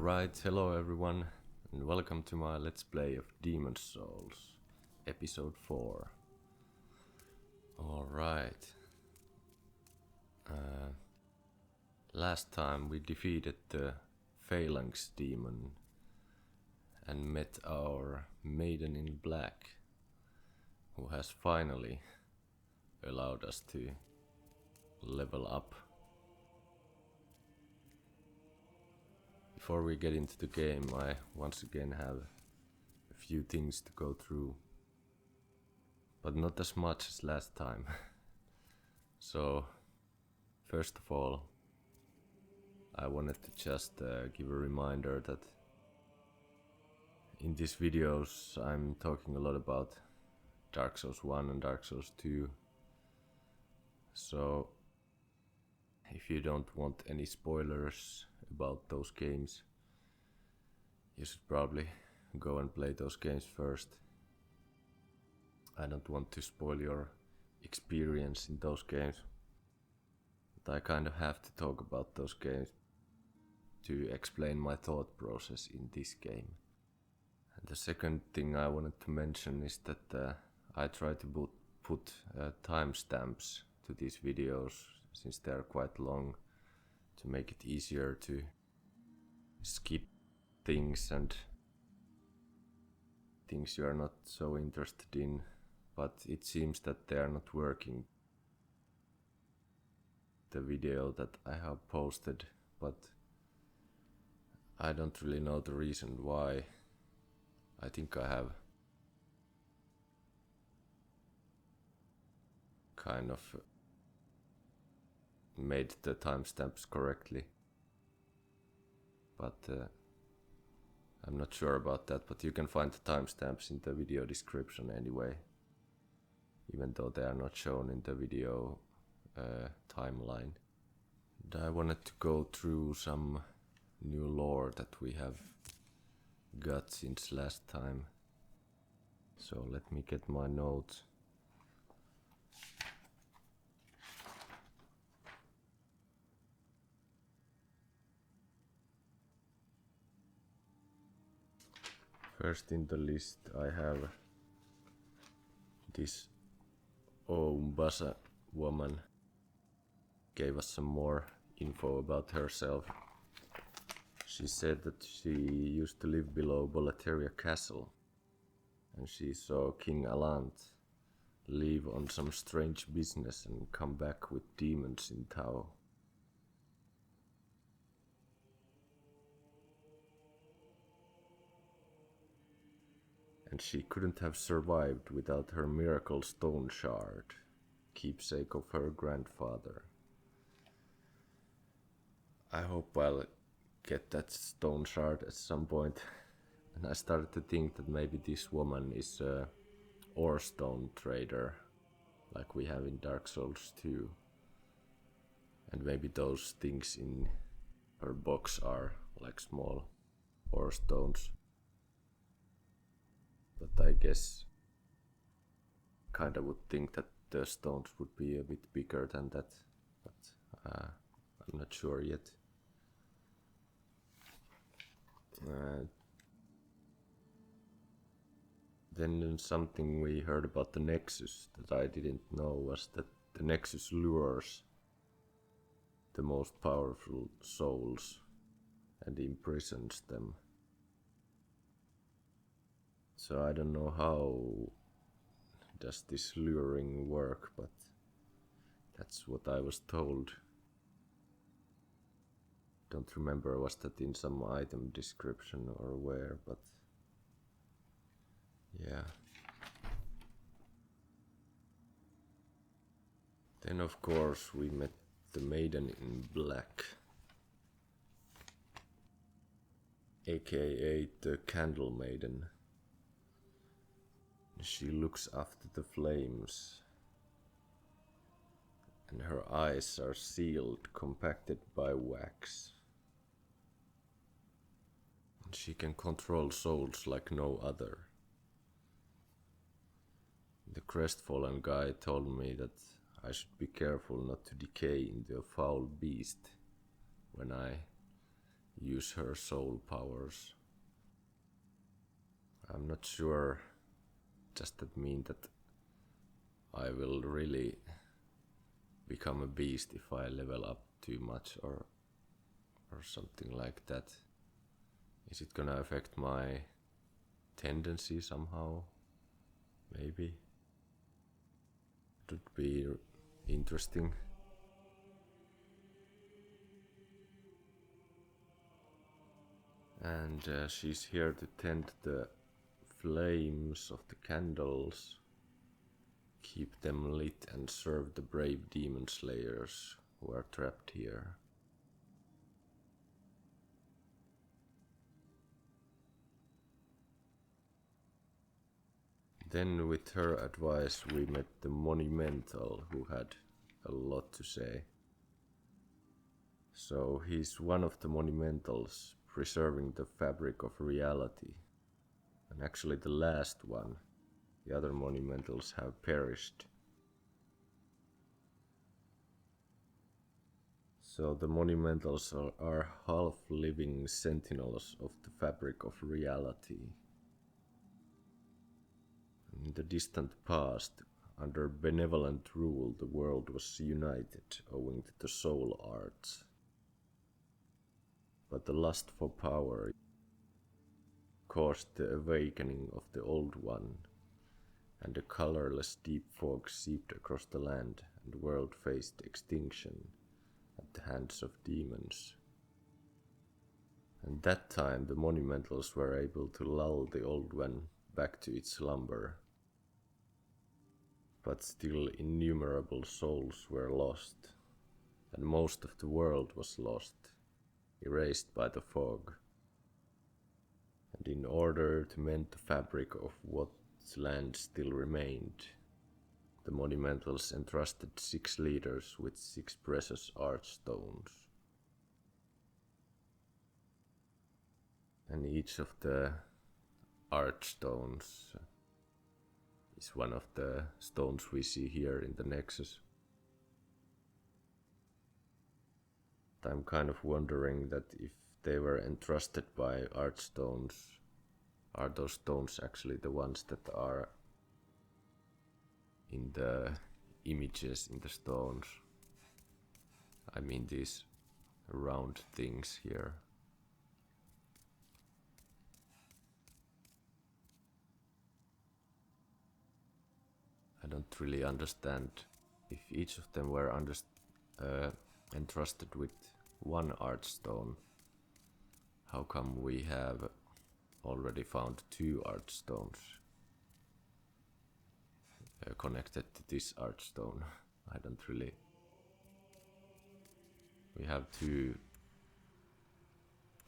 Alright, hello everyone, and welcome to my Let's Play of Demon's Souls, episode 4. Alright. Last time we defeated the Phalanx demon and met our maiden in black, who has finally allowed us to level up. Before we get into the game, I once again have a few things to go through, but not as much as last time. So, first of all, I wanted to just give a reminder that in these videos I'm talking a lot about Dark Souls 1 and Dark Souls 2. So, if you don't want any spoilers about those games, you should probably go and play those games first. I don't want to spoil your experience in those games, but I kind of have to talk about those games to explain my thought process in this game. And the second thing I wanted to mention is that I try to put timestamps to these videos, since they are quite long, to make it easier to skip things and things you are not so interested in, but it seems that they are not working. The video that I have posted, but I don't really know the reason why. I think I have kind of made the timestamps correctly, but I'm not sure about that. But you can find the timestamps in the video description anyway, even though they are not shown in the video timeline. And I wanted to go through some new lore that we have got since last time, so let me get my notes. First in the list I have this Oumbasa woman. Gave us some more info about herself. She said that she used to live below Bolateria Castle, and she saw King Alant leave on some strange business and come back with demons in tow. And she couldn't have survived without her miracle stone shard, keepsake of her grandfather. I hope I'll get that stone shard at some point. And I started to think that maybe this woman is a Archstone trader, like we have in Dark Souls 2. And maybe those things in her box are like small Archstones. But I guess kinda would think that the stones would be a bit bigger than that, but I'm not sure yet. Then something we heard about the Nexus that I didn't know was that the Nexus lures the most powerful souls and imprisons them. So I don't know how does this luring work, but that's what I was told. Don't remember, was that in some item description or where, but yeah. Then of course we met the maiden in black, aka the Candle Maiden. She looks after the flames, and her eyes are sealed, compacted by wax. And she can control souls like no other. The Crestfallen guy told me that I should be careful not to decay into a foul beast when I use her soul powers. I'm not sure, does that mean that I will really become a beast if I level up too much or something like that? Is it gonna affect my tendency somehow? Maybe. It would be interesting. And she's here to tend the flames of the candles, keep them lit and serve the brave demon slayers who are trapped here. Then with her advice we met the Monumental, who had a lot to say. So he's one of the Monumentals preserving the fabric of reality, and actually the last one. The other Monumentals have perished. So the Monumentals are half-living sentinels of the fabric of reality. In the distant past, under benevolent rule, the world was united owing to the soul arts. But the lust for power caused the awakening of the Old One, and a colorless deep fog seeped across the land, and the world faced extinction at the hands of demons. And that time the Monumentals were able to lull the Old One back to its slumber. But still innumerable souls were lost, and most of the world was lost, erased by the fog. And in order to mend the fabric of what land still remained, the Monumentals entrusted 6 leaders with 6 precious Archstones. And each of the Archstones is one of the stones we see here in the Nexus. I'm kind of wondering that if they were entrusted by Archstones, are those stones actually the ones that are in the images in the stones? I mean these round things here. I don't really understand if each of them were entrusted with 1 Archstone. How come we have already found 2 Archstones connected to this Archstone? I don't really. We have two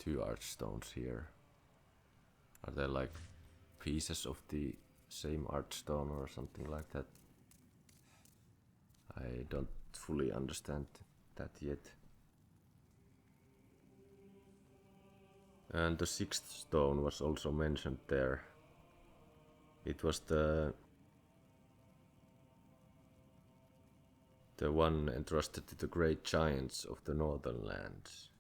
Archstones here. Are they like pieces of the same Archstone or something like that? I don't fully understand that yet. And the 6th stone was also mentioned there. It was the one entrusted to the great giants of the northern lands.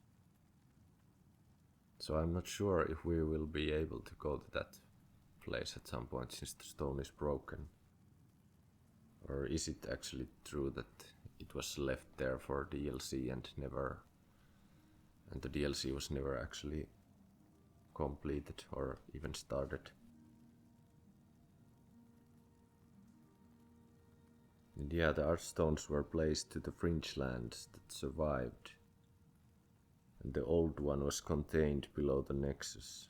So I'm not sure if we will be able to go to that place at some point since the stone is broken. Or is it actually true that it was left there for DLC and the DLC was never actually completed or even started? And yeah, the Archstones were placed to the fringe lands that survived, and the Old One was contained below the Nexus,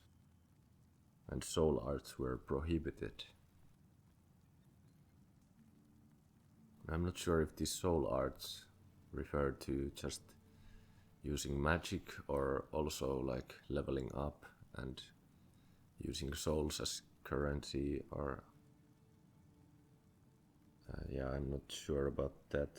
and soul arts were prohibited. I'm not sure if these soul arts refer to just using magic or also like leveling up and using souls as currency, or yeah, I'm not sure about that.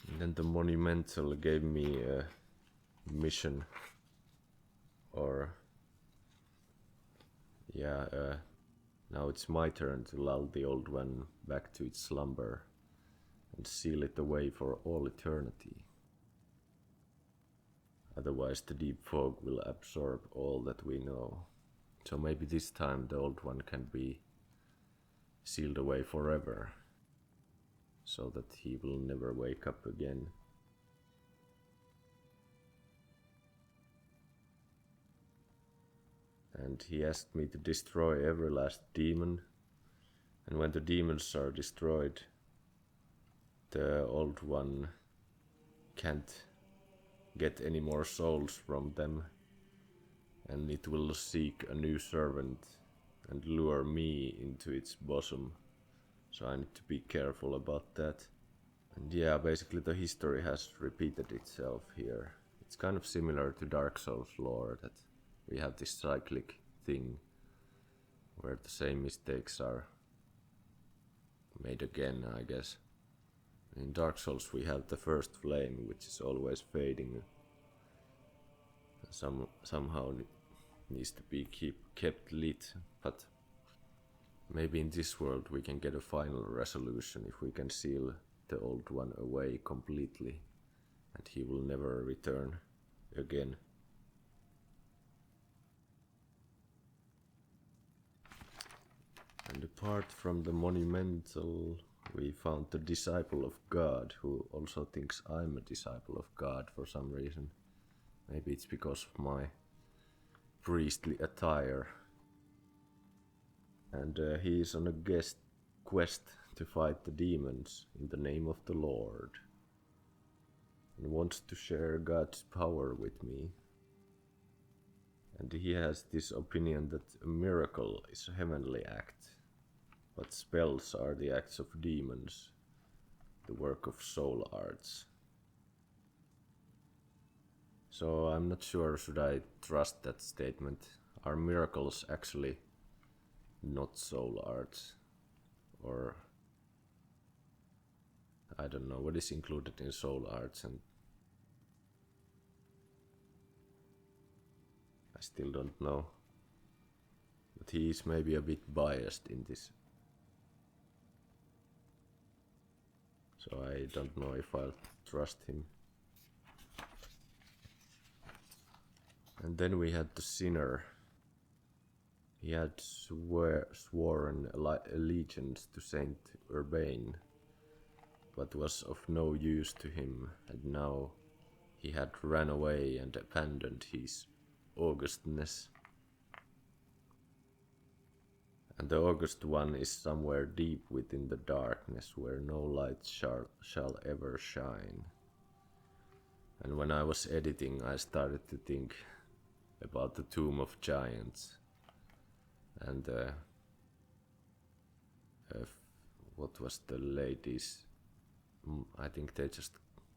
And then the Monumental gave me a mission, or yeah, now it's my turn to lull the Old One back to its slumber. and seal it away for all eternity. Otherwise the deep fog will absorb all that we know. So maybe this time the Old One can be sealed away forever, so that he will never wake up again. And he asked me to destroy every last demon, and when the demons are destroyed, the Old One can't get any more souls from them, and it will seek a new servant and lure me into its bosom. So I need to be careful about that. And yeah, basically the history has repeated itself here. It's kind of similar to Dark Souls lore, that we have this cyclic thing where the same mistakes are made again, I guess. In Dark Souls we have the first flame, which is always fading. Somehow needs to be kept lit, but maybe in this world we can get a final resolution if we can seal the Old One away completely, and he will never return again. And apart from the monumental, we found the disciple of God, who also thinks I'm a disciple of God for some reason. Maybe it's because of my priestly attire. And he is on a quest to fight the demons in the name of the Lord, and wants to share God's power with me. And he has this opinion that a miracle is a heavenly act, but spells are the acts of demons, the work of soul arts. So I'm not sure should I trust that statement. Are miracles actually not soul arts? Or I don't know what is included in soul arts, and I still don't know. But he is maybe a bit biased in this. So I don't know if I'll trust him. And then we had the sinner. He had sworn allegiance to Saint Urbain, but was of no use to him, and now he had ran away and abandoned his augustness. And the August One is somewhere deep within the darkness, where no light shall ever shine. And when I was editing, I started to think about the Tomb of Giants, and what was the lady's? I think they just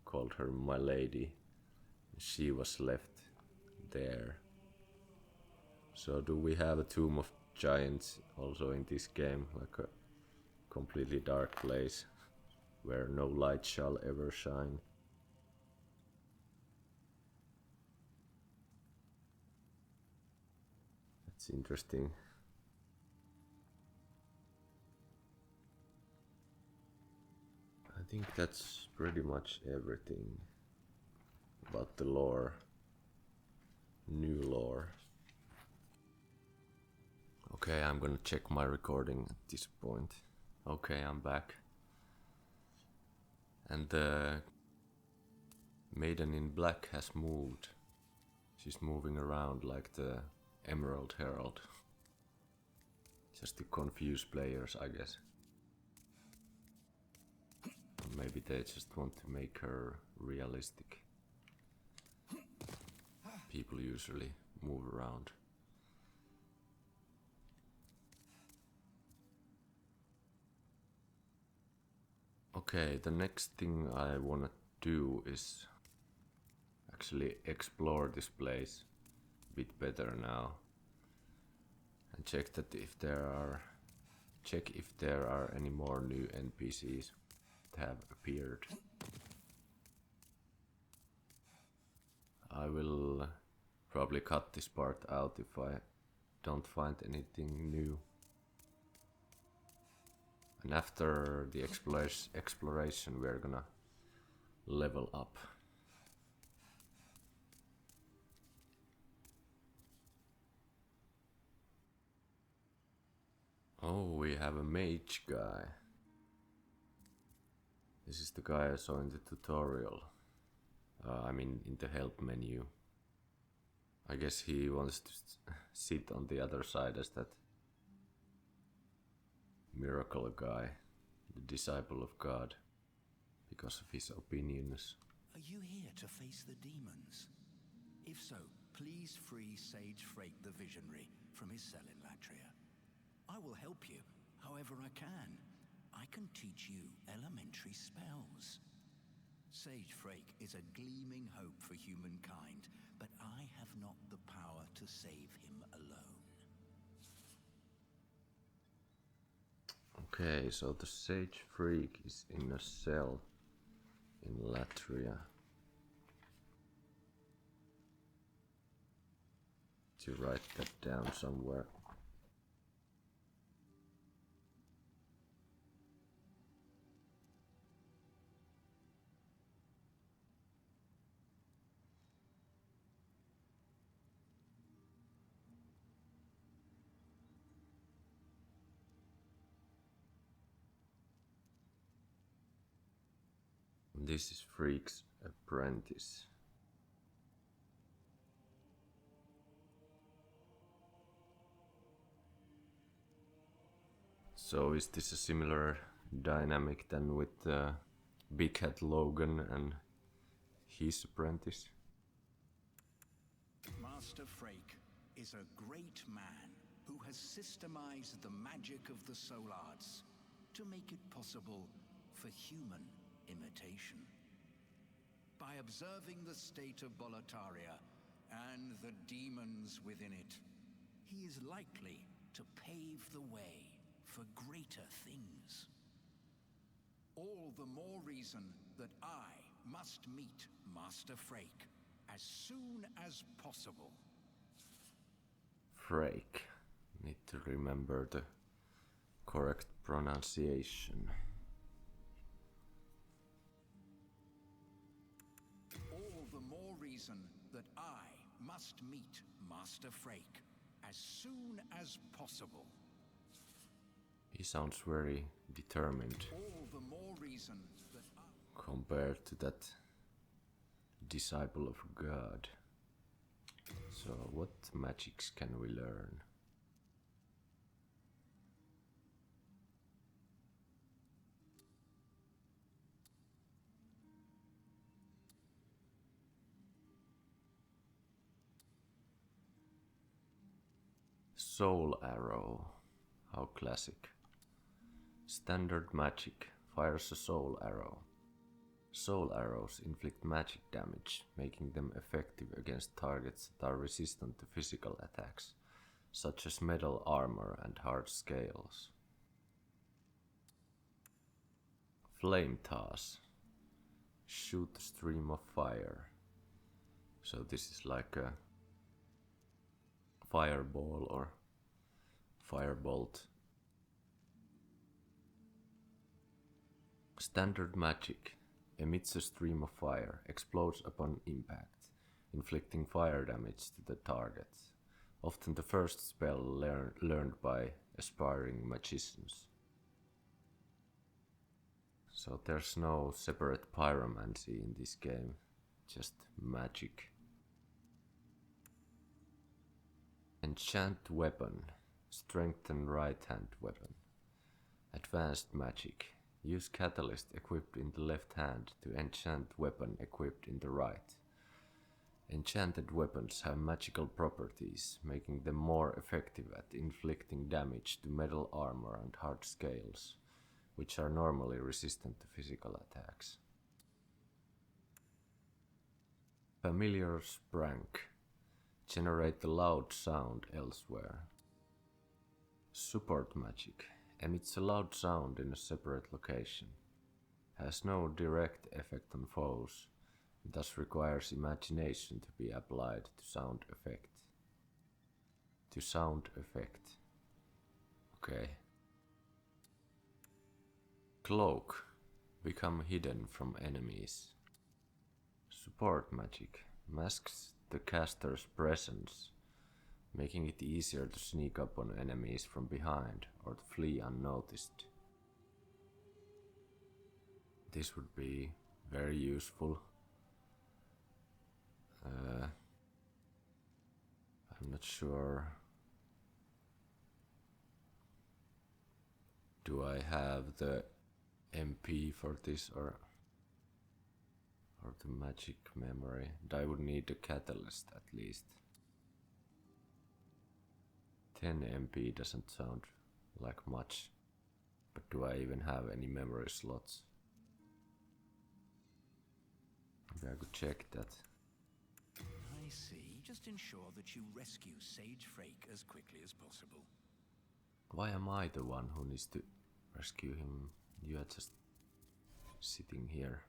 called her my lady. She was left there. So do we have a Tomb of Giants also in this game, like a completely dark place where no light shall ever shine? That's interesting. I think that's pretty much everything about the lore, new lore. Okay, I'm gonna check my recording at this point. Okay, I'm back. And the Maiden in Black has moved. She's moving around like the Emerald Herald. Just to confuse players, I guess. Or maybe they just want to make her realistic. People usually move around. Okay, the next thing I wanna do is actually explore this place a bit better now, and check if there are any more new NPCs that have appeared. I will probably cut this part out if I don't find anything new. And after the exploration we're gonna level up. Oh, we have a mage guy. This is the guy I saw in the tutorial. I mean, in the help menu. I guess he wants to sit on the other side as that miracle guy, the disciple of God, because of his opinions. Are you here to face the demons? If so, please free Sage Frake the Visionary from his cell in Latria. I will help you however I can. I can teach you elementary spells. Sage Frake is a gleaming hope for humankind, but I have not the power to save him alone. Okay, so the Sage Freak is in a cell in Latria. To write that down somewhere. This is Freak's apprentice. So is this a similar dynamic than with Big Hat Logan and his apprentice? Master Frake is a great man who has systemized the magic of the soul arts to make it possible for human imitation. By observing the state of Boletaria and the demons within it, he is likely to pave the way for greater things. All the more reason that I must meet Master Frake as soon as possible. Frake. Need to remember the correct pronunciation. All the more reason that I must meet Master Frake as soon as possible. He sounds very determined. All the more reason that compared to that disciple of God. So what magics can we learn? Soul Arrow. How classic. Standard magic. Fires a soul arrow. Soul arrows inflict magic damage, making them effective against targets that are resistant to physical attacks, such as metal armor and hard scales. Flame Toss. Shoot a stream of fire. So this is like a fireball or firebolt. Standard magic. Emits a stream of fire, explodes upon impact, inflicting fire damage to the target. Often the first spell learned by aspiring magicians. So there's no separate pyromancy in this game, just magic. Enchant weapon, strengthen right hand weapon. Advanced magic. Use catalyst equipped in the left hand to enchant weapon equipped in the right. Enchanted weapons have magical properties, making them more effective at inflicting damage to metal armor and hard scales, which are normally resistant to physical attacks. Familiar Sprank. Generate a loud sound elsewhere. Support magic. Emits a loud sound in a separate location. Has no direct effect on foes, and thus requires imagination to be applied to sound effect. Okay. Cloak. Become hidden from enemies. Support magic. Masks the caster's presence, making it easier to sneak up on enemies from behind or to flee unnoticed. This would be very useful. I'm not sure. Do I have the MP for this or the magic memory? I would need a catalyst at least. 10 MP doesn't sound like much, but do I even have any memory slots? Maybe I could check that. I see. Just ensure that you rescue Sage Frake as quickly as possible. Why am I the one who needs to rescue him? You are just sitting here.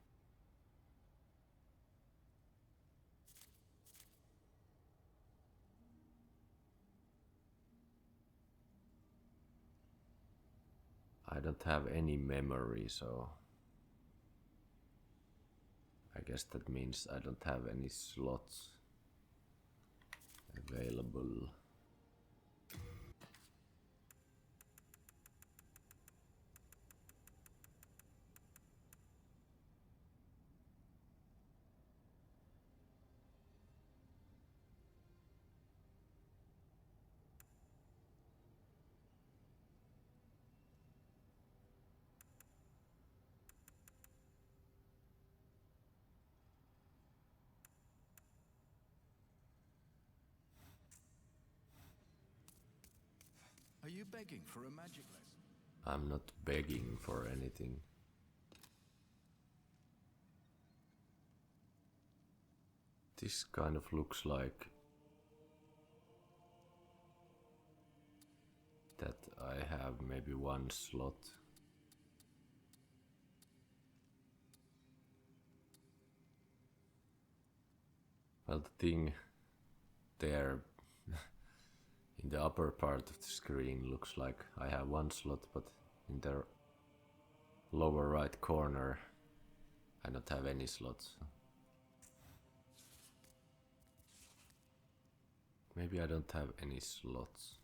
I don't have any memory, so I guess that means I don't have any slots available. Are you begging for a magic lesson? I'm not begging for anything. This kind of looks like that I have maybe one slot. Well, the thing there in the upper part of the screen looks like I have one slot, but in the lower right corner I don't have any slots. Maybe I don't have any slots.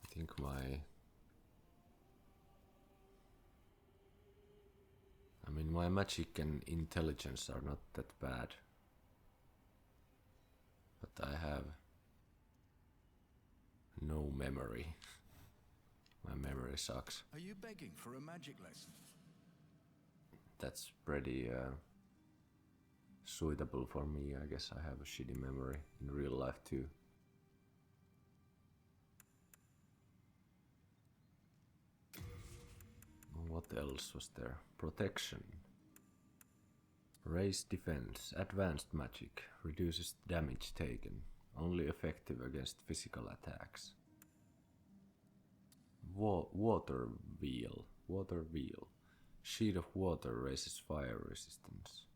I think my magic and intelligence are not that bad. But I have no memory. My memory sucks. Are you begging for a magic lesson? That's pretty suitable for me. I guess I have a shitty memory in real life too. What else was there? Protection. Raised defense. Advanced magic. Reduces damage taken. Only effective against physical attacks. Water wheel. Water wheel. Sheet of water raises fire resistance.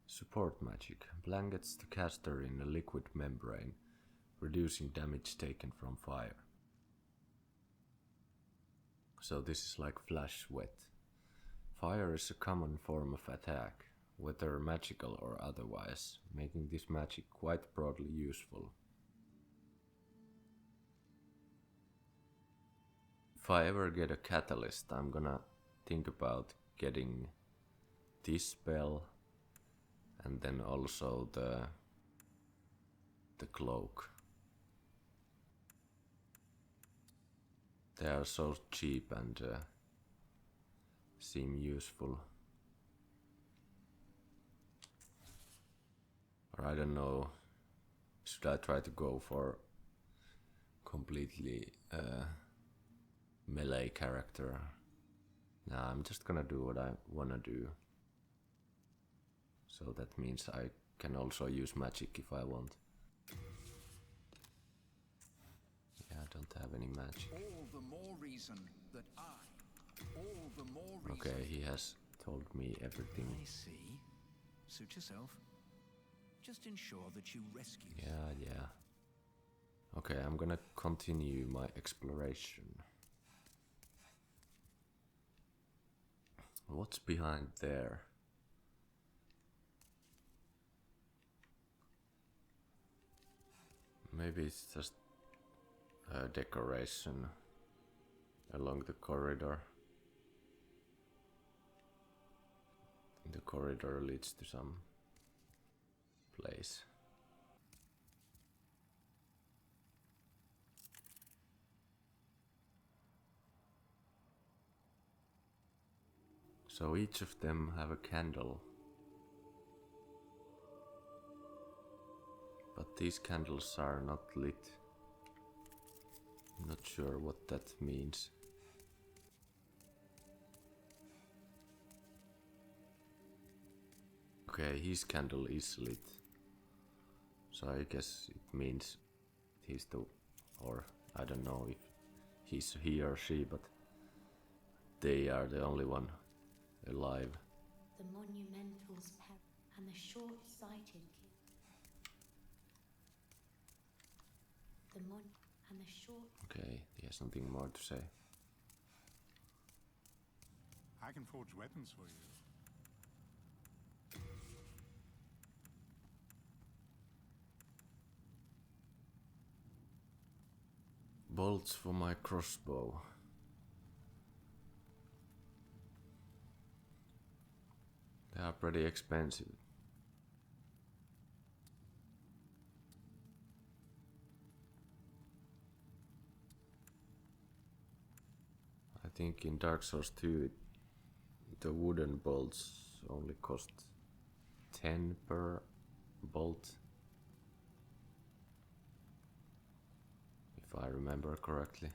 Support magic. Blankets the caster in a liquid membrane, reducing damage taken from fire. So this is like flash wet. Fire is a common form of attack, whether magical or otherwise, making this magic quite broadly useful. If I ever get a catalyst, I'm gonna think about getting this spell and then also the cloak. They are so cheap and seem useful. Or I don't know, should I try to go for completely melee character? Nah, I'm just gonna do what I wanna do. So that means I can also use magic if I want. Yeah, I don't have any magic. All the more reason that all the more reason. Okay, he has told me everything. I see. Suit yourself. Just ensure that you rescue. Yeah. Okay, I'm gonna continue my exploration. What's behind there? Maybe it's just a decoration along the corridor. The corridor leads to some place. So each of them have a candle. But these candles are not lit. I'm not sure what that means. Okay, his candle is lit. So I guess it means he's the, or I don't know if he's he or she, but they are the only one alive. The monumentals and the short-sighted. Okay, he has something more to say. I can forge weapons for you. Bolts for my crossbow. They are pretty expensive. I think in Dark Souls 2 the wooden bolts only cost 10 per bolt, if I remember correctly.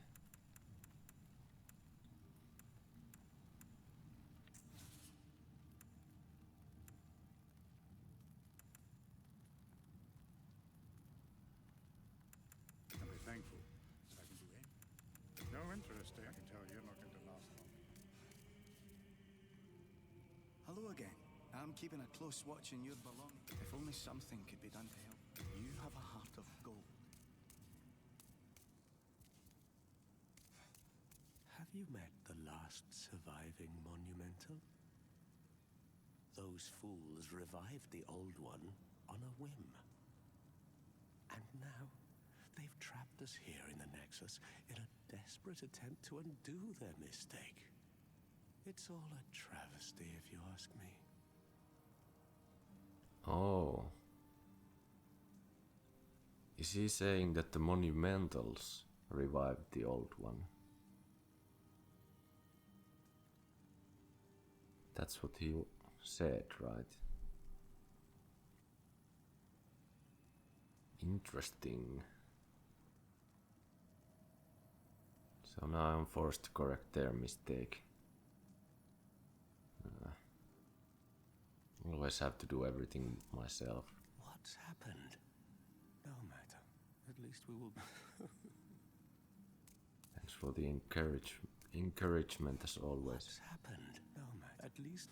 And be thankful that I can do it. No interest, I can tell you're not going to last long. Hello again. I'm keeping a close watch on your belongings. If only something could be done to help. You have a heart of gold. Have you met the last surviving monumental? Those fools revived the old one on a whim. And now, they've trapped us here in the Nexus in a desperate attempt to undo their mistake. It's all a travesty, if you ask me. Oh. Is he saying that the monumentals revived the old one? That's what he said, right? Interesting. So now I'm forced to correct their mistake. Always have to do everything myself. What's happened? No matter. At least we will... Thanks for the encouragement as always. What's happened? No matter. At least...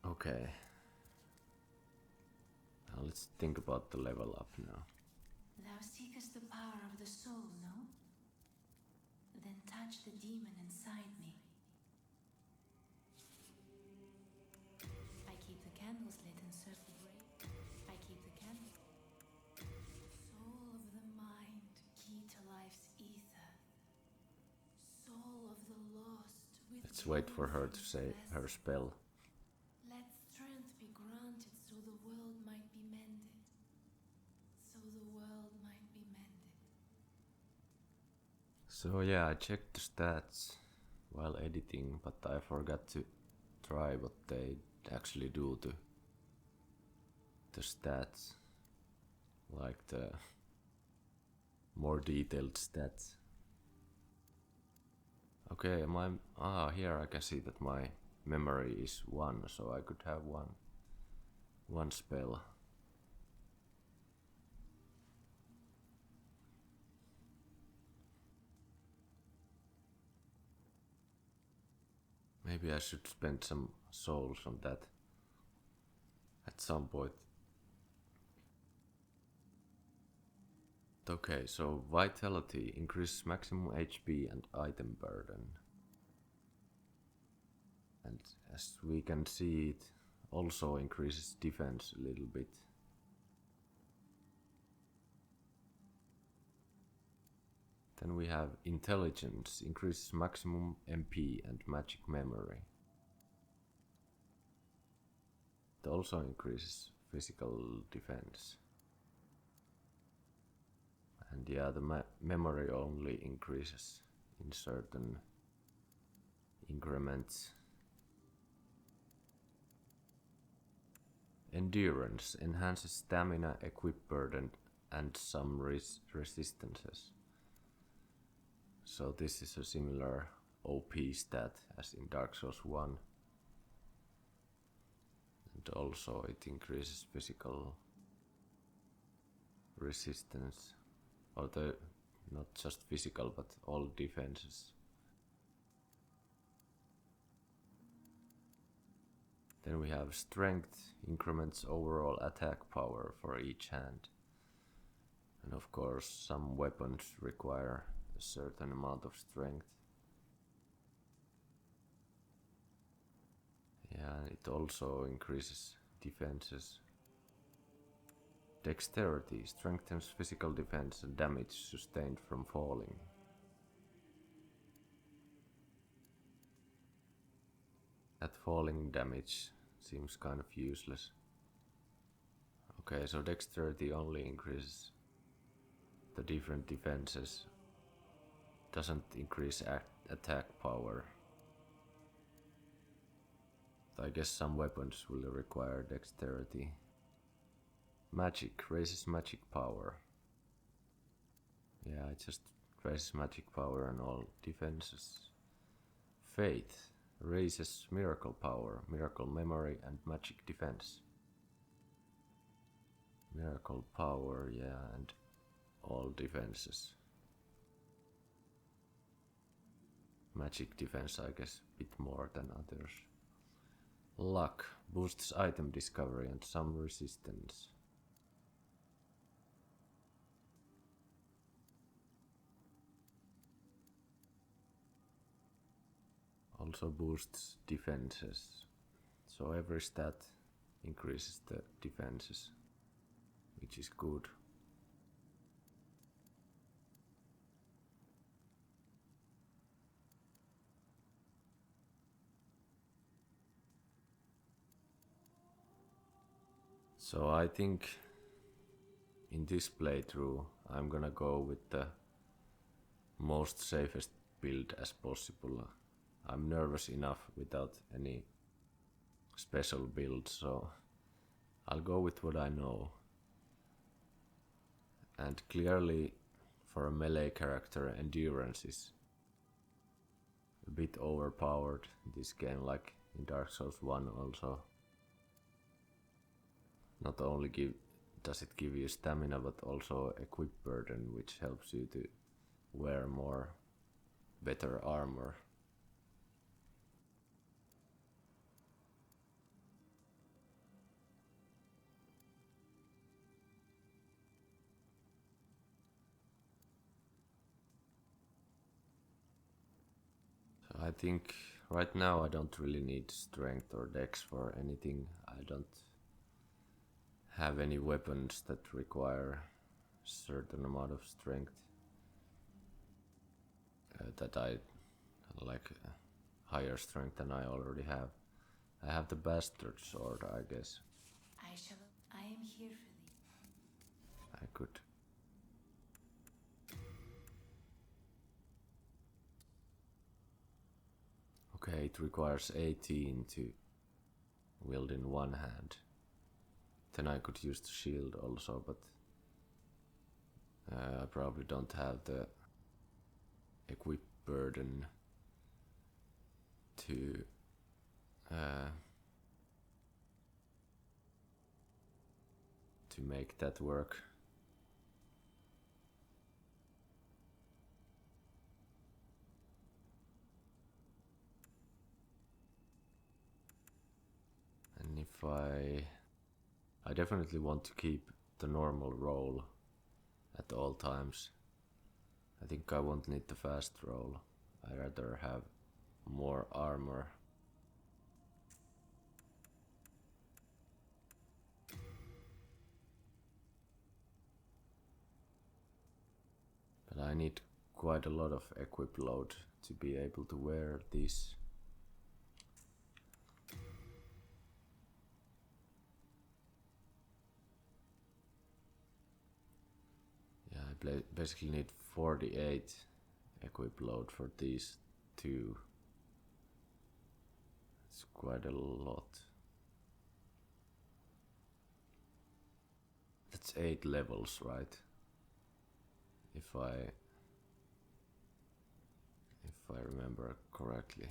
Okay. Now let's think about the level up now. Thou seekest the power of the soul, no? Then touch the demon inside me. I keep the candles lit and serve the brave. I keep the candles. Soul of the mind, key to life's ether. Soul of the lost. Let's wait for her to say her spell. Let strength be granted so the world might be mended. So the world might be mended. So yeah, I checked the stats while editing, but I forgot to try what they actually do to the stats, like the more detailed stats. Okay, here I can see that my memory is 1, so I could have one spell. Maybe I should spend some souls on that at some point. Okay, so vitality increases maximum HP and item burden. And as we can see, it also increases defense a little bit. Then we have intelligence, increases maximum MP and magic memory. It also increases physical defense. And yeah, the memory only increases in certain increments. Endurance enhances stamina, equip burden, and some resistances. So this is a similar OP stat as in Dark Souls 1. And also it increases physical resistance. Or not just physical, but all defenses. Then we have strength, increments overall attack power for each hand. And of course some weapons require a certain amount of strength. Yeah, it also increases defenses. Dexterity strengthens physical defense and damage sustained from falling. That falling damage seems kind of useless. Okay, so dexterity only increases the different defenses. Doesn't increase attack power. I guess some weapons will require dexterity. Magic raises magic power. Yeah, it just raises magic power and all defenses. Faith raises miracle power, miracle memory, and magic defense. Miracle power, yeah, and all defenses. Magic defense, I guess, a bit more than others. Luck boosts item discovery and some resistance. Also boosts defenses. So every stat increases the defenses, which is good. So I think in this playthrough I'm gonna go with the most safest build as possible. I'm nervous enough without any special build, so I'll go with what I know. And clearly for a melee character, endurance is a bit overpowered in this game, like in Dark Souls 1 also. Not only does it give you stamina, but also equip burden, which helps you to wear more better armor. So I think right now I don't really need strength or dex for anything. I don't have any weapons that require a certain amount of strength. That I like higher strength than I already have. I have the bastard sword, I guess. I am here for thee. I could. Okay, it requires 18 to wield in one hand. Then I could use the shield also, but I probably don't have the equip burden to make that work. And if I definitely want to keep the normal roll at all times. I think I won't need the fast roll. I'd rather have more armor. But I need quite a lot of equip load to be able to wear these. Yeah, I basically need 48 equip load for these two. It's quite a lot. That's 8 levels, right? If I remember correctly.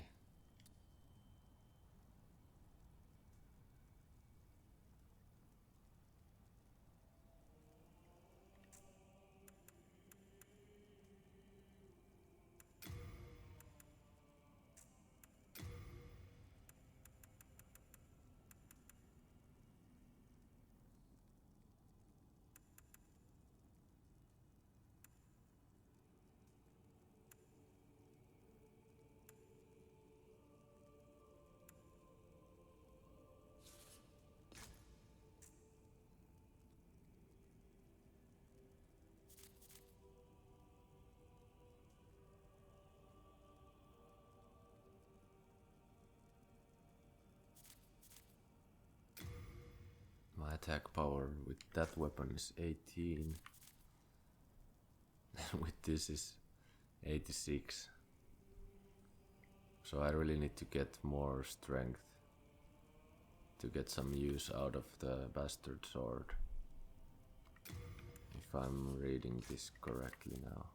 My attack power with that weapon is 18. With this is 86. So I really need to get more strength to get some use out of the bastard sword. If I'm reading this correctly now.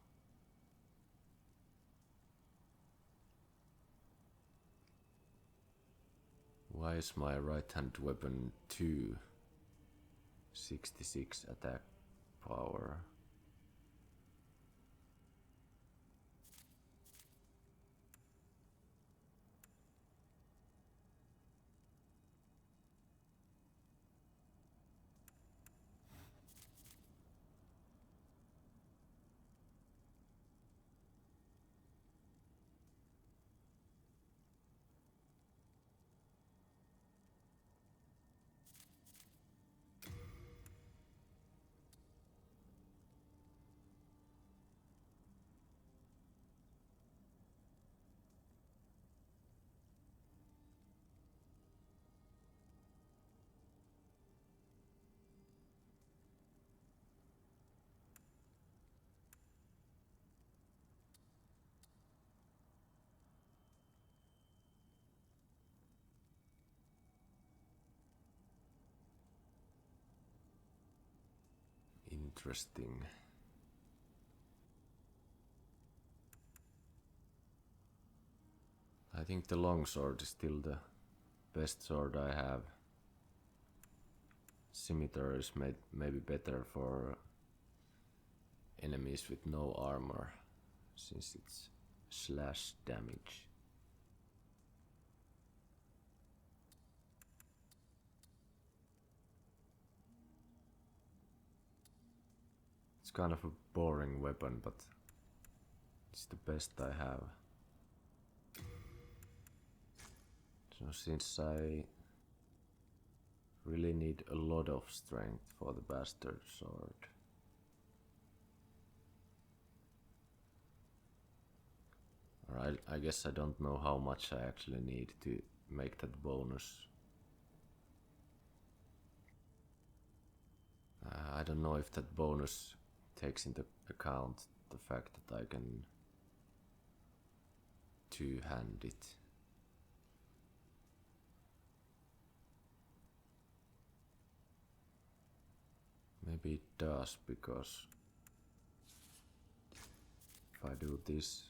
Why is my right hand weapon 266 attack power? Interesting. I think the longsword is still the best sword I have. Scimitar is maybe better for enemies with no armor, since it's slash damage. It's kind of a boring weapon, but it's the best I have. So since I really need a lot of strength for the bastard sword, or I guess I don't know how much I actually need to make that bonus. I don't know if that bonus takes into account the fact that I can two-hand it. Maybe it does, because if I do this,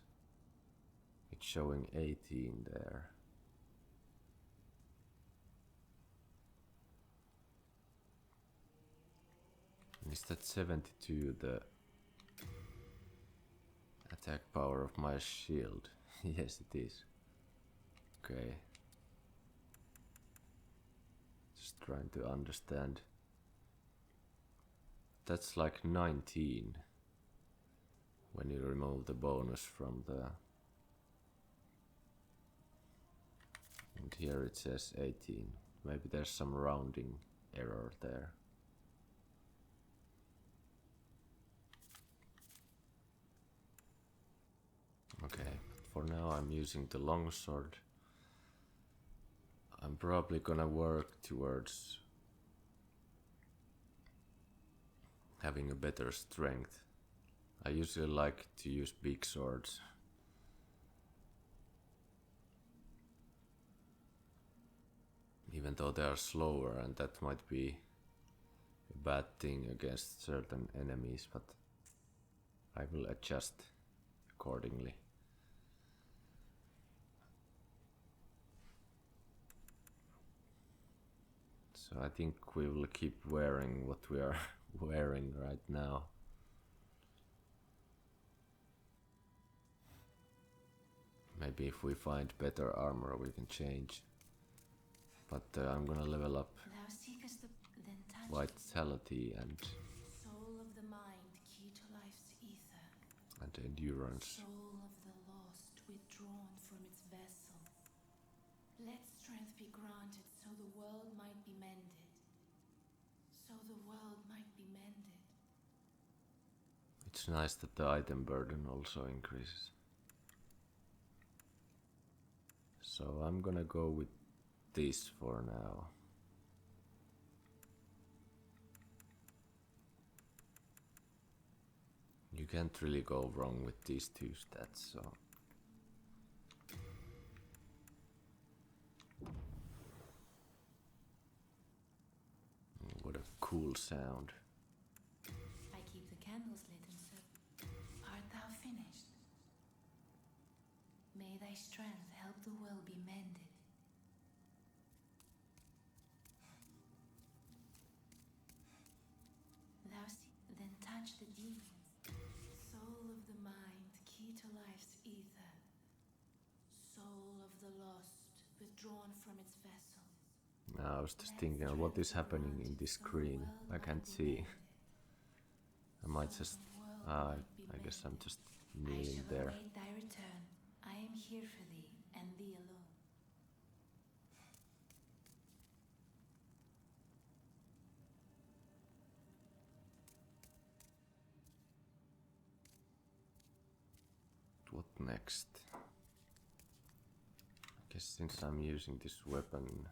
it's showing 18 there. And is that 72 the attack power of my shield? Yes, it is. Okay. Just trying to understand. That's like 19 when you remove the bonus from the... And here it says 18. Maybe there's some rounding error there. Okay, for now I'm using the longsword. I'm probably gonna work towards having a better strength. I usually like to use big swords. Even though they are slower, and that might be a bad thing against certain enemies, but I will adjust accordingly. So I think we will keep wearing what we are wearing right now. Maybe if we find better armor we can change. But I'm gonna level up Thou seekest the then touch vitality and soul of the mind, key to life's ether. endurance. Soul of the lost, withdrawn from its vessel. Let strength be granted so the world might be mended. So the world might be mended. It's nice that the item burden also increases. So I'm gonna go with this for now. You can't really go wrong with these two stats, so... What a cool sound. I keep the candles lit and serve. Art thou finished? May thy strength help the world be mended. Then touch the demons. Soul of the mind, key to life's ether. Soul of the lost, withdrawn from its vessel. I was just thinking, what is happening in this screen? I can't see. I might just... I guess I'm just kneeling there. I shall await thy return. I am here for thee, and thee alone. What next? I guess since I'm using this weapon,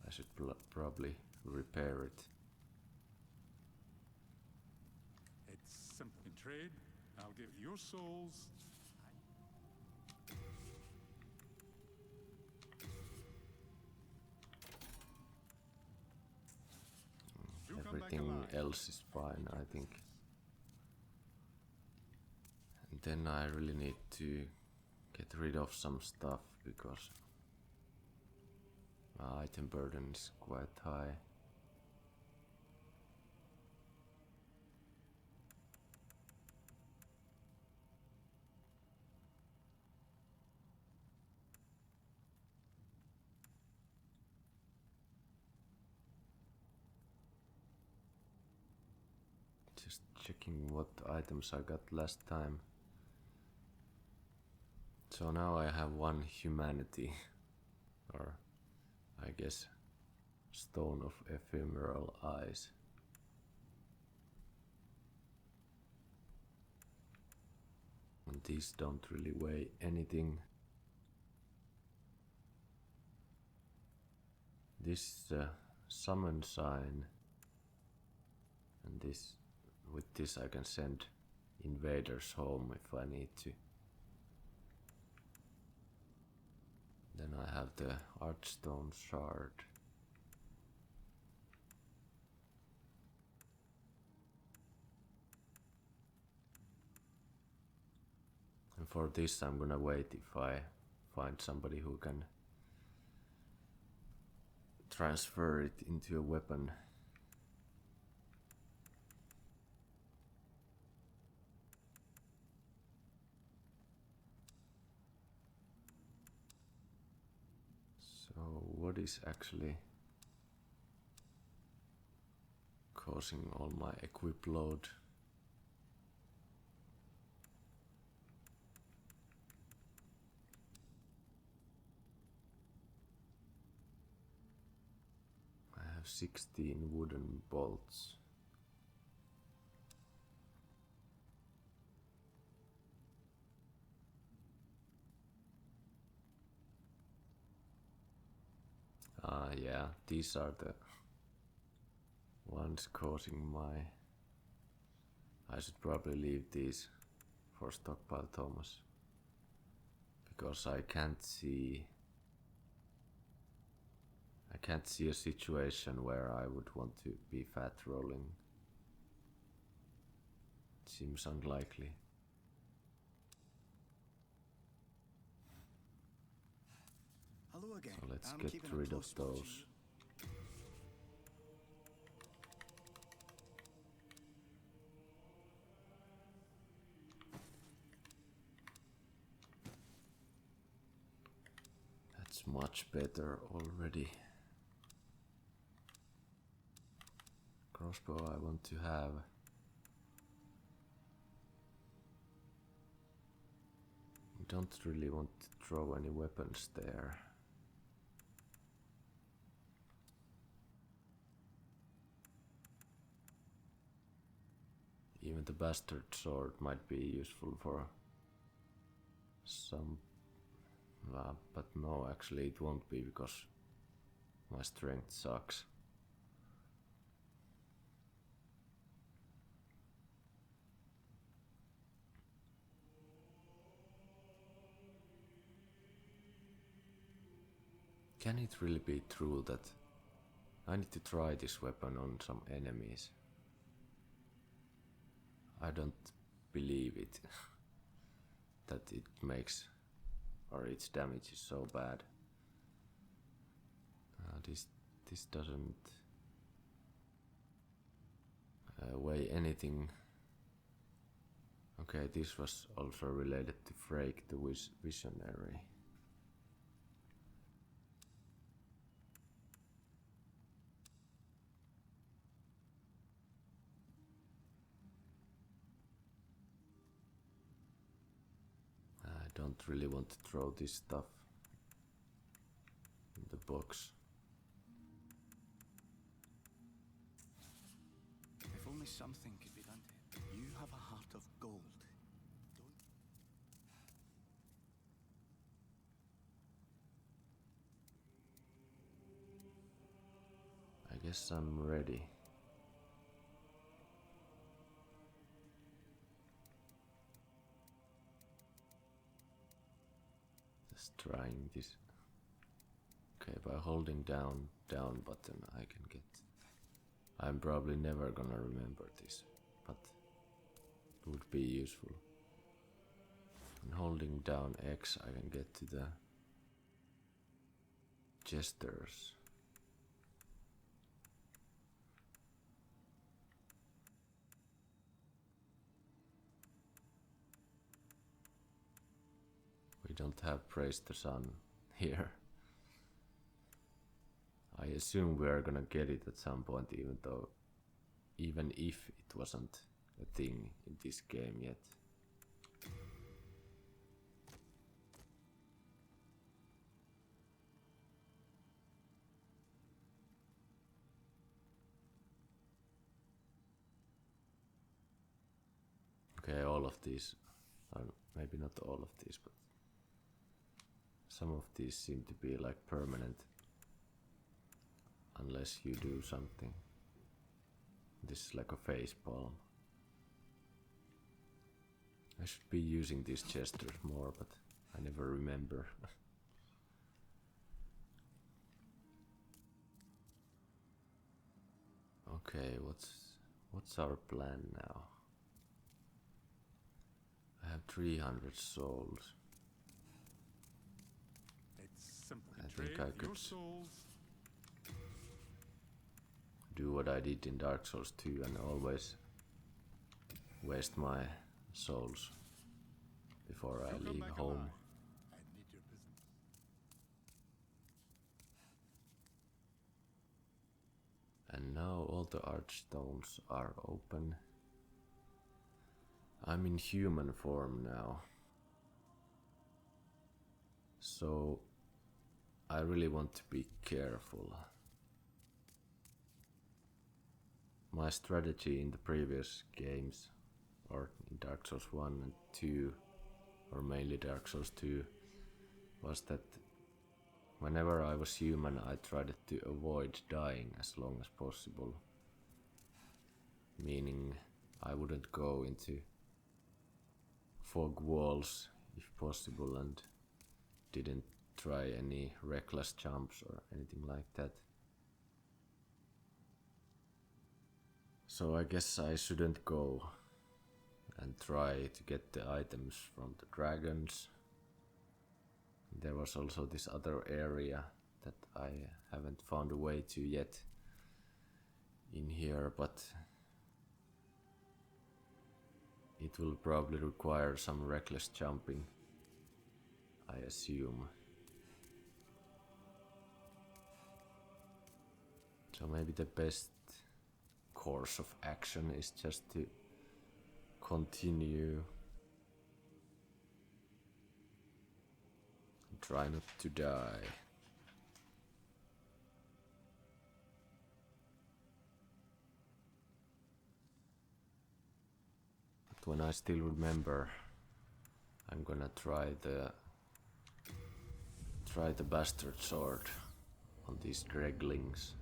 I should probably repair it. It's simple. In trade, I'll give your souls. You come back Everything alive. else is fine, I think. And then I really need to get rid of some stuff because my item burden is quite high. Just checking what items I got last time. So now I have one humanity, or I guess stone of ephemeral eyes. And these don't really weigh anything. This is a summon sign, and this, with this I can send invaders home if I need to. Then I have the Archstone shard. And for this I'm gonna wait if I find somebody who can transfer it into a weapon. So what is actually causing all my equip load? 16 wooden bolts. Ah, yeah, these are the ones causing my... I should probably leave these for stockpile Thomas. Because I can't see a situation where I would want to be fat rolling. It seems unlikely. Hello again. So let's I'm get keeping a rid of close watch on those. you. That's much better already. Crossbow I want to have. Don't really want to throw any weapons there. Even the bastard sword might be useful for some... but no, actually it won't be because my strength sucks. Can it really be true that I need to try this weapon on some enemies? I don't believe it. That it makes, or its damage is so bad. This doesn't weigh anything. Okay, this was also related to Frake the Visionary. I don't really want to throw this stuff in the box. If only something could be done to it. You have a heart of gold. I guess I'm ready. Just trying this. Okay, by holding down button I can get... I'm probably never gonna remember this, but it would be useful. And holding down X I can get to the gestures. We don't have Praise the Sun here. I assume we are gonna get it at some point, even if it wasn't a thing in this game yet. Okay, all of these, or maybe not all of these, but some of these seem to be like permanent. Unless you do something. This is like a face palm. I should be using these gestures more, but I never remember. Okay, what's our plan now? I have 300 souls. It's simple. I Trade think I your could souls. do what I did in Dark Souls 2 and always waste my souls before I You come leave back home. alive. I need your business. And now all the Archstones are open. I'm in human form now. So I really want to be careful. my strategy in the previous games, or in Dark Souls 1 and 2, or mainly Dark Souls 2, was that whenever I was human I tried to avoid dying as long as possible. Meaning I wouldn't go into fog walls if possible and didn't try any reckless jumps or anything like that. So I guess I shouldn't go and try to get the items from the dragons. There was also this other area that I haven't found a way to yet in here, but it will probably require some reckless jumping, I assume. So maybe the best course of action is just to continue. Try not to die. But when I still remember, I'm gonna try the bastard sword on these Dreglings.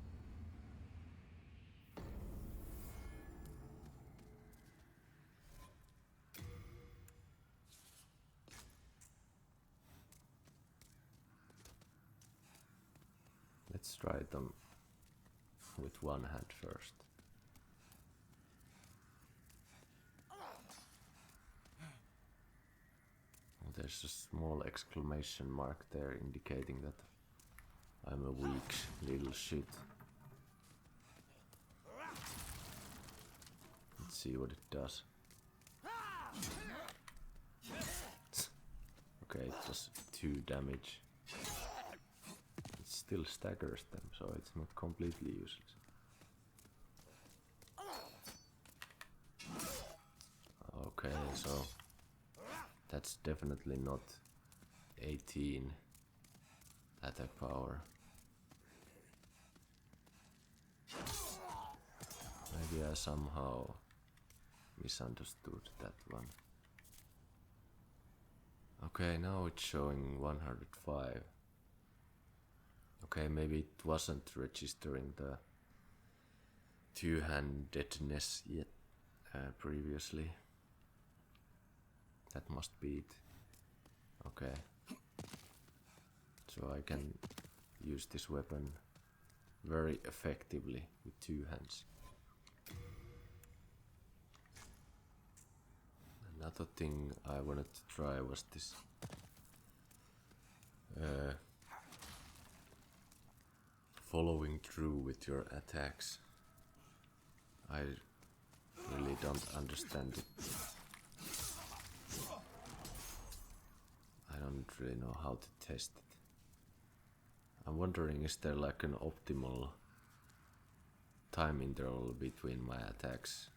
Let's try them with one hand first. Oh, there's a small exclamation mark there indicating that I'm a weak little shit. Let's see what it does. Okay, it does 2 damage. It still staggers them, so it's not completely useless. Okay, so that's definitely not 18 attack power. Maybe I somehow misunderstood that one. Okay, now it's showing 105. Okay, maybe it wasn't registering the two-handedness yet previously. That must be it. Okay. So I can use this weapon very effectively with 2 hands. Another thing I wanted to try was this following through with your attacks. I really don't understand it. I don't really know how to test it. I'm wondering, is there like an optimal time interval between my attacks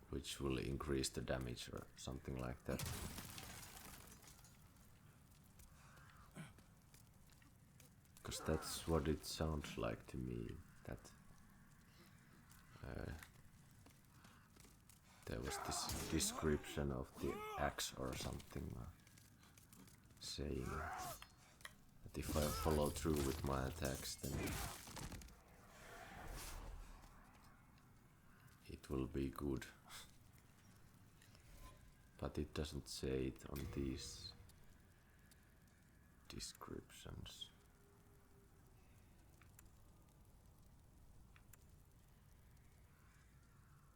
which will increase the damage or something like that? Because that's what it sounds like to me, that there was this description of the axe or something saying that if I follow through with my attacks, then it will be good. But it doesn't say it on these descriptions.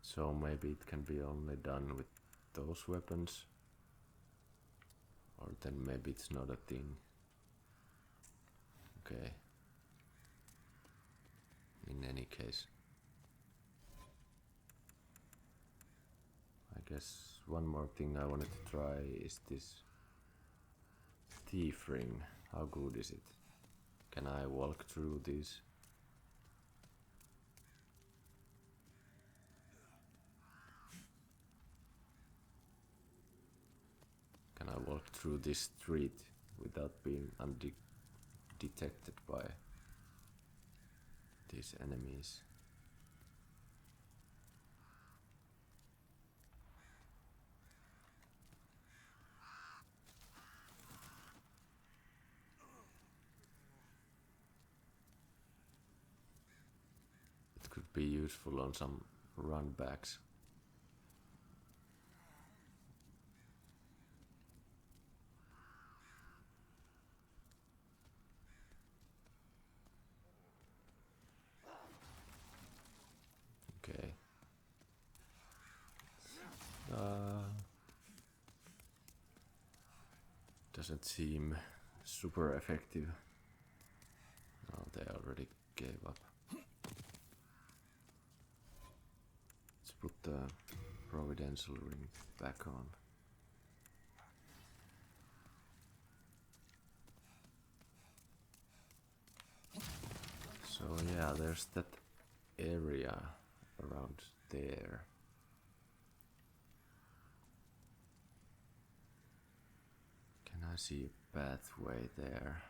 So maybe it can be only done with those weapons, or then maybe it's not a thing. Okay. In any case, I guess one more thing I wanted to try is this thief ring. How good is it? Can I walk through these? Can I walk through this street without being undetected by these enemies. It could be useful on some runbacks. Okay. Doesn't seem super effective. Oh, they already gave up. Let's put the Providential ring back on. So yeah, there's that area around there. Can I see a pathway there?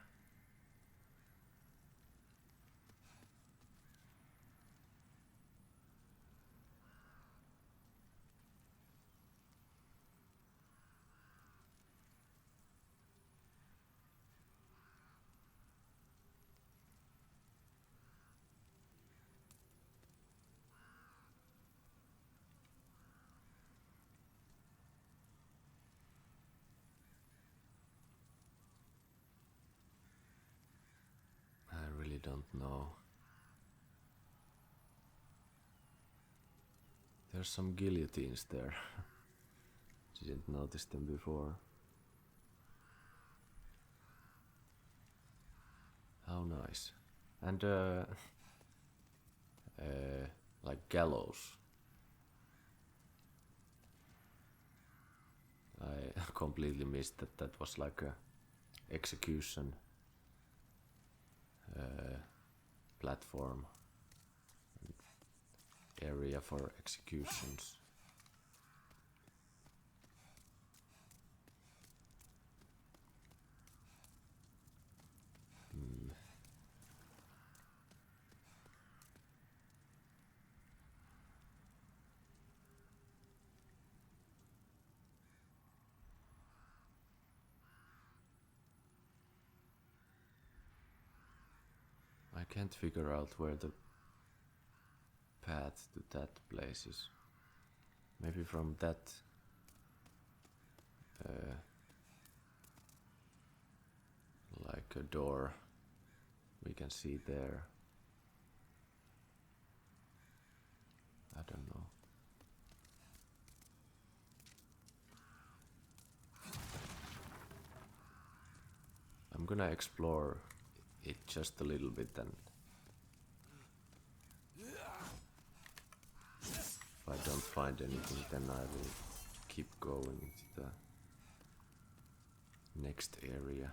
I really don't know. There's some guillotines there. Didn't notice them before. How nice. And like gallows. I completely missed that that was like a execution platform area for executions. I can't figure out where the path to that place is. Maybe from that like a door we can see there. I don't know. I'm gonna explore it just a little bit, and if I don't find anything, then I will keep going to the next area.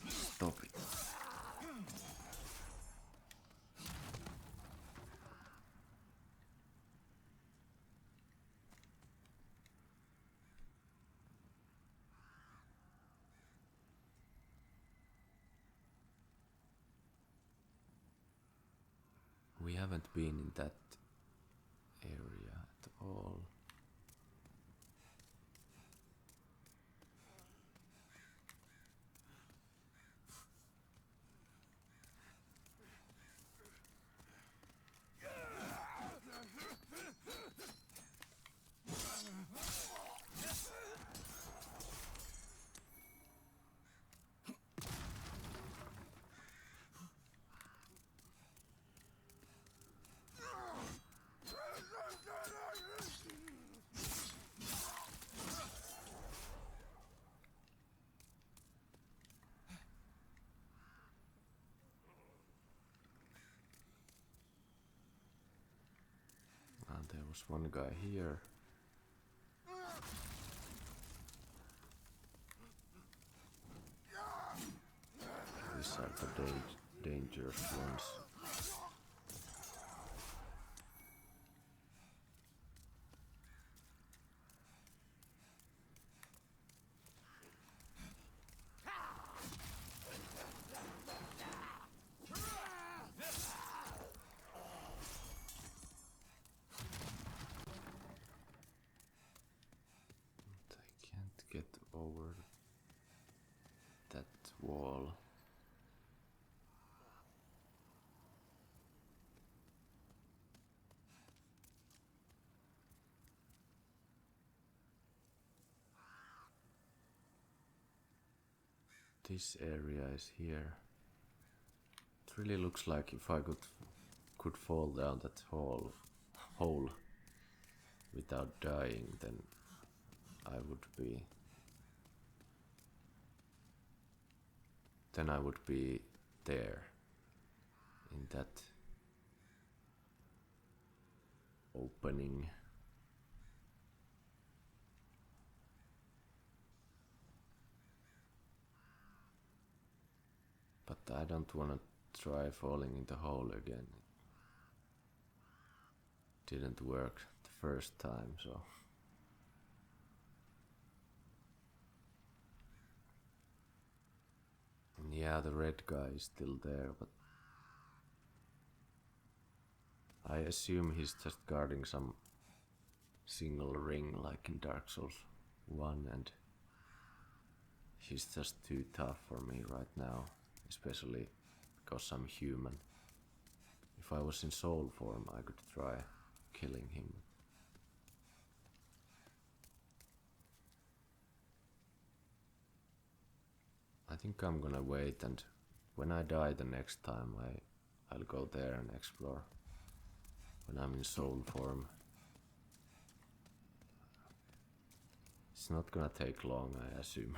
Stop it. We haven't been in that area at all. There was one guy here. These are the dangerous ones. this area is here. It really looks like if I could fall down that hole without dying, then I would be there in that opening. But I don't want to try falling in the hole again. It didn't work the first time, so. And yeah, the red guy is still there, but I assume he's just guarding some single ring like in Dark Souls 1, and he's just too tough for me right now, especially because I'm human. If I was in soul form, I could try killing him. I think I'm gonna wait, and when I die the next time, I'll go there and explore when I'm in soul form. It's not gonna take long, I assume.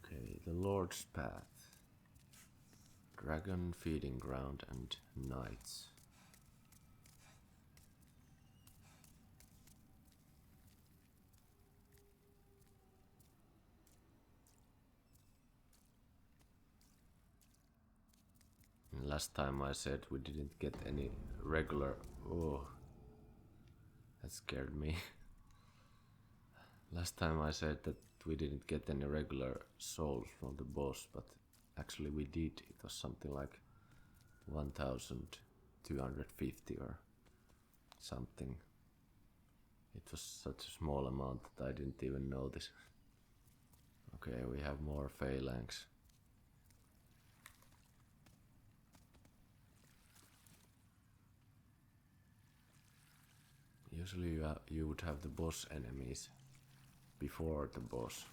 Okay, the Lord's Path. Dragon feeding ground and knights. And last time I said we didn't get any regular. Oh, that scared me. Last time I said that we didn't get any regular souls from the boss, but actually we did. It was something like 1250 or something. It was such a small amount that I didn't even notice. Okay, we have more phalanx. Usually you would have the boss enemies before the boss.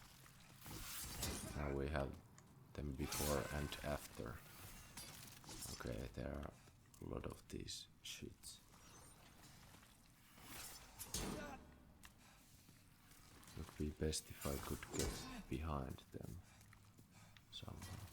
Now we have them before and after. Okay, there are a lot of these shits. Would be best if I could get behind them somehow.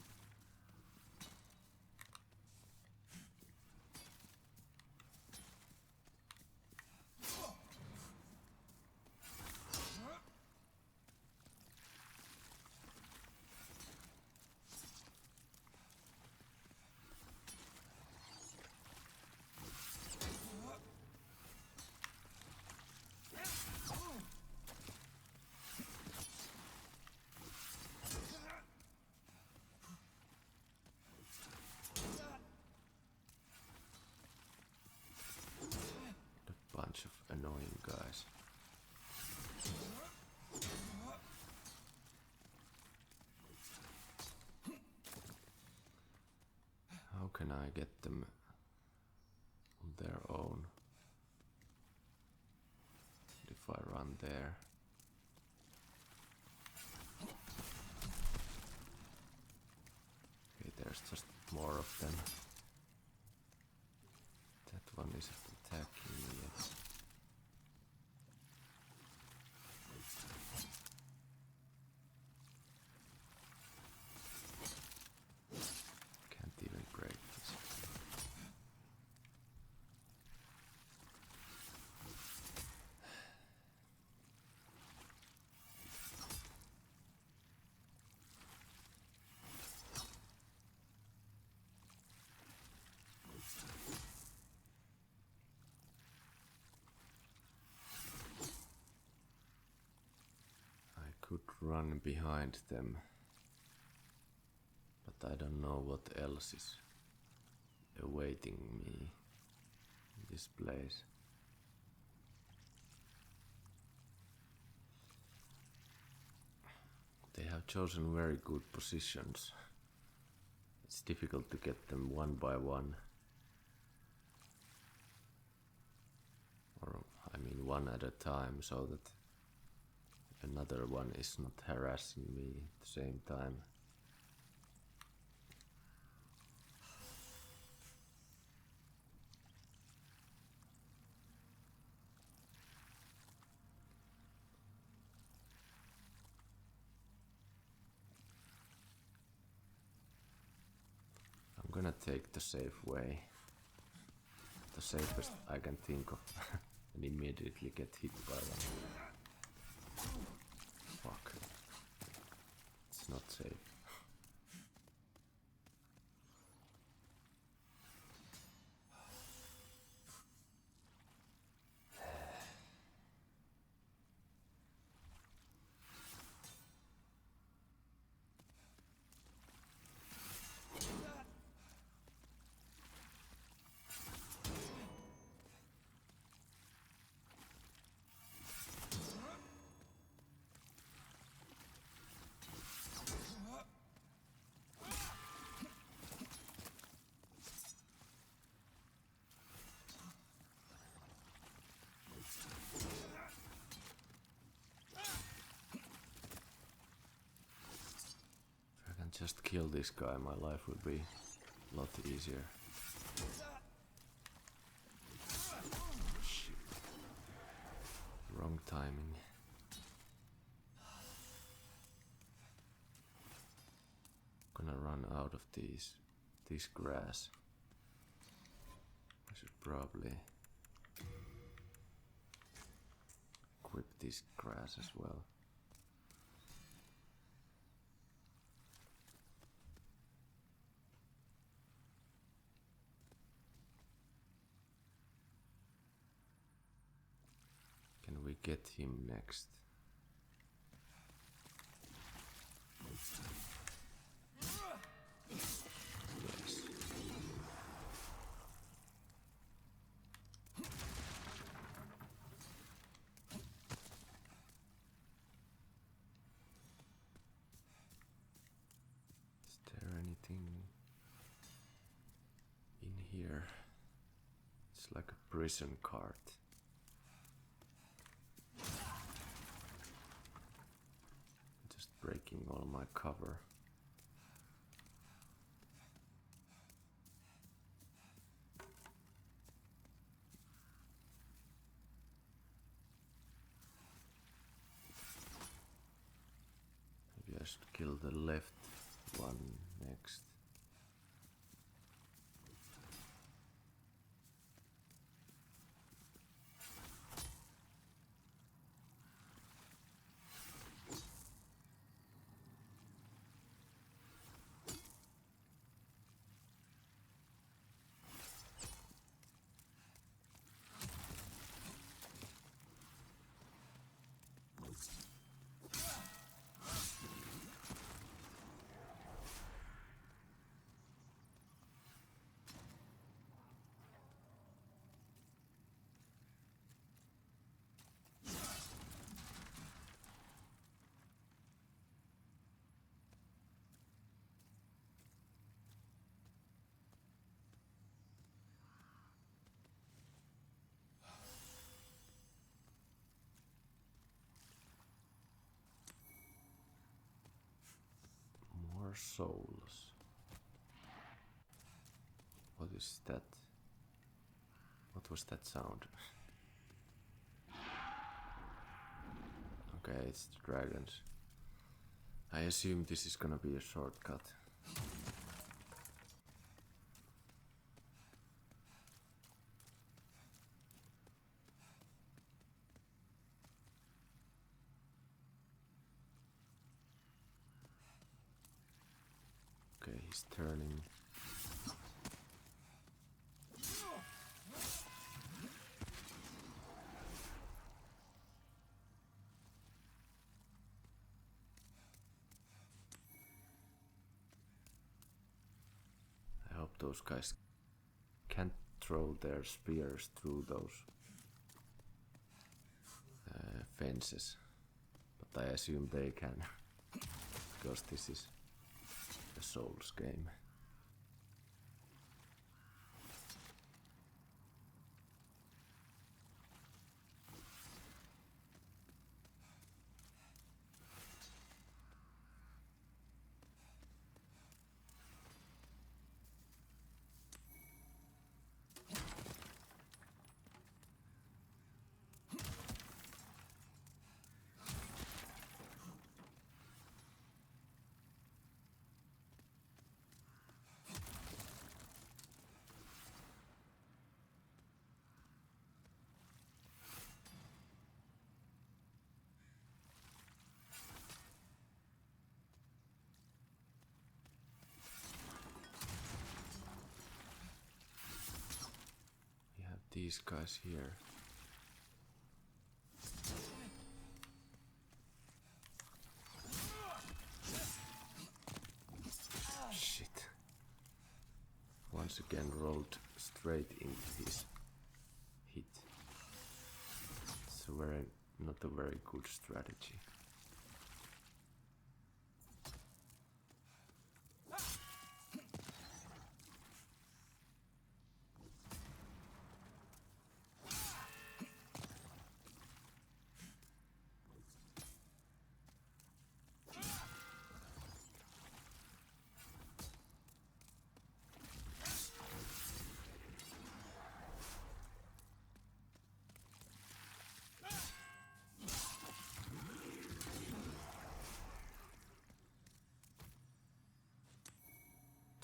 Bunch of annoying guys. How can I get them on their own? If I run there. Okay, there's just more of them. That one isn't attacking me yet. Can't even break this. Could run behind them, but I don't know what else is awaiting me in this place. They have chosen very good positions. It's difficult to get them one by one one at a time so that another one is not harassing me at the same time. I'm gonna take the safe way. The safest I can think of. And immediately get hit by one. Fuck. It's not safe. Just kill this guy, my life would be a lot easier. Shit. Wrong timing. Gonna run out of this grass. I should probably equip this grass as well. Can we get him next? Yes. Is there anything in here? It's like a prison cart. Breaking all my cover. Maybe I should kill the left one next. Souls. What is that? What was that sound? Okay, it's the dragons. I assume this is gonna be a shortcut. Okay, he's turning. I hope those guys can't throw their spears through those fences, but I assume they can, because this is a Souls game. these guys here. Shit. Once again rolled straight into his hit. It's not a very good strategy.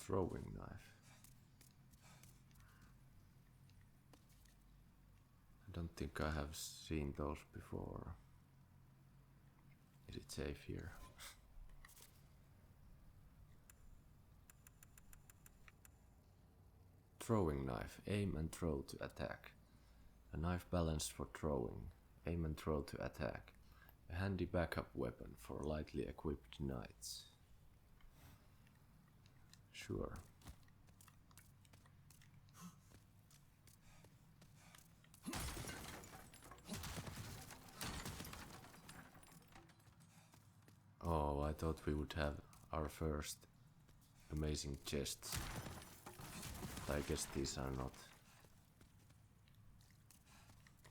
Throwing knife. I don't think I have seen those before. Is it safe here? Throwing knife. Aim and throw to attack. A knife balanced for throwing. Aim and throw to attack. A handy backup weapon for lightly equipped knights. Sure. Oh, I thought we would have our first amazing chests. But I guess these are not.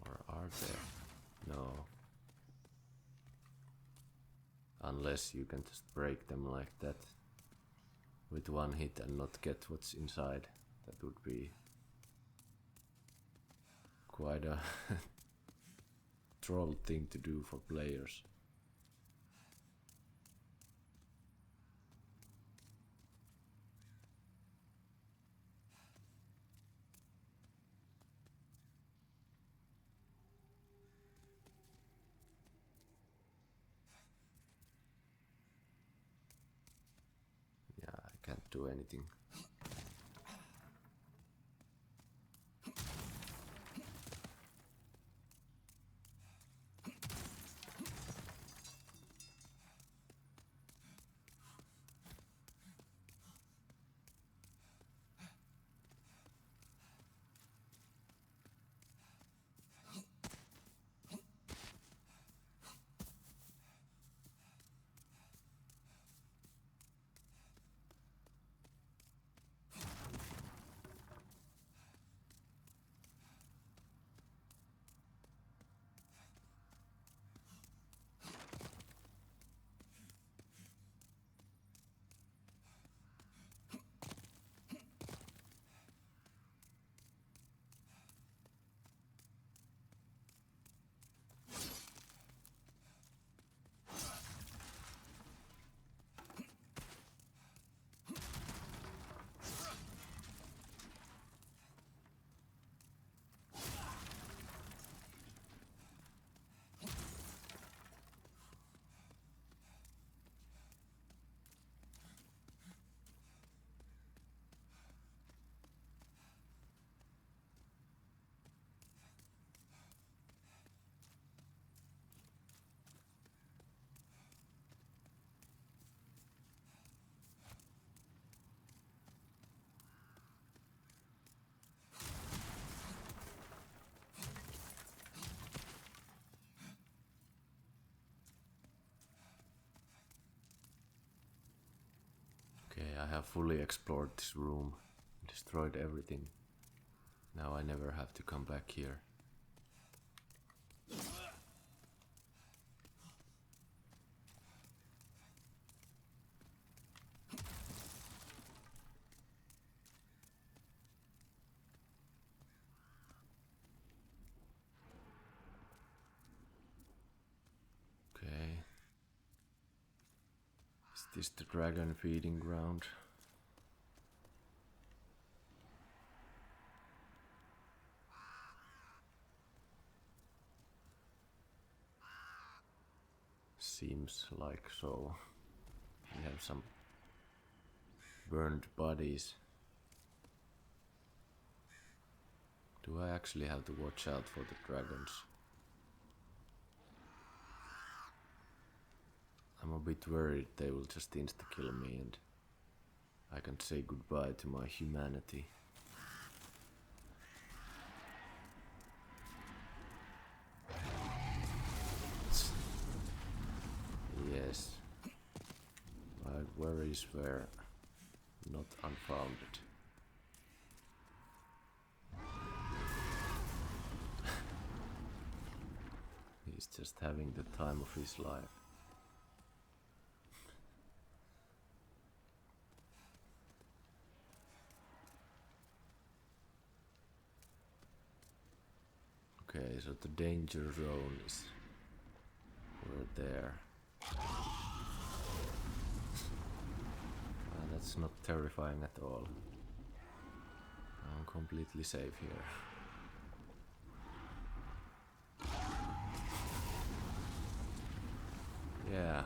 Or are they? No. Unless you can just break them like that with one hit and not get what's inside. That would be quite a troll thing to do for players. Yeah, I can't do anything. Okay, I have fully explored this room, destroyed everything. Now I never have to come back here. Okay. Is this the dragon feeding ground? Seems like so. We have some burned bodies. Do I actually have to watch out for the dragons? I'm a bit worried they will just insta-kill me and I can say goodbye to my humanity. Yes, my worries were not unfounded. He's just having the time of his life. Okay, so the danger zone is we're there. That's not terrifying at all. I'm completely safe here. Yeah.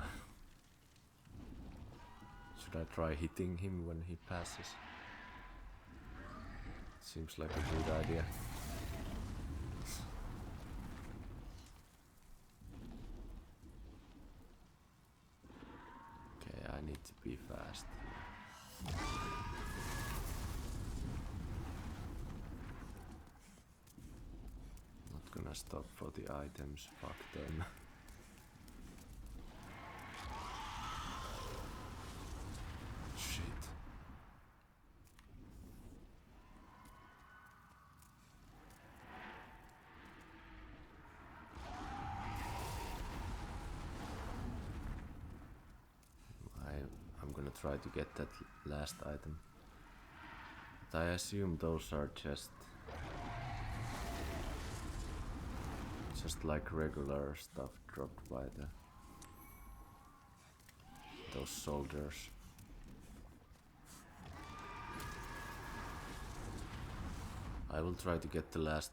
Should I try hitting him when he passes? Seems like a good idea. Okay, I need to be fast. Not gonna stop for the items, fuck them. Shit. I'm gonna try to get that last item. But I assume those are just like regular stuff dropped by those soldiers. I will try to get the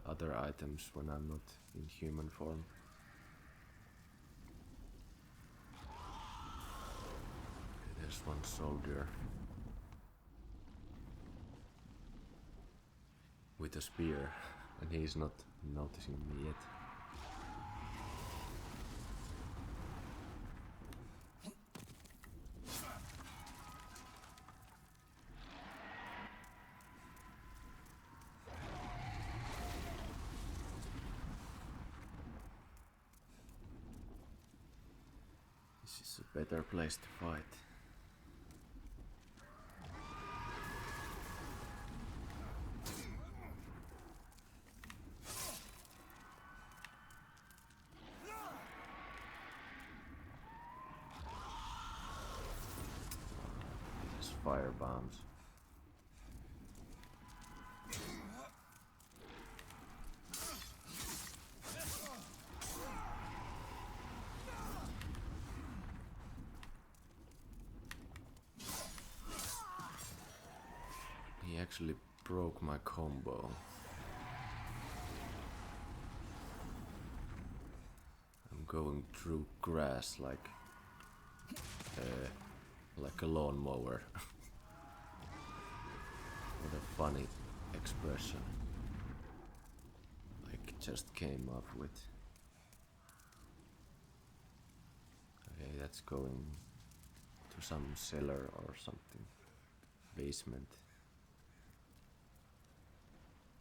other items when I'm not in human form. Okay, there's one soldier with a spear, and he's not noticing me yet. This is a better place to fight. These fire bombs. He actually broke my combo. I'm going through grass like a lawnmower. What a funny expression. Like just came up with. Okay, that's going to some cellar or something. Basement.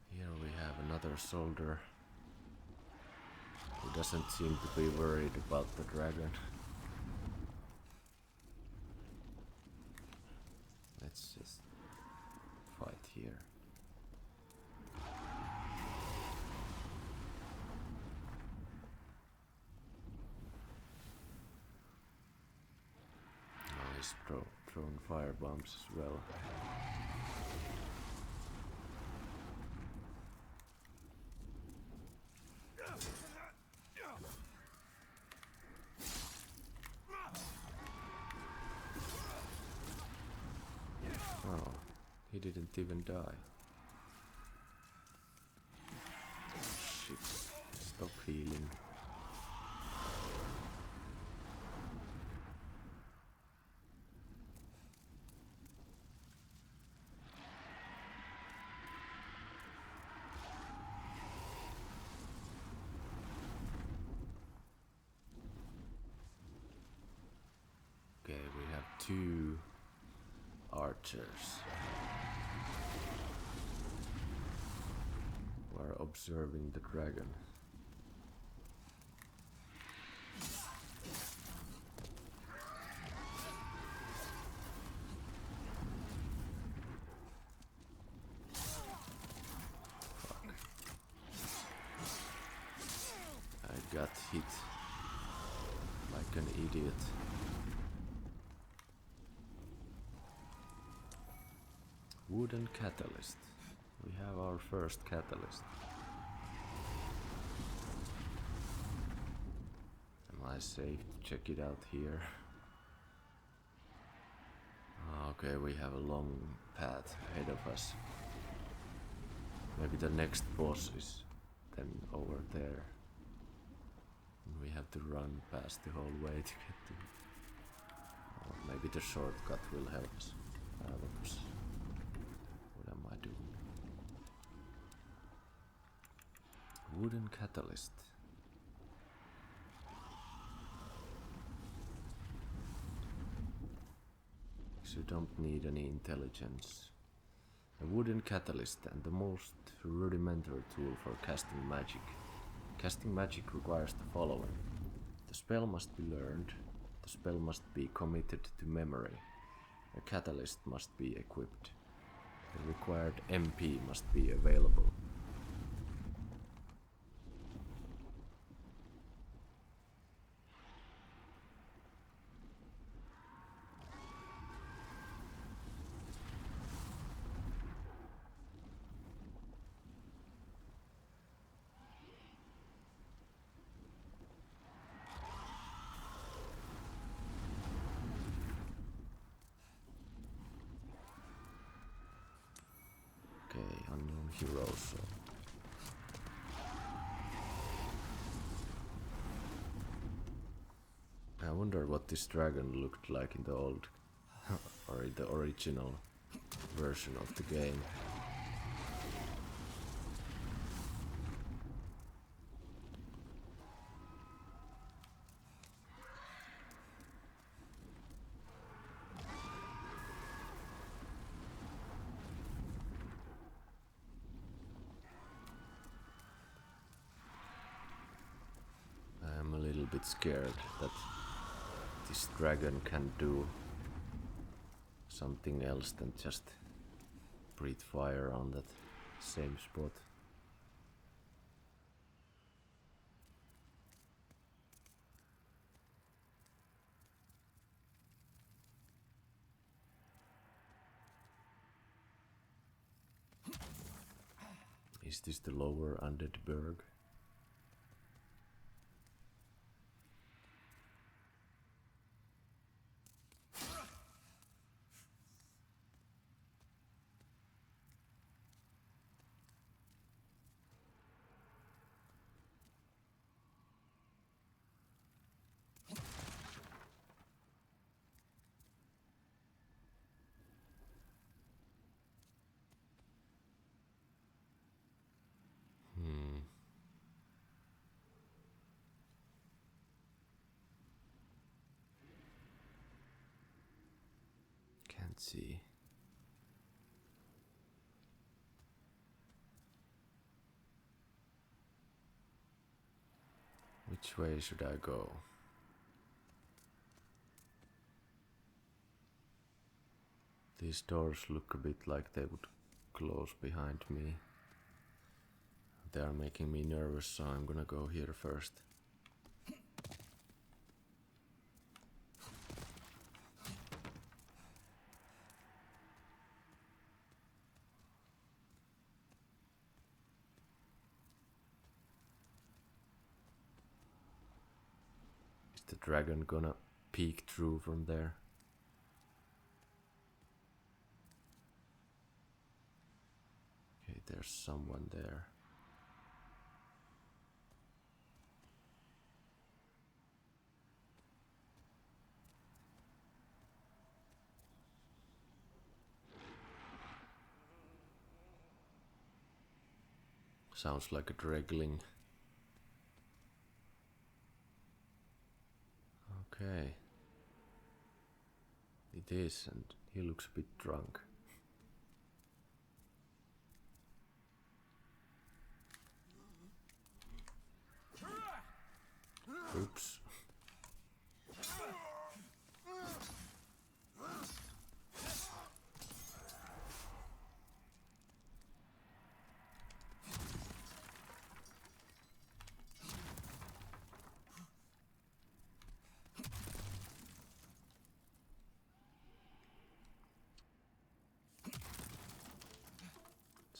Here we have another soldier who doesn't seem to be worried about the dragon. Let's just fight here. Now he's throwing fire bombs as well. Oh, he didn't even die. Shit, stop healing. 2 archers who are observing the dragon. I got hit like an idiot. Wooden catalyst. We have our first catalyst. Am I safe to check it out here? Okay, we have a long path ahead of us. Maybe the next boss is then over there. We have to run past the whole way to get to it. Or maybe the shortcut will help us. What am I doing? Wooden catalyst. So you don't need any intelligence. A wooden catalyst and the most rudimentary tool for casting magic. Casting magic requires the following. The spell must be learned. The spell must be committed to memory. A catalyst must be equipped. The required MP must be available. Unknown heroes. So. I wonder what this dragon looked like in the old or in the original version of the game. Bit scared that this dragon can do something else than just breathe fire on that same spot. Is this the lower undead burg? Can't see. Which way should I go? These doors look a bit like they would close behind me. They are making me nervous, so I'm gonna go here first. Is the dragon gonna peek through from there? Okay, there's someone there. Sounds like a Dregling. Okay. It is, and he looks a bit drunk. Oops.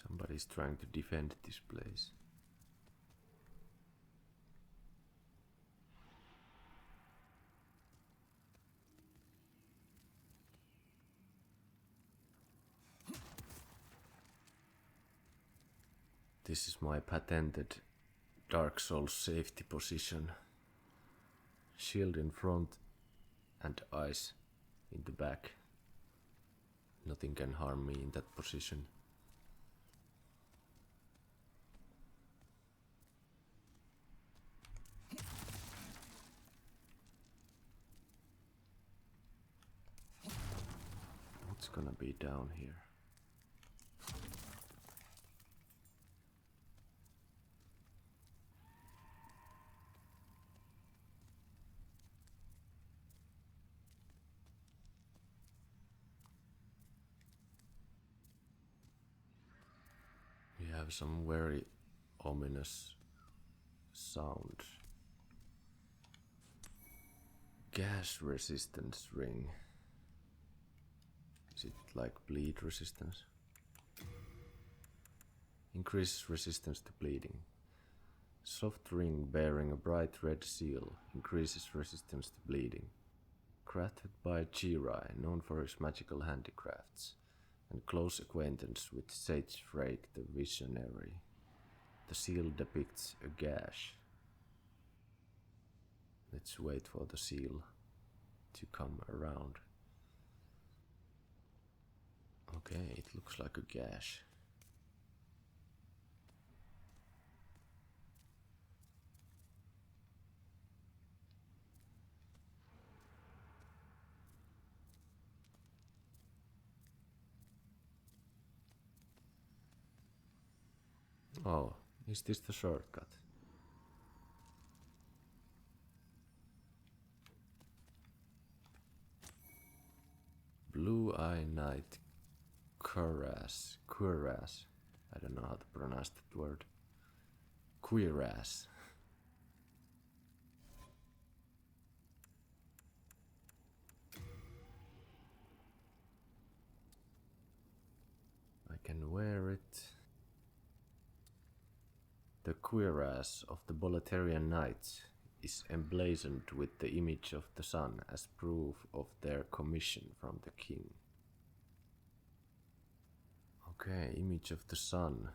Somebody's trying to defend this place. This is my patented Dark Souls safety position. Shield in front and eyes in the back. Nothing can harm me in that position. What's gonna be down here? We have some very ominous sound. Gas resistance ring. Is it like bleed resistance? Increases resistance to bleeding. Soft ring bearing a bright red seal increases resistance to bleeding. Crafted by Jirai, known for his magical handicrafts and close acquaintance with Sage Frake the Visionary. The seal depicts a gash. Let's wait for the seal to come around. Okay, it looks like a gash. Oh, is this the shortcut? Blue Eye Knight Cuirass. I don't know how to pronounce that word. Cuirass. I can wear it. The cuirass of the Boletarian Knights is emblazoned with the image of the sun as proof of their commission from the king. Okay, image of the sun.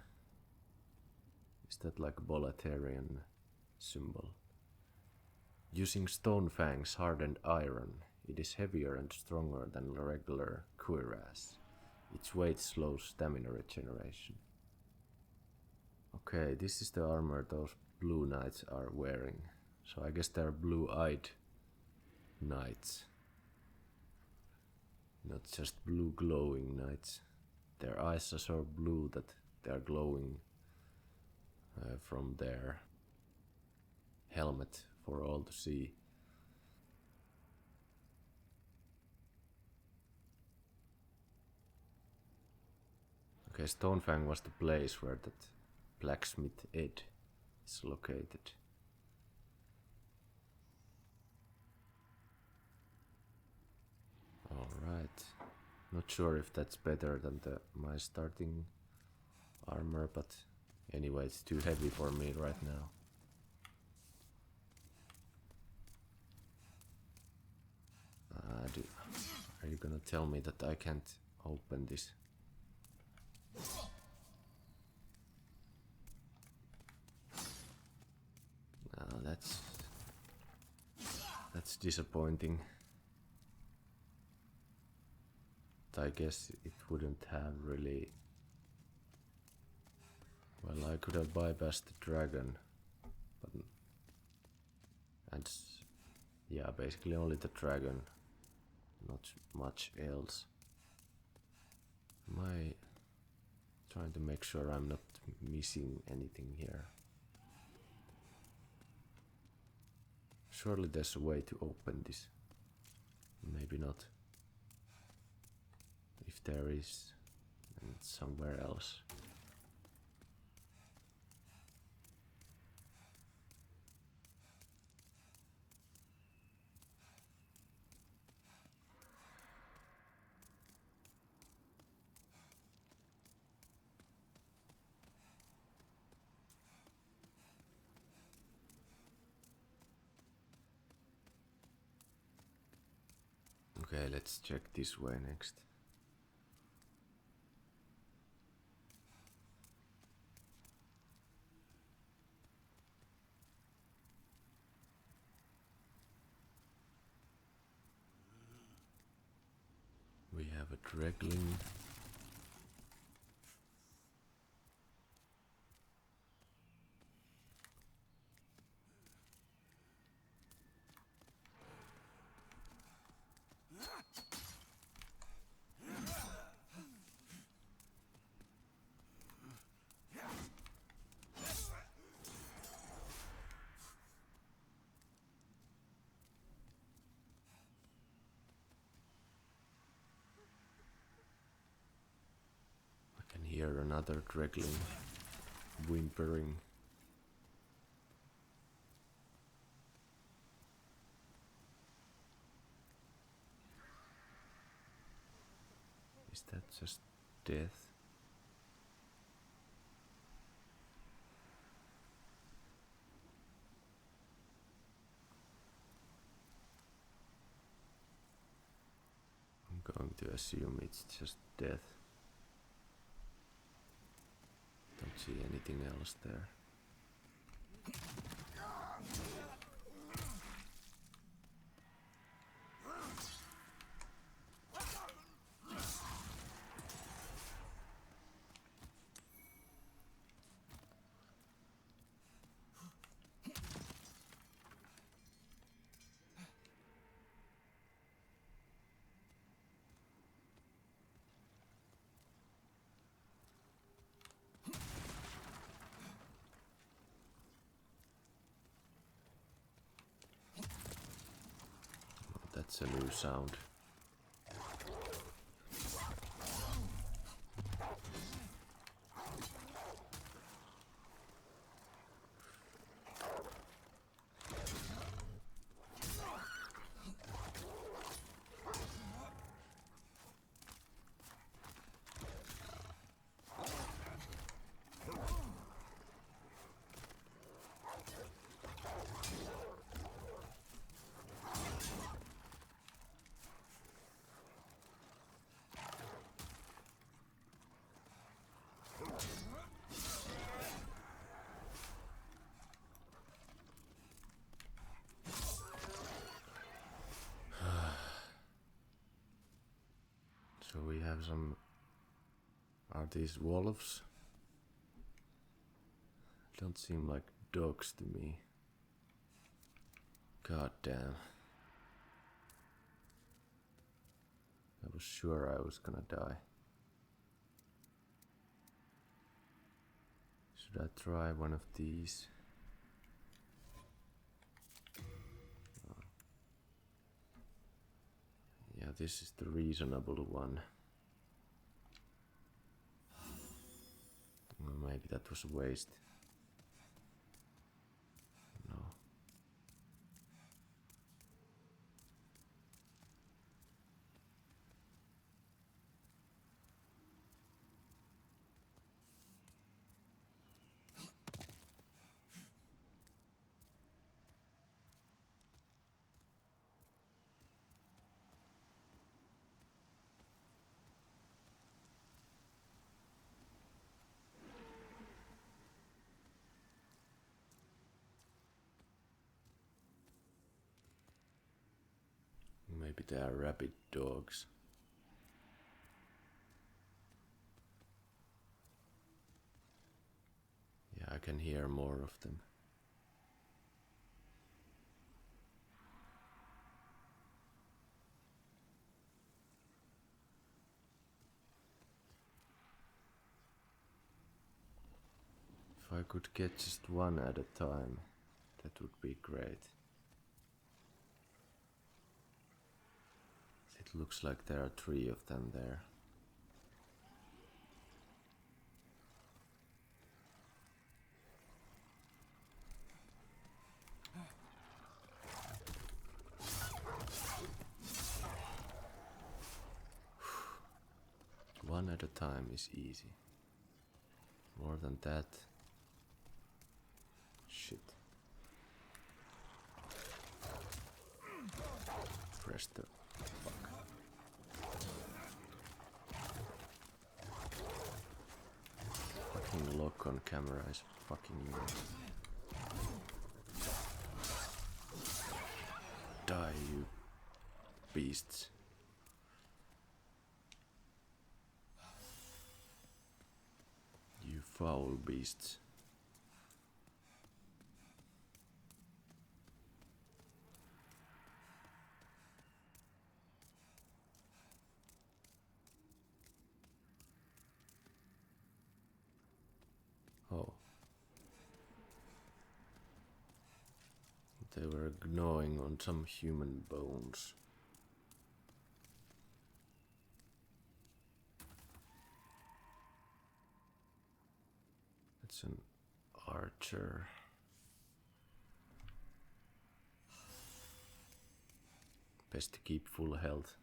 Is that like a Boletarian symbol? Using stone fangs hardened iron, it is heavier and stronger than a regular cuirass. Its weight slows stamina regeneration. Okay, this is the armor those blue knights are wearing. So I guess they're blue-eyed knights. Not just blue glowing knights. Their eyes are so blue that they're glowing from their helmet for all to see. Okay, Stonefang was the place where that blacksmith Ed is located. Alright. Not sure if that's better than my starting armor, but anyway, it's too heavy for me right now. Are you gonna tell me that I can't open this? That's disappointing. I guess it wouldn't have really. Well, I could have bypassed the dragon, but yeah, basically only the dragon Not much else. Am I trying to make sure I'm not missing anything here? Surely there's a way to open this. Maybe not. If there is, then it's somewhere else. Okay, let's check this way next. We have a Dregling. I can hear another Dregling whimpering. Is that just death? I'm going to assume it's just death. Don't see anything else there. That's a new sound. So we have some... Are these wolves? Don't seem like dogs to me. God damn. I was sure I was gonna die. Should I try one of these? Yeah, this is the reasonable one. Well, maybe that was a waste. No. Maybe they are rabid dogs. Yeah, I can hear more of them. If I could get just one at a time, that would be great. It looks like there are 3 of them there. One at a time is easy. More than that, shit. Press the fuck. Fucking lock on camera is fucking weird. Die, you beasts. You foul beasts. Oh. They were gnawing on some human bones. It's an archer. Best to keep full health.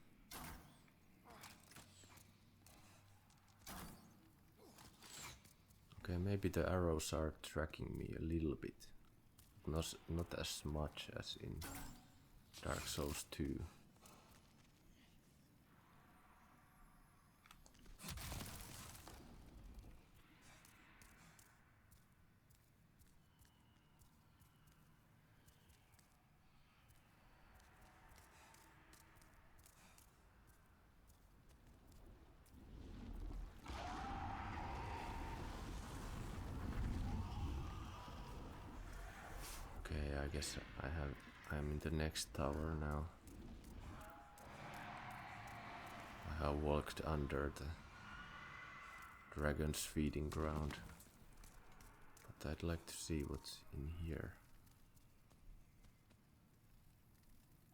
Okay, maybe the arrows are tracking me a little bit. Not as much as in Dark Souls 2. I guess I'm in the next tower now. I have walked under the dragon's feeding ground, but I'd like to see what's in here.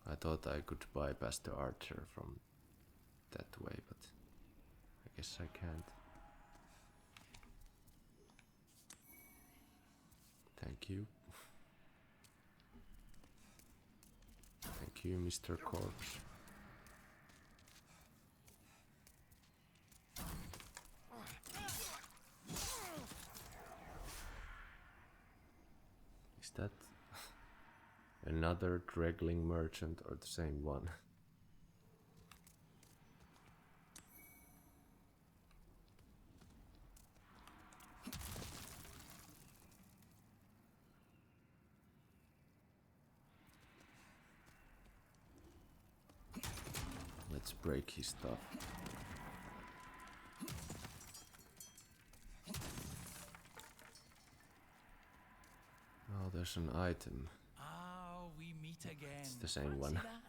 I thought I could bypass the archer from that way, but I guess I can't. Thank you. Thank you, Mr. Corpse. Is that another Dregling merchant or the same one? Let's break his stuff. Oh, there's an item. Ah, we meet again. It's the same one. Fancy that?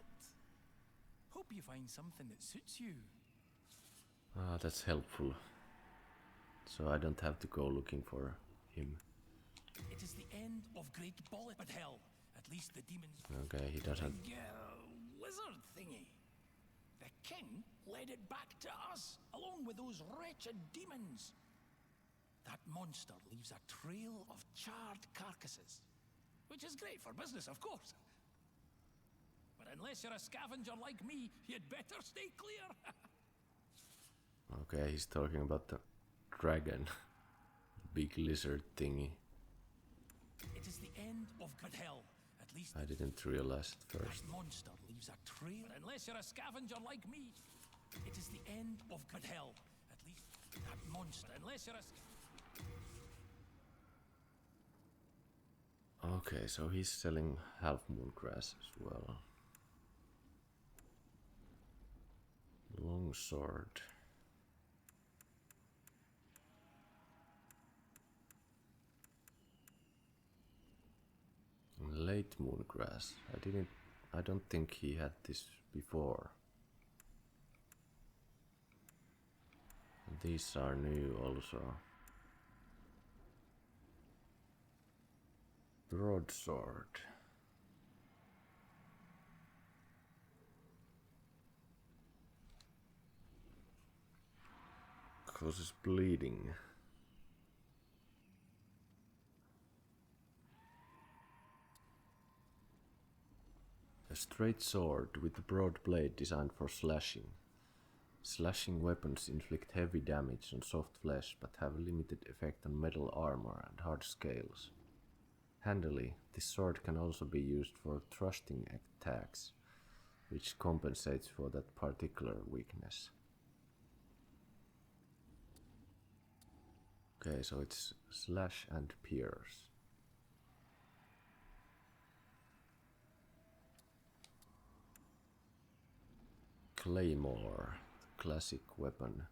Hope you find something that suits you. Ah, that's helpful. So I don't have to go looking for him. It is the end of Great Bullet Hell. At least the demons. Okay, he doesn't. Lizard thingy. The king led it back to us, along with those wretched demons. That monster leaves a trail of charred carcasses, which is great for business, of course. But unless you're a scavenger like me, you'd better stay clear. Okay, he's talking about the dragon. Big lizard thingy. It is the end of Great Hell. At least I didn't realize it first. that monster leaves a trail. But unless you're a scavenger like me, it is the end of Great Hell. At least that monster. Unless you're a. Okay, so he's selling half moon grass as well. Long sword. Late moon grass. I don't think he had this before. These are new also. Broadsword. Causes bleeding. A straight sword with a broad blade designed for slashing. Slashing weapons inflict heavy damage on soft flesh but have limited effect on metal armor and hard scales. Handily, this sword can also be used for thrusting attacks, which compensates for that particular weakness. Okay, so it's slash and pierce. Claymore, classic weapon.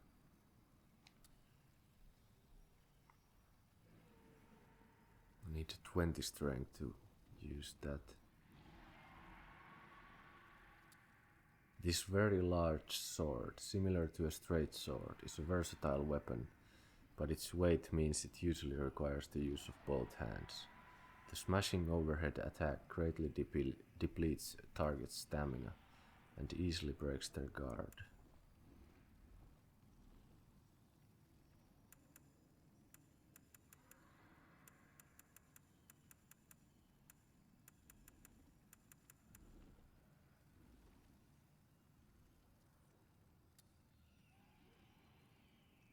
I need 20 strength to use that. This very large sword, similar to a straight sword, is a versatile weapon, but its weight means it usually requires the use of both hands. The smashing overhead attack greatly depletes a target's stamina and easily breaks their guard.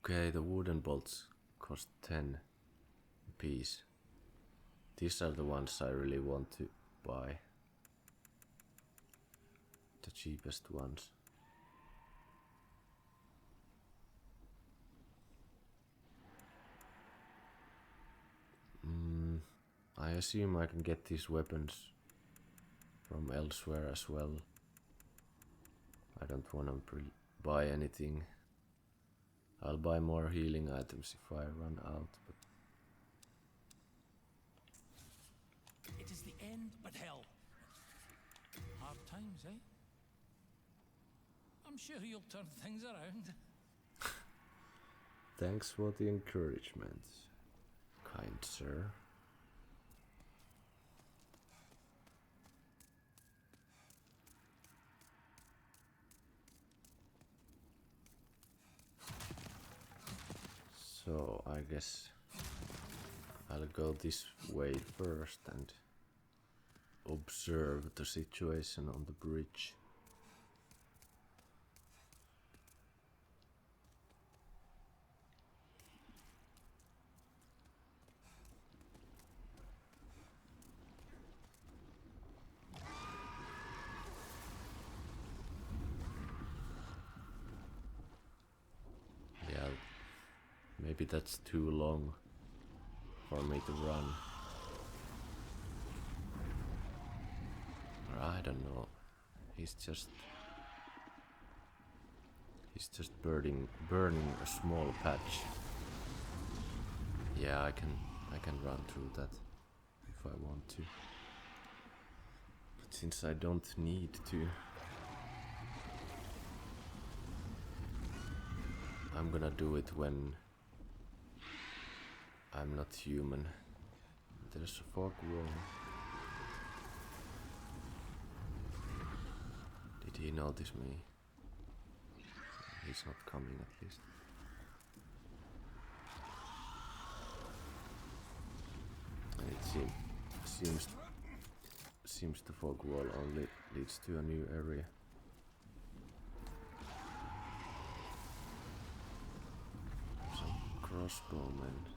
Okay, the wooden bolts cost 10 a piece. These are the ones I really want to buy. The cheapest ones. I assume I can get these weapons from elsewhere as well. I don't want to buy anything. I'll buy more healing items if I run out, but It is the end but hell. Hard times, eh? I'm sure you'll turn things around. thanks for the encouragement, kind sir. So I guess I'll go this way first and observe the situation on the bridge. Yeah, maybe that's too long for me to run. Or I don't know. He's just burning a small patch. Yeah, I can run through that if I want to. But since I don't need to, I'm gonna do it when I'm not human. There's a fog wall. Did he notice me? He's not coming at least. And it seems the fog wall only leads to a new area. Some crossbowmen.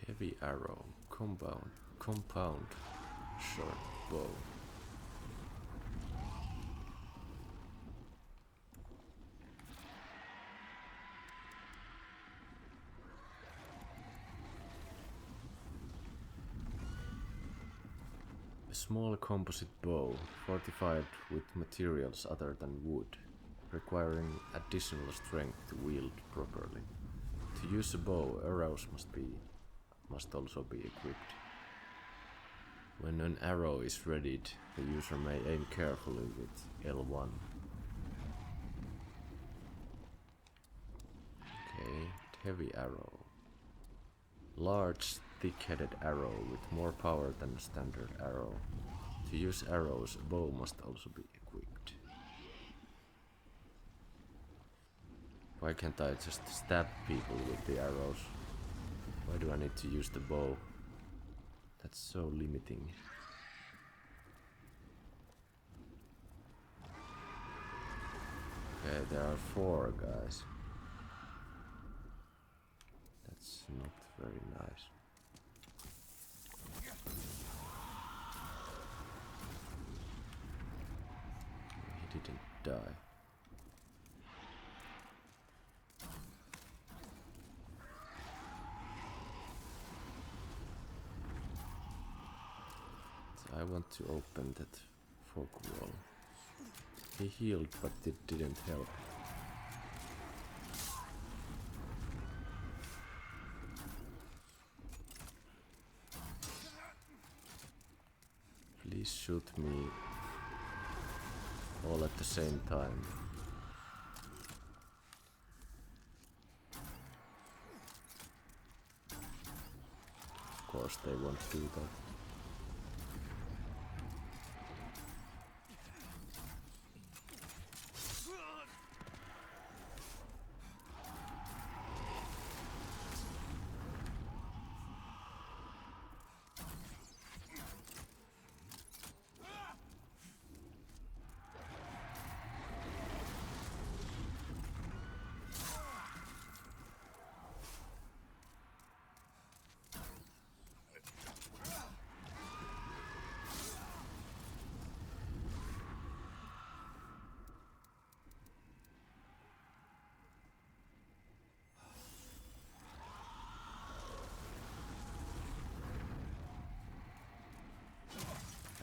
Heavy arrow, compound, short bow. small composite bow, fortified with materials other than wood, requiring additional strength to wield properly. To use a bow, arrows must also be equipped. When an arrow is readied, the user may aim carefully with L1. Okay, heavy arrow. Large, thick-headed arrow with more power than a standard arrow. To use arrows, a bow must also be equipped. Why can't I just stab people with the arrows? Why do I need to use the bow? That's so limiting. Okay, there are 4 guys. That's not very nice. He didn't die. I want to open that fog wall. He healed, but it didn't help. Please shoot me all at the same time. Of course they won't do that.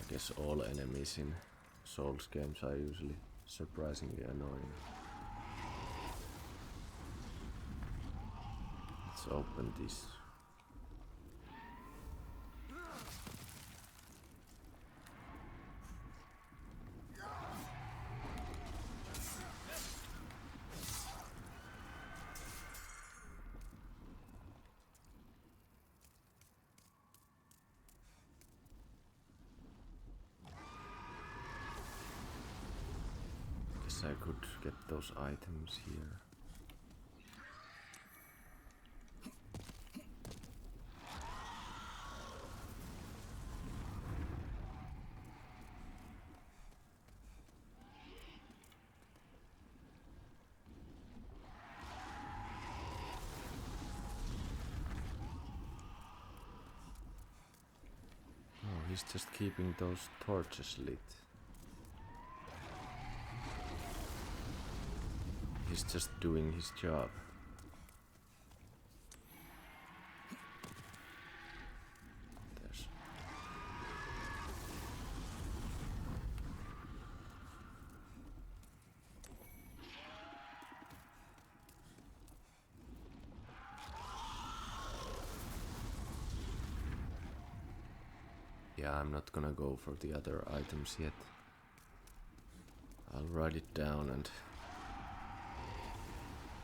I guess all enemies in Souls games are usually surprisingly annoying. Let's open this. I could get those items here. Oh, he's just keeping those torches lit. He's just doing his job. There's... Yeah, I'm not gonna go for the other items yet. I'll write it down and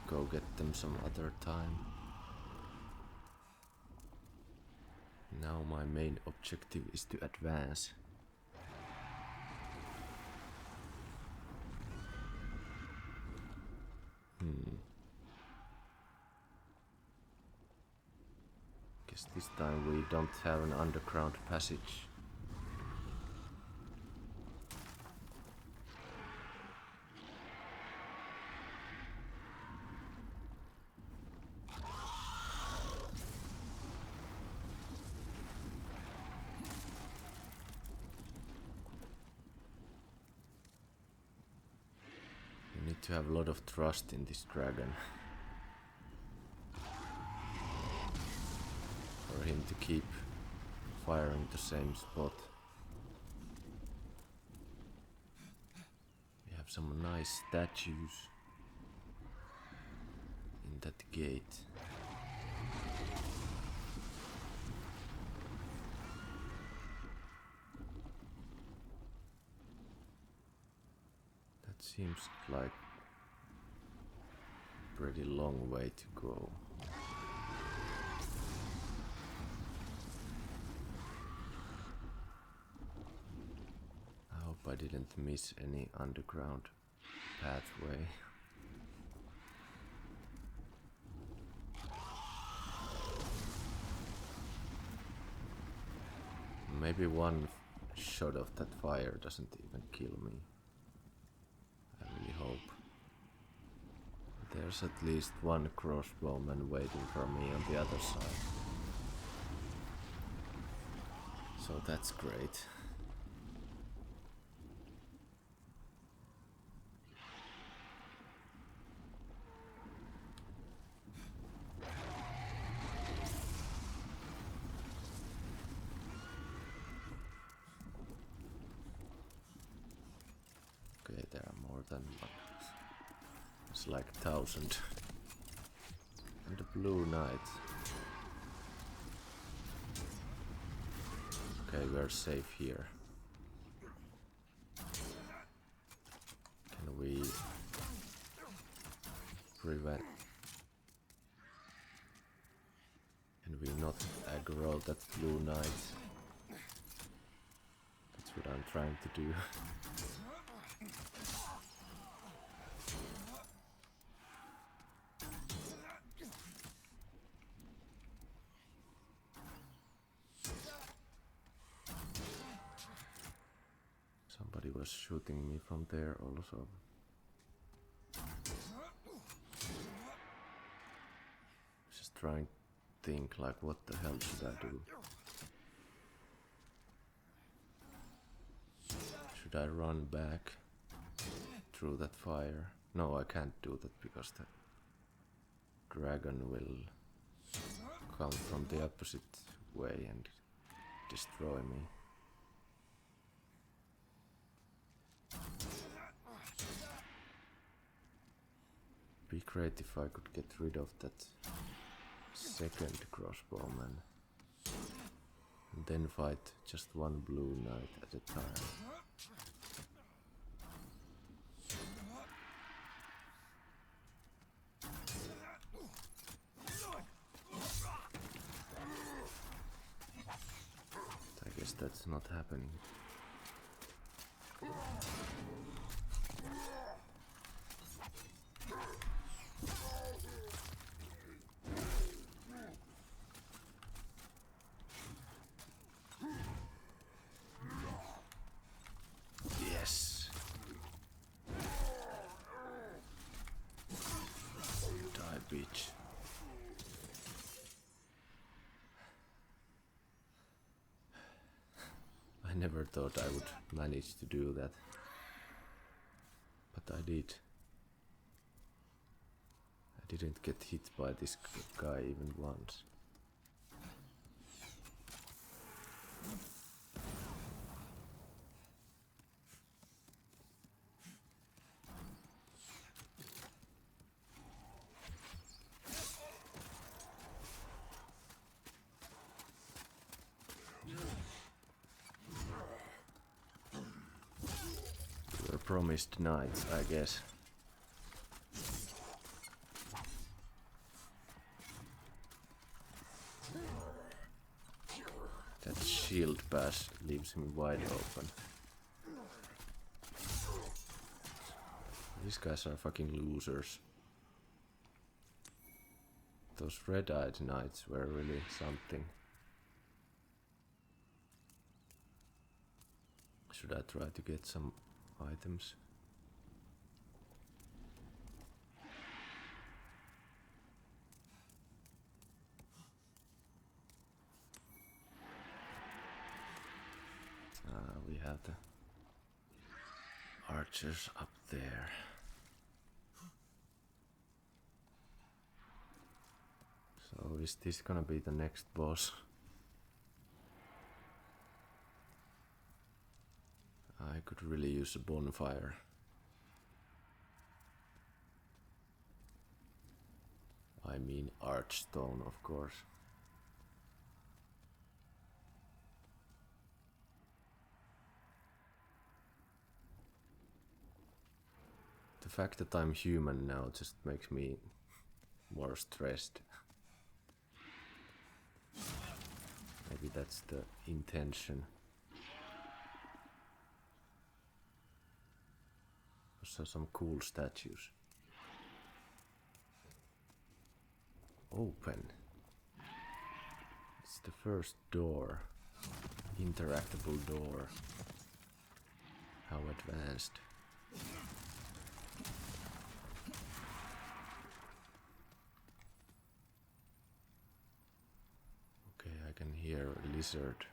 go get them some other time. Now my main objective is to advance. Guess this time we don't have an underground passage. To have a lot of trust in this dragon for him to keep firing the same spot. some nice statues in that gate. That seems like a pretty long way to go. I hope I didn't miss any underground pathway. Maybe one shot of that fire doesn't even kill me. I really hope. There's at least one crossbowman waiting for me on the other side. So that's great. Okay, there are more than one. It's like 1,000. And the blue knight. Okay, we're safe here. Can we prevent? Can we not aggro that blue knight? That's what I'm trying to do. Somebody was shooting me from there also. Just trying to think like what the hell should I do? Should I run back through that fire? No, I can't do that because the dragon will come from the opposite way and destroy me. Be great if I could get rid of that second crossbowman and then fight just one blue knight at a time. But I guess that's not happening. Yes. Die, bitch. I never thought I would manage to do that, but I did. I didn't get hit by this guy even once. Promised knights, I guess. That shield pass leaves me wide open. These guys are fucking losers. Those red-eyed knights were really something. Should I try to get some items? We have the archers up there. So is this gonna be the next boss? I could really use a bonfire I mean Archstone, of course. The fact that I'm human now just makes me more stressed. Maybe that's the intention. Also some cool statues. Open. It's the first door. Interactable door. How advanced. Okay, I can hear a lizard.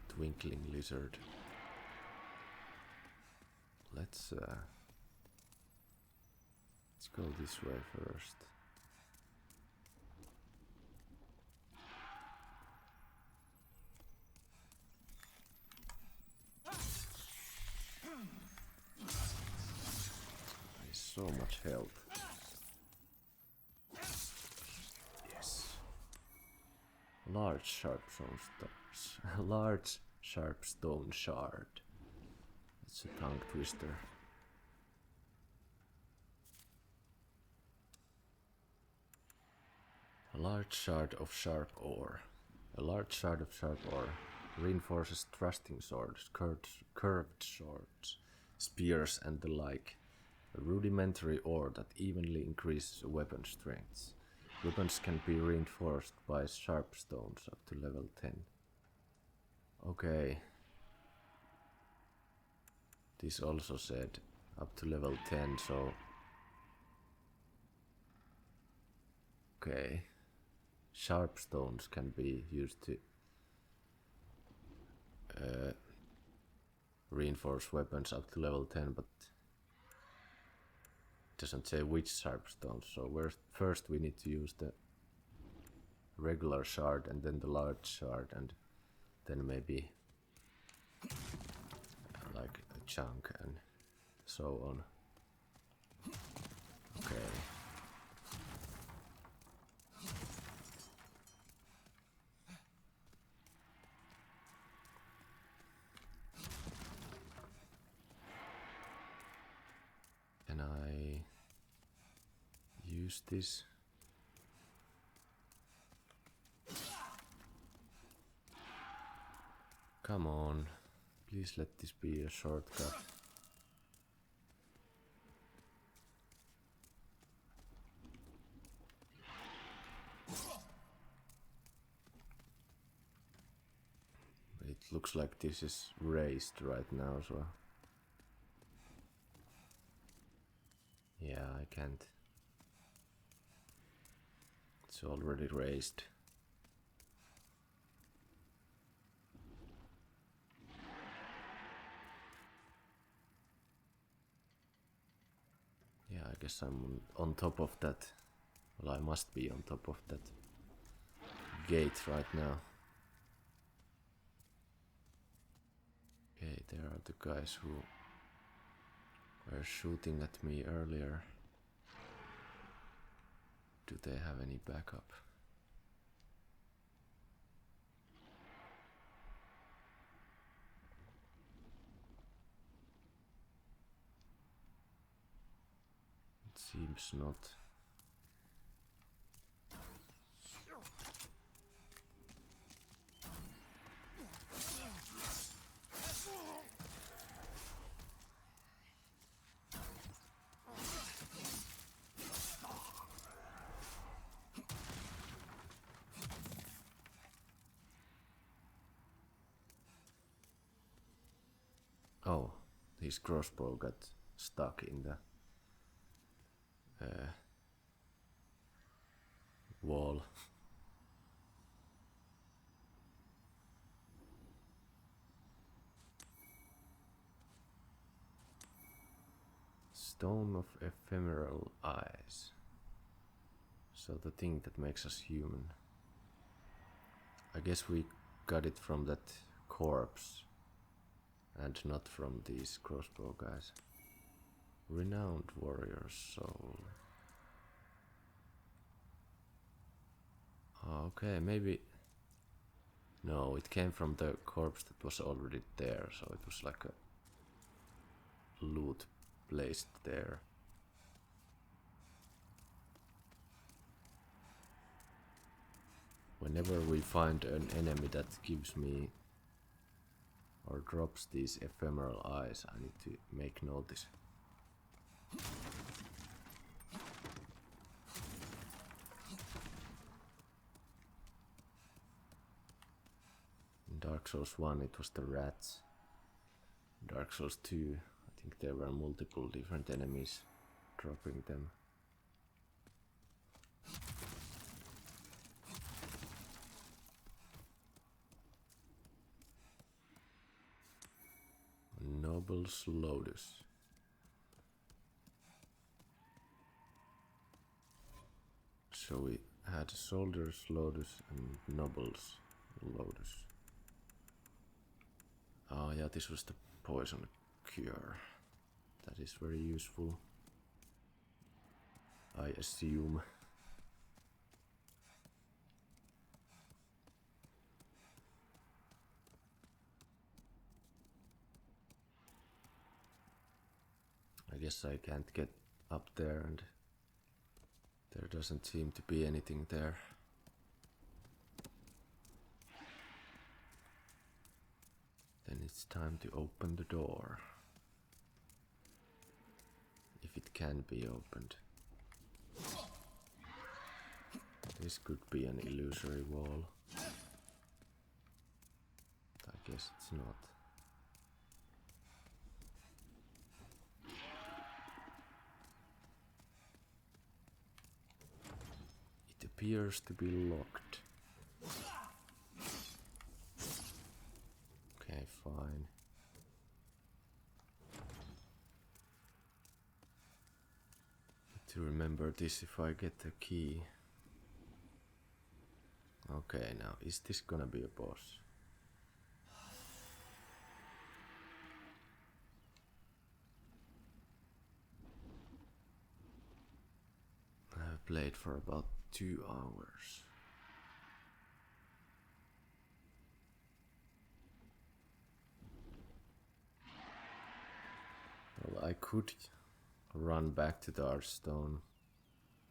Twinkling lizard. Let's go this way first. There's so much health. Yes. Large sharp stone. Large sharp stone shard. It's a tongue twister. A large shard of sharp ore. A large shard of sharp ore reinforces thrusting swords, curved swords, spears and the like. A rudimentary ore that evenly increases weapon strengths. Weapons can be reinforced by sharp stones up to level 10. Okay. This also said up to level 10, so... Okay. Sharp stones can be used to reinforce weapons up to level 10, but it doesn't say which sharp stones, so first we need to use the regular shard and then the large shard and then maybe like a chunk and so on. Okay. Can I use this? Come on, please let this be a shortcut. It looks like this is raised right now, so... Yeah, I can't. It's already raised. Yeah, I guess I'm on top of that. Well, I must be on top of that gate right now. Okay, there are the guys who were shooting at me earlier. Do they have any backup? It seems not. Oh, his crossbow got stuck in the wall. Stone of ephemeral eyes. So the thing that makes us human. I guess we got it from that corpse and not from these crossbow guys. Renowned warrior's soul. Oh, okay, maybe... No, it came from the corpse that was already there, so it was like a loot placed there. Whenever we find an enemy that gives me or drops these ephemeral eyes, I need to make notice. In Dark Souls 1 it was the rats. In Dark Souls 2 I think there were multiple different enemies dropping them. Noble's Lotus. So we had Soldier's Lotus and Noble's Lotus. Oh yeah, this was the poison cure. That is very useful, I assume. I guess I can't get up there, and there doesn't seem to be anything there. Then it's time to open the door. If it can be opened. This could be an illusory wall. I guess it's not. It appears to be locked. Okay, fine. Need to remember this if I get the key. Okay, now is this gonna be a boss? I've played for about 2 hours. Well, I could run back to the Archstone,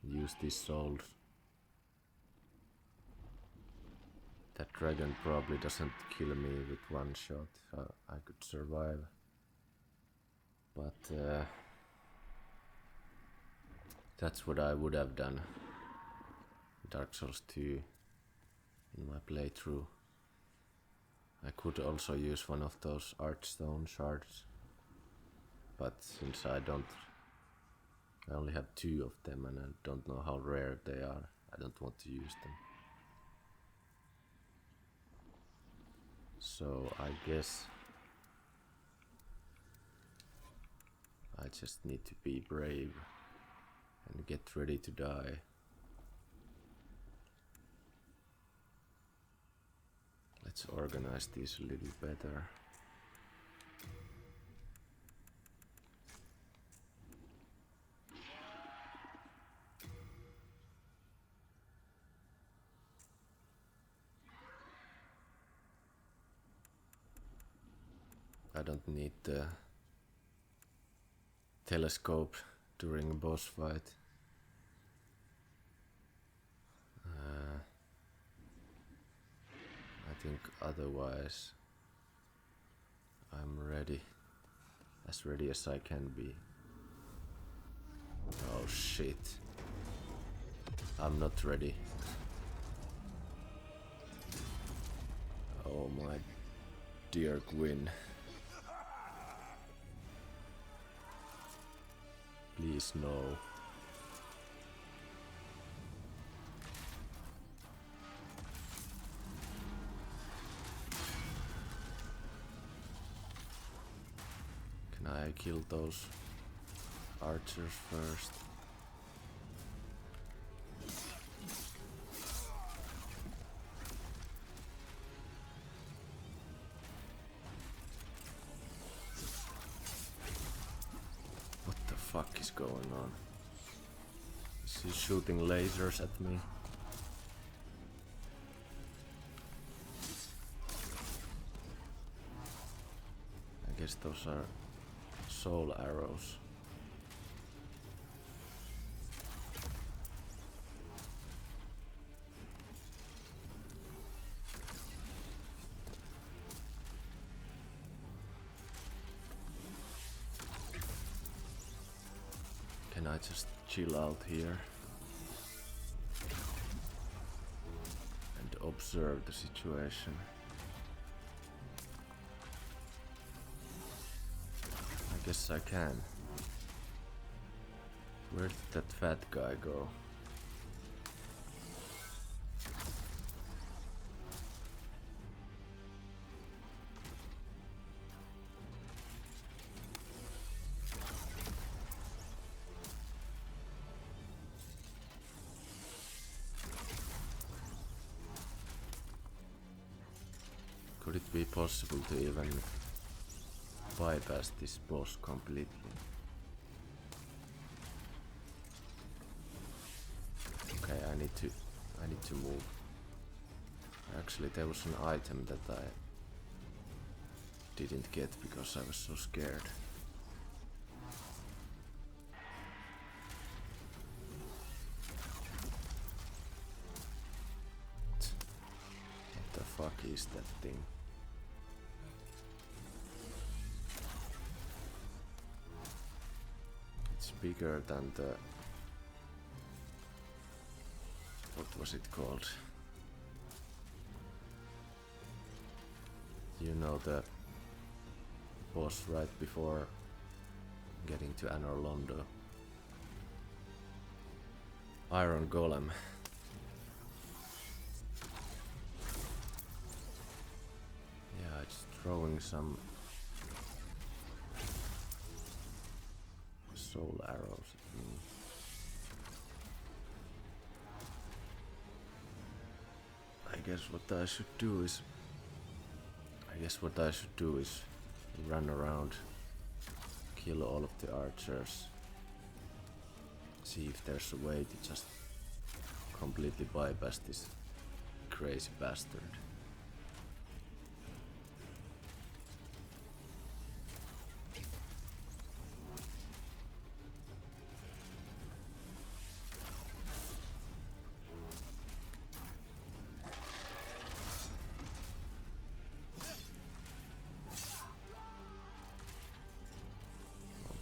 use these souls. That dragon probably doesn't kill me with one shot. I could survive. But that's what I would have done. Dark Souls 2 in my playthrough. I could also use one of those Archstone shards. But since I only have 2 of them and I don't know how rare they are, I don't want to use them. So I guess I just need to be brave and get ready to die. Let's organize this a little better. I don't need the telescope during a boss fight. I think otherwise I'm ready, as ready as I can be. Oh shit, I'm not ready. Oh my dear Gwyn. Please no. Can I kill those archers first? What the fuck is going on? Is he shooting lasers at me? guess those are soul arrows. Can I just chill out here and observe the situation? I guess I can. Where did that fat guy go? Could it be possible to even bypass this boss completely? Okay, I need to move. Actually, there was an item that I didn't get because I was so scared. What the fuck is that thing? It's bigger than the... What was it called? You know, the boss right before getting to Anor Londo. Iron Golem. Yeah, it's throwing some soul arrows at me. I guess what I should do is run around, kill all of the archers, see if there's a way to just completely bypass this crazy bastard.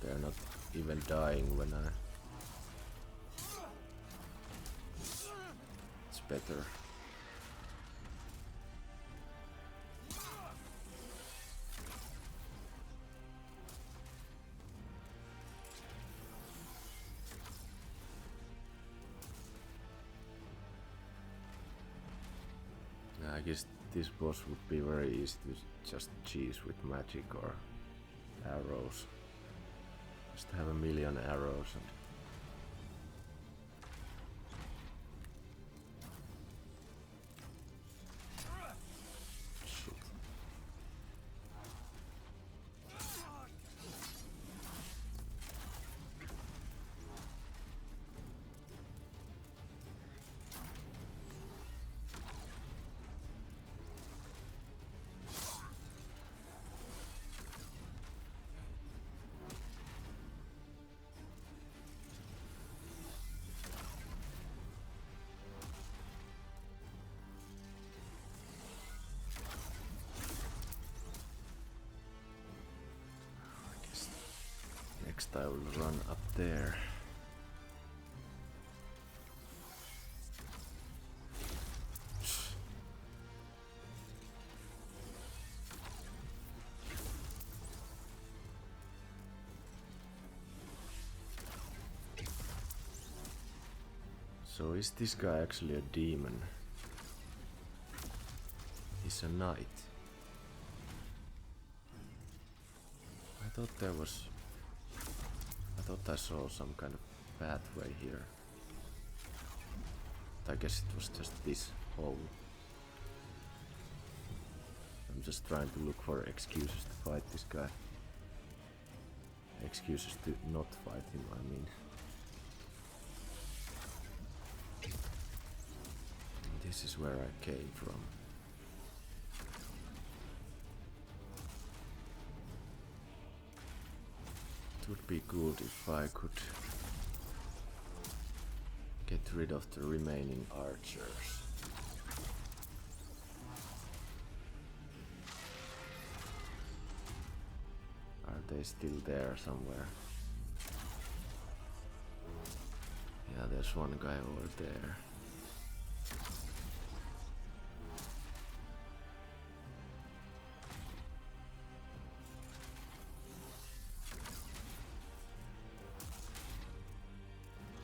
They're not even dying when I... It's better. I guess this boss would be very easy to just cheese with magic or arrows. Just have a million arrows and shit. Next I will run up there. So is this guy actually a demon? He's a knight. I thought I saw some kind of pathway here. But I guess it was just this hole. I'm just trying to look for excuses to fight this guy. Excuses to not fight him, I mean. This is where I came from. would be good if I could get rid of the remaining archers. Are they still there somewhere? Yeah, there's one guy over there.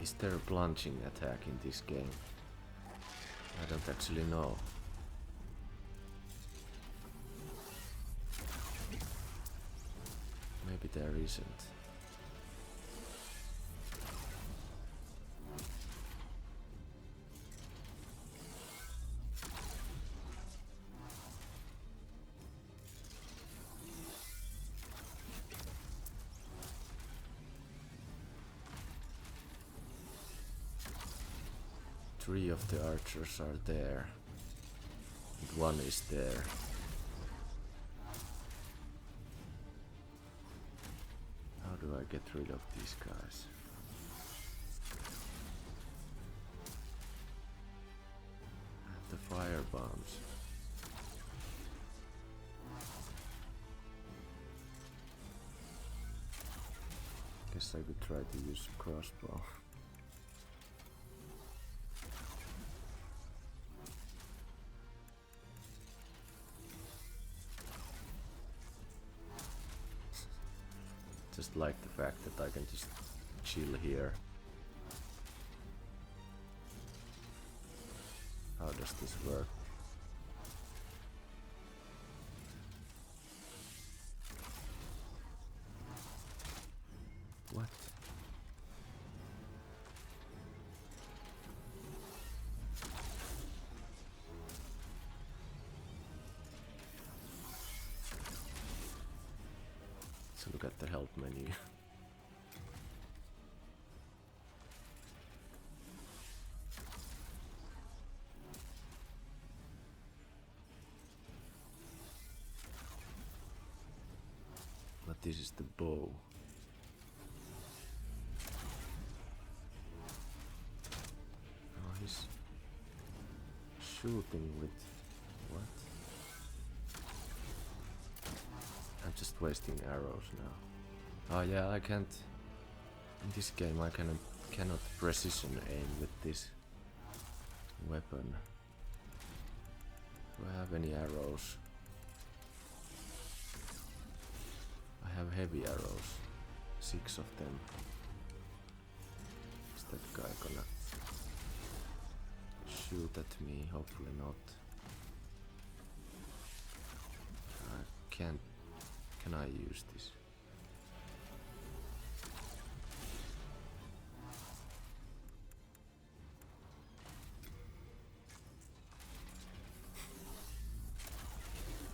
Is there a plunging attack in this game? I don't actually know. Maybe there isn't. Three of the archers are there, and one is there. How do I get rid of these guys? The fire bombs. Guess I could try to use a crossbow. Just like the fact that I can just chill here. How does this work? What? So look at the help menu. But this is the bow. Oh, he's shooting with what? I'm just wasting arrows now. Oh yeah, I can't. In this game I cannot precision aim with this weapon. Do I have any arrows? I have heavy arrows. 6 of them. Is that guy gonna shoot at me? Hopefully not. I can't. Can I use this?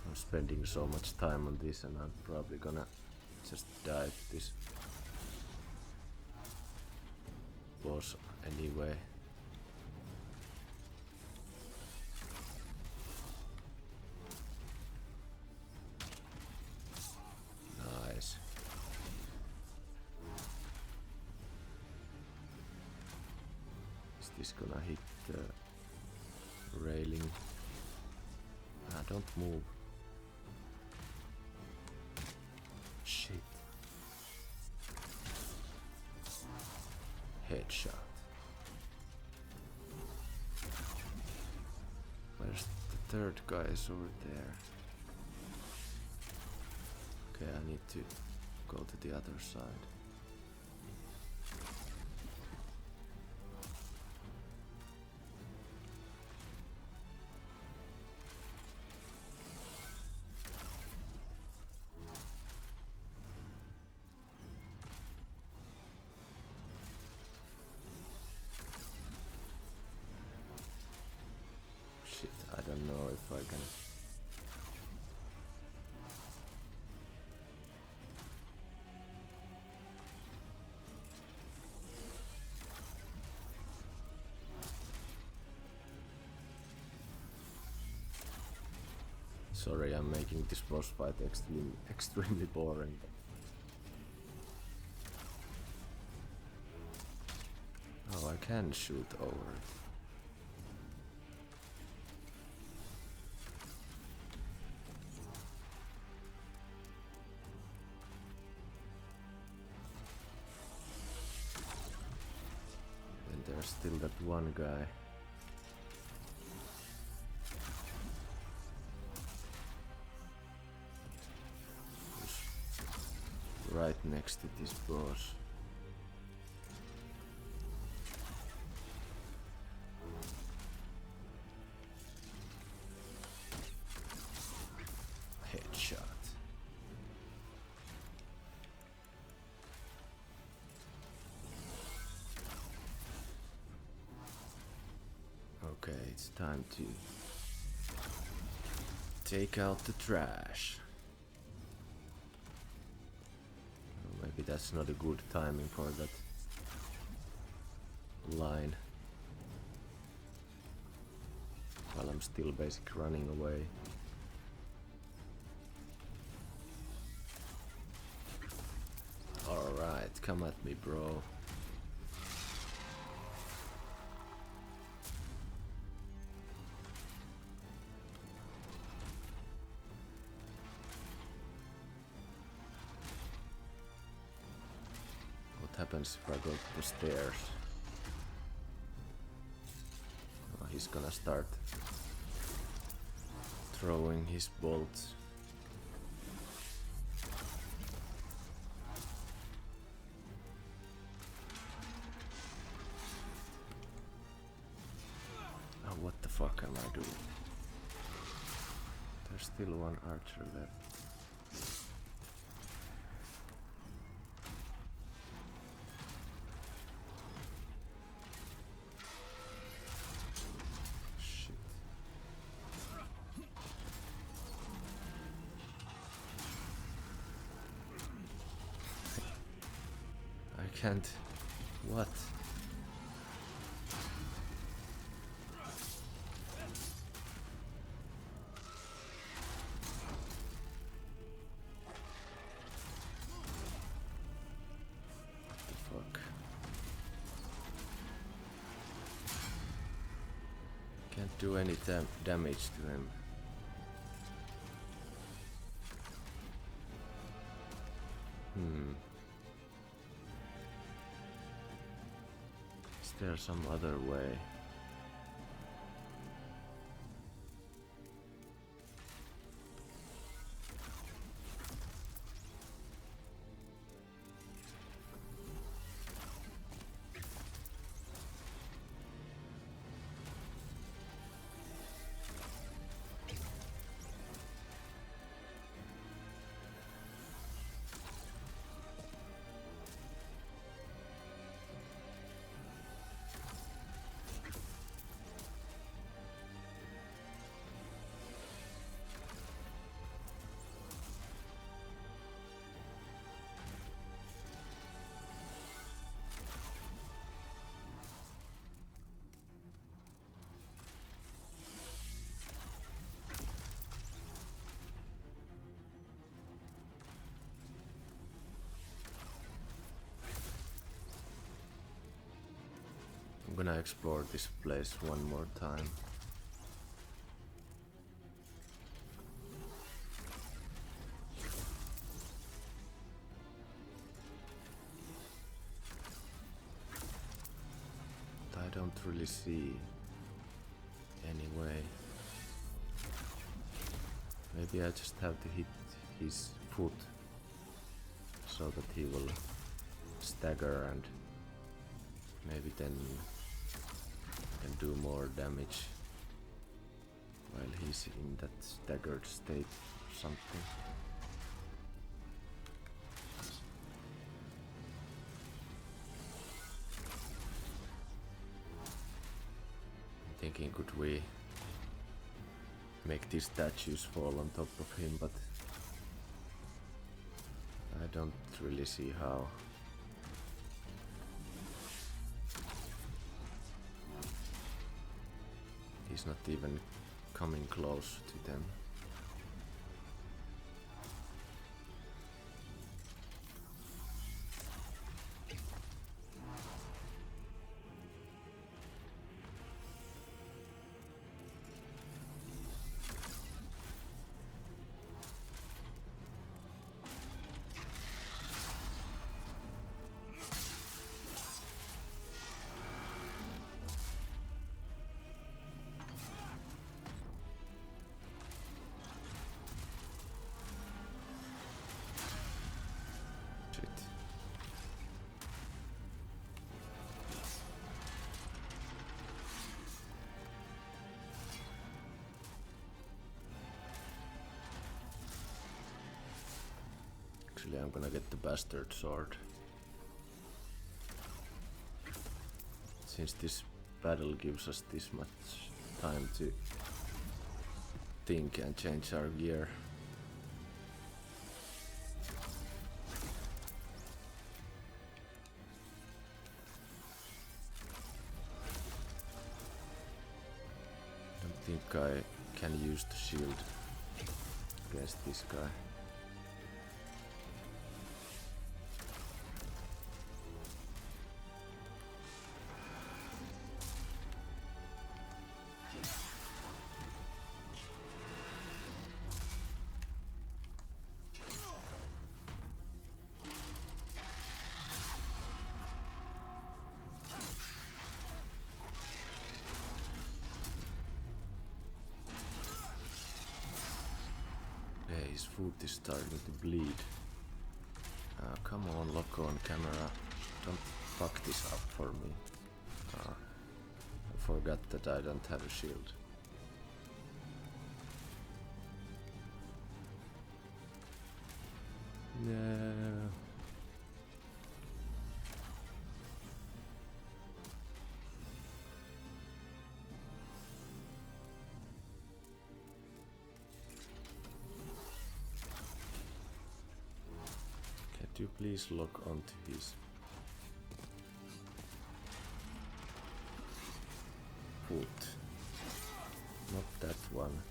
I'm spending so much time on this and I'm probably gonna just die to this boss anyway. Nice. Is this gonna hit the railing? Ah, don't move. Shit. Headshot. Where's the third guy? Is over there. Okay, I need to go to the other side. Shit, I don't know if I can. Sorry, I'm making this boss fight extremely boring. can shoot over it. And there's still that one guy. Who's right next to this boss. Okay, it's time to take out the trash. Oh, maybe that's not a good timing for that line. While I'm still basically running away. Alright, come at me, bro. What happens if I go to the stairs? Oh, he's gonna start throwing his bolts. Oh, what the fuck am I doing? There's still one archer left. Can't. What? The fuck? Can't do any damage to him. Is there some other way? I'm gonna explore this place one more time. But I don't really see any way. Maybe I just have to hit his foot so that he will stagger and maybe then can do more damage while he's in that staggered state or something. I'm thinking, could we make these statues fall on top of him, but I don't really see how. He's not even coming close to them. Actually, I'm gonna get the bastard sword. Since this battle gives us this much time to think and change our gear. I don't think I can use the shield against this guy. His foot is starting to bleed. Come on, lock on camera. Don't fuck this up for me. I forgot that I don't have a shield. No. You please lock onto his foot, not that one.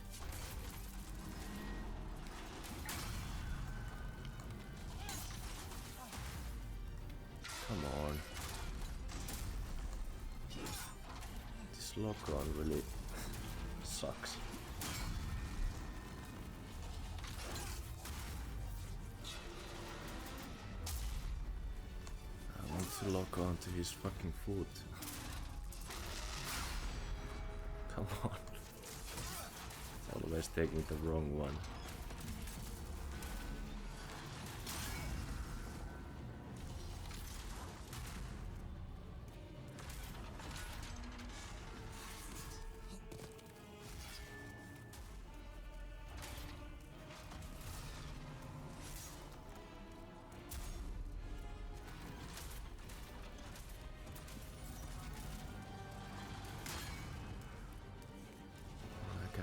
Come on, this lock on really sucks. To lock onto his fucking foot. Come on. Always taking the wrong one.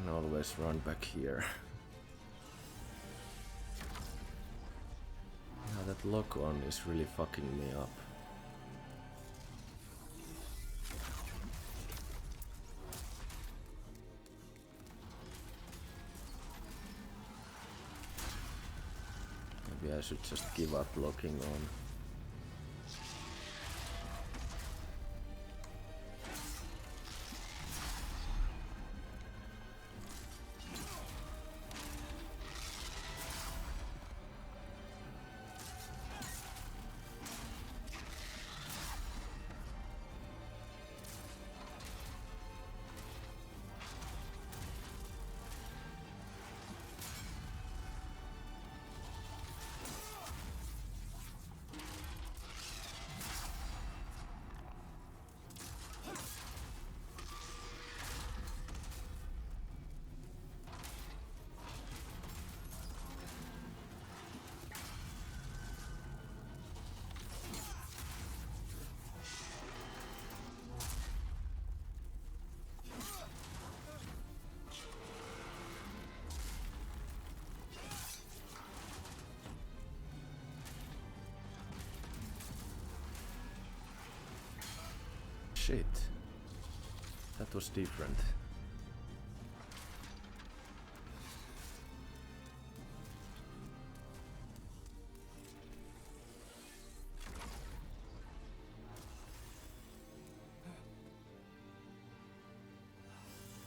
Always run back here. Yeah, that lock on is really fucking me up. Maybe I should just give up locking on. Shit. That was different.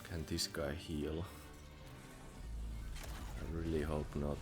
Can this guy heal? I really hope not.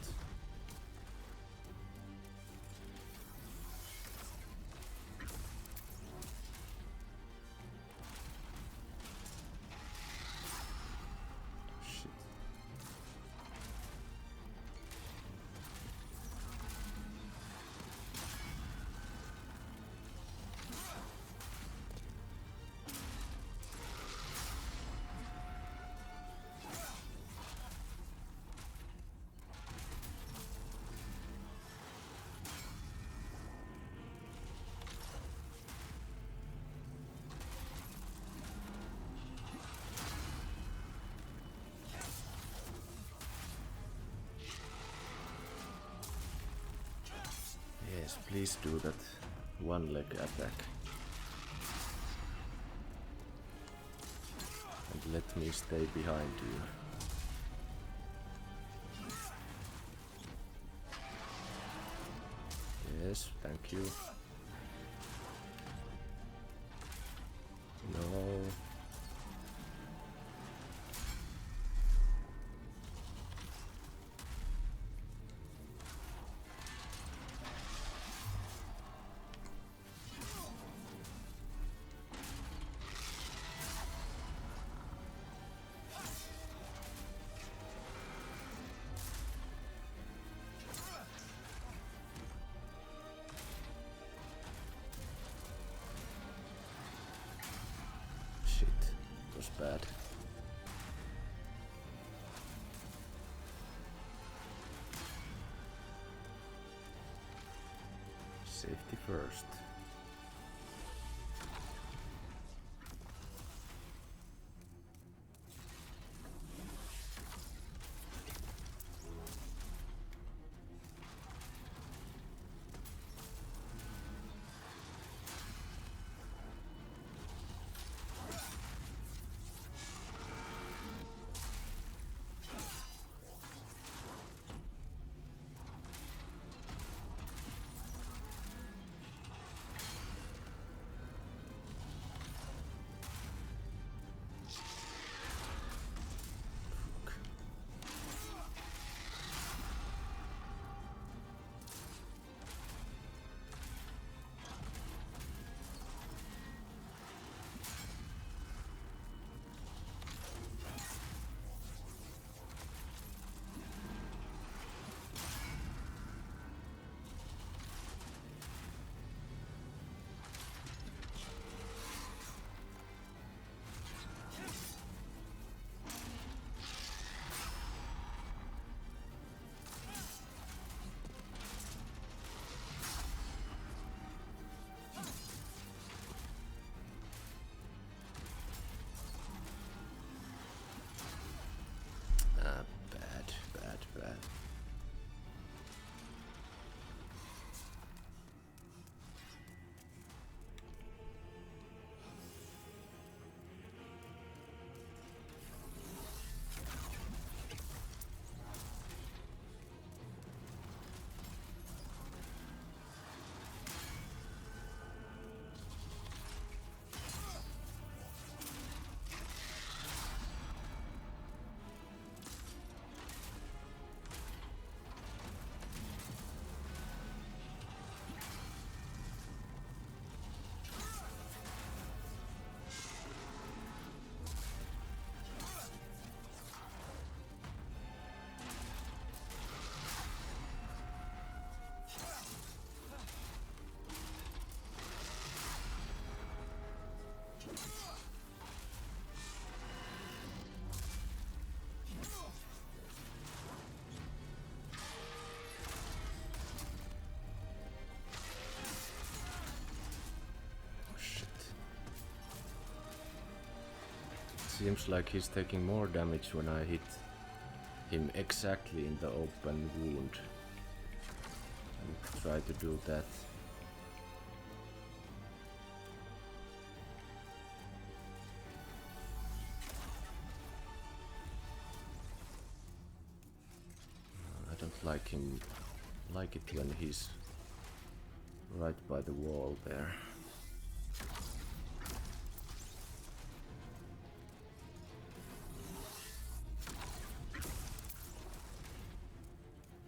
Yes, please do that one leg attack. And let me stay behind you. Yes, thank you. No. Shit, it was bad. Safety first. Bad. Seems like he's taking more damage when I hit him exactly in the open wound. And try to do that. I don't like it when he's right by the wall there.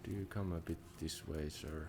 Do you come a bit this way, sir?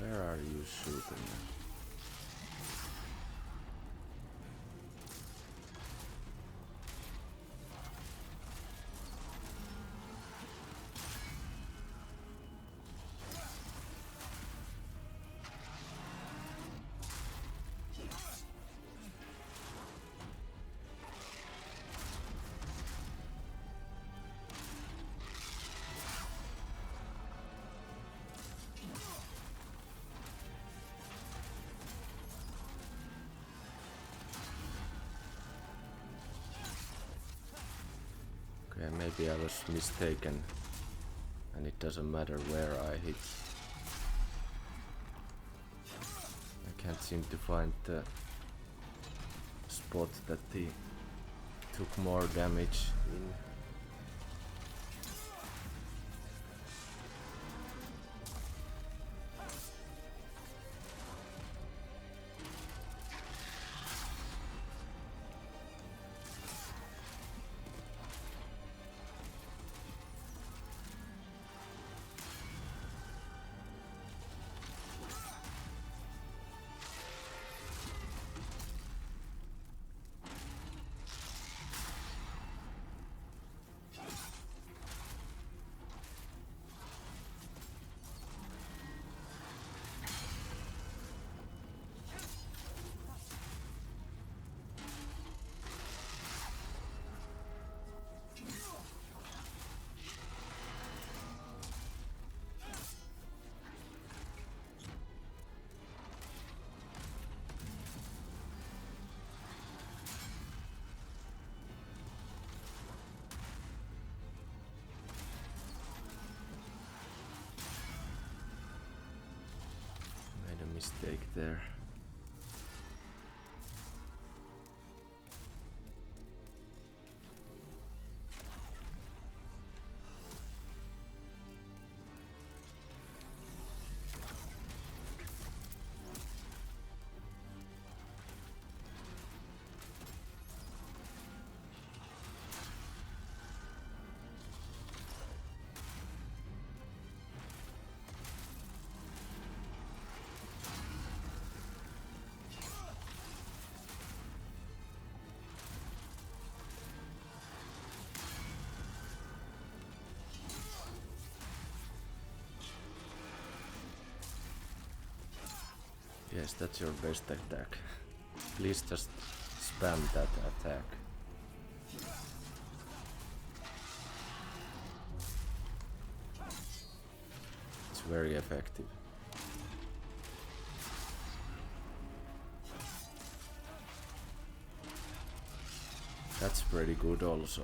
Where are you shooting? Okay, maybe I was mistaken, and it doesn't matter where I hit. I can't seem to find the spot that he took more damage in. Mistake there. Yes, that's your best attack. Please just spam that attack. It's very effective. That's pretty good also.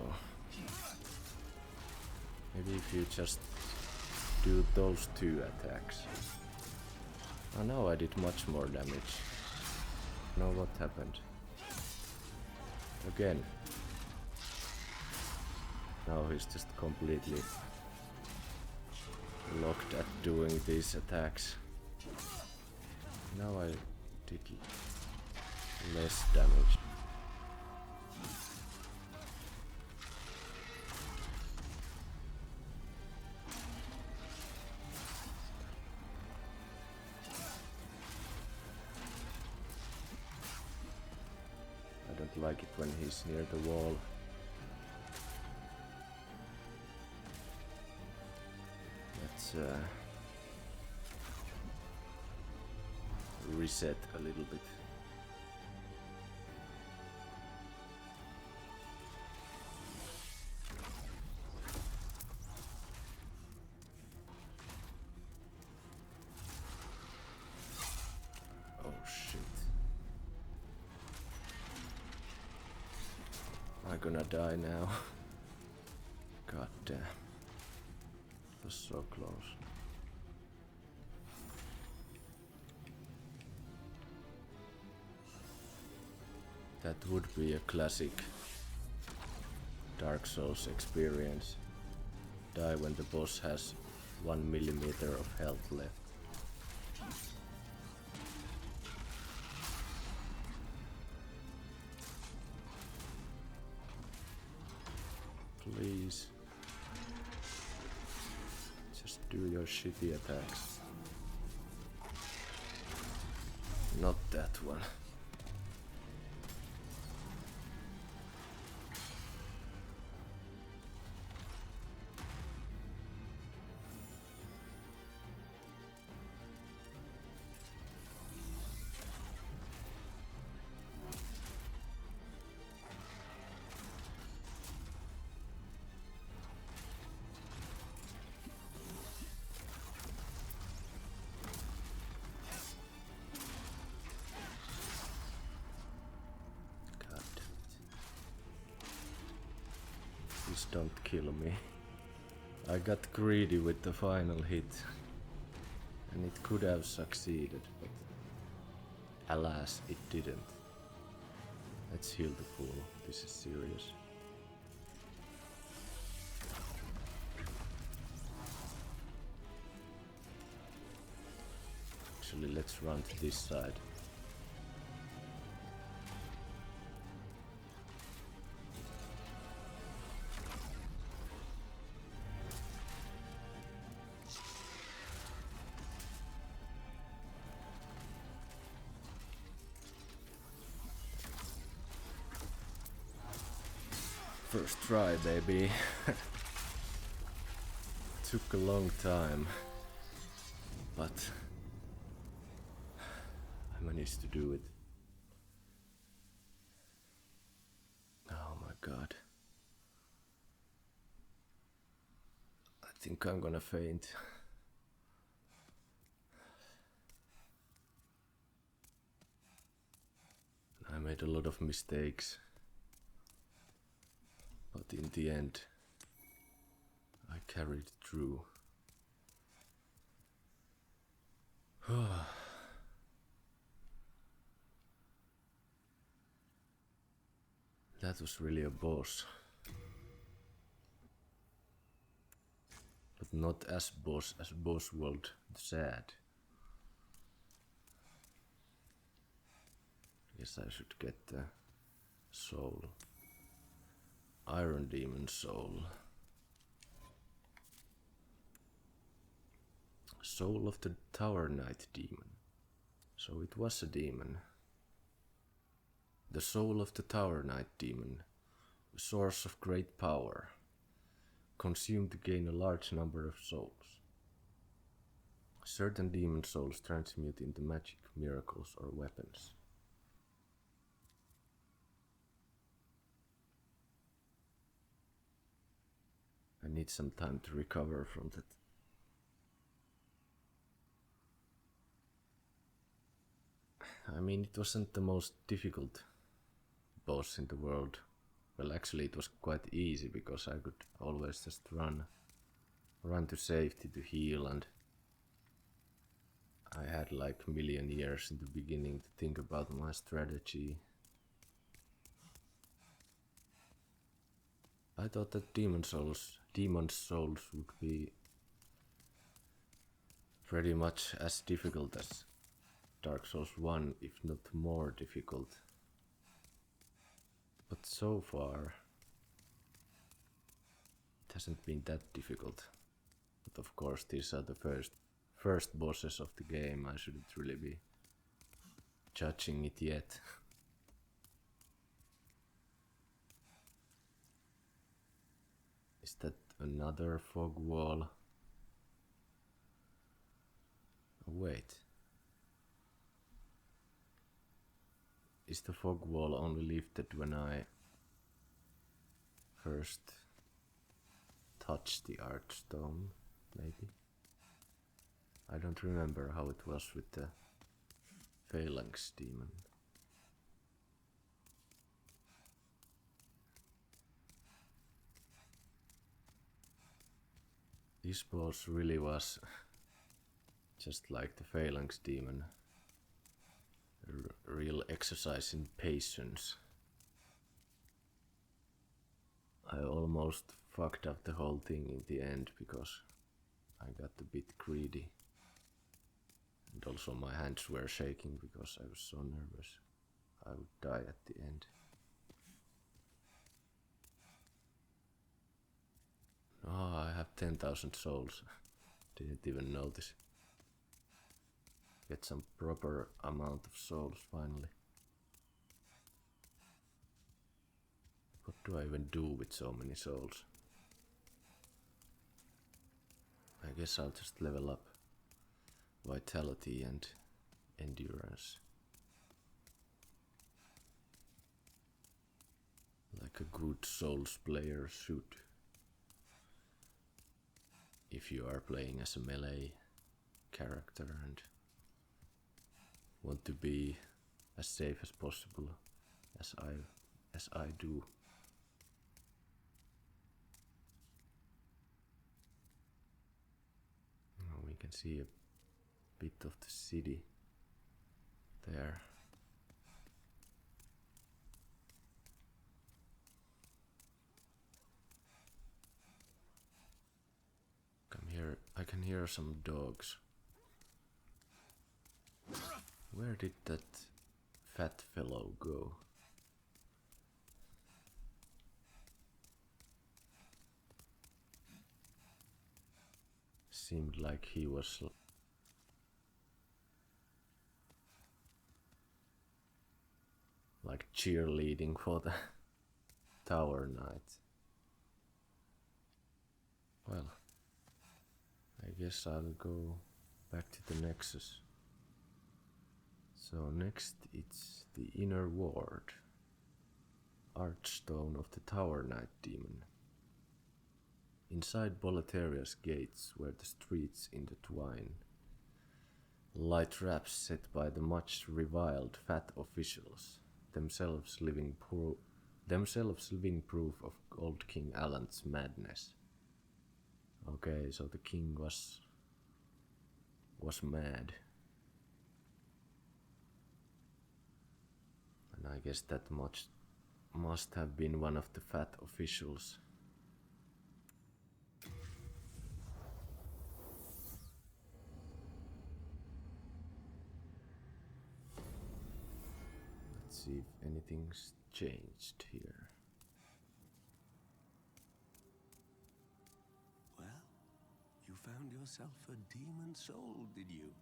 Maybe if you just do those two attacks. Oh no, I did much more damage. Now what happened? Again. Now he's just completely locked at doing these attacks. Now I did less damage. Like it when he's near the wall. Let's reset a little bit. I'm gonna die now. God damn. It was so close. That would be a classic Dark Souls experience. Die when the boss has 1 millimeter of health left. Please. Just do your shitty attacks. Not that one. Please don't kill me. I got greedy with the final hit. And it could have succeeded, but alas, it didn't. Let's heal the fool. This is serious. Actually, let's run to this side. First try, baby. Took a long time, but I managed to do it. Oh my god. I think I'm gonna faint. I made a lot of mistakes. But in the end, I carried through. That was really a boss. But not as boss as Boss World said. Guess I should get the soul. Iron Demon Soul. Soul of the Tower Knight Demon. So it was a demon. The soul of the Tower Knight Demon. A source of great power. Consumed to gain a large number of souls. Certain demon souls transmute into magic, miracles, or weapons. I need some time to recover from that. I mean, it wasn't the most difficult boss in the world. Well, actually it was quite easy because I could always just run to safety to heal, and I had like a million years in the beginning to think about my strategy. I thought that demon souls would be pretty much as difficult as Dark Souls 1, if not more difficult. But so far, it hasn't been that difficult. But of course, these are the first bosses of the game. I shouldn't really be judging it yet. Is that another fog wall? Oh, wait. Is the fog wall only lifted when I first touch the Archstone, maybe? I don't remember how it was with the Phalanx demon. This boss really was just like the Phalanx demon. A real exercise in patience. I almost fucked up the whole thing in the end because I got a bit greedy. And also my hands were shaking because I was so nervous I would die at the end. Oh, I have 10,000 souls. Didn't even notice. get some proper amount of souls finally. What do I even do with so many souls? I guess I'll just level up vitality and endurance. Like a good Souls player should. If you are playing as a melee character and want to be as safe as possible, as I do. Now we can see a bit of the city there. I can hear some dogs. Where did that fat fellow go? Seemed like he was like cheerleading for the tower knight. Well, I guess I'll go back to the Nexus. So next it's the inner ward, Archstone of the Tower Knight Demon. Inside Boletaria's gates where the streets intertwine, lie traps set by the much reviled fat officials, themselves living proof of old King Alan's madness. Okay, so the king was mad. And I guess that much must have been one of the fat officials. Let's see if anything's changed here. You found yourself a demon soul, did you?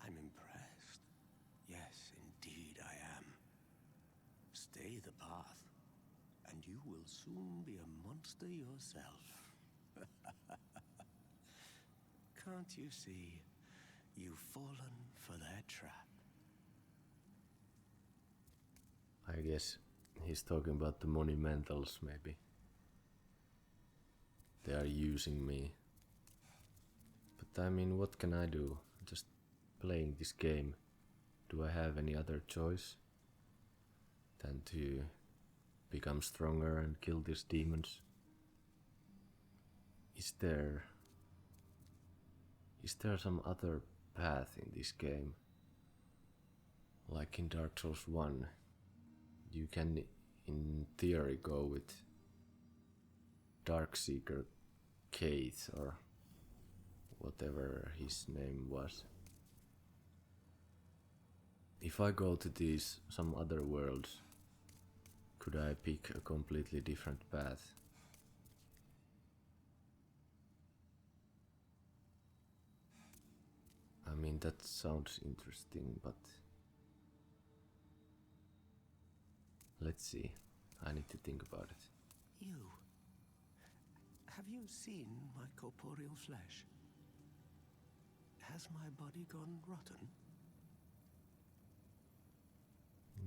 I'm impressed. Yes, indeed I am. Stay the path, and you will soon be a monster yourself. Can't you see? You've fallen for their trap. I guess he's talking about the monumentals, maybe. They are using me. But I mean, what can I do? Just playing this game. Do I have any other choice than to become stronger and kill these demons? Is there some other path in this game? Like in Dark Souls 1, you can in theory go with Darkseeker Kate or whatever his name was. If I go to these some other worlds, could I pick a completely different path? I mean, that sounds interesting, but let's see. I need to think about it. You. Have you seen my corporeal flesh? Has my body gone rotten?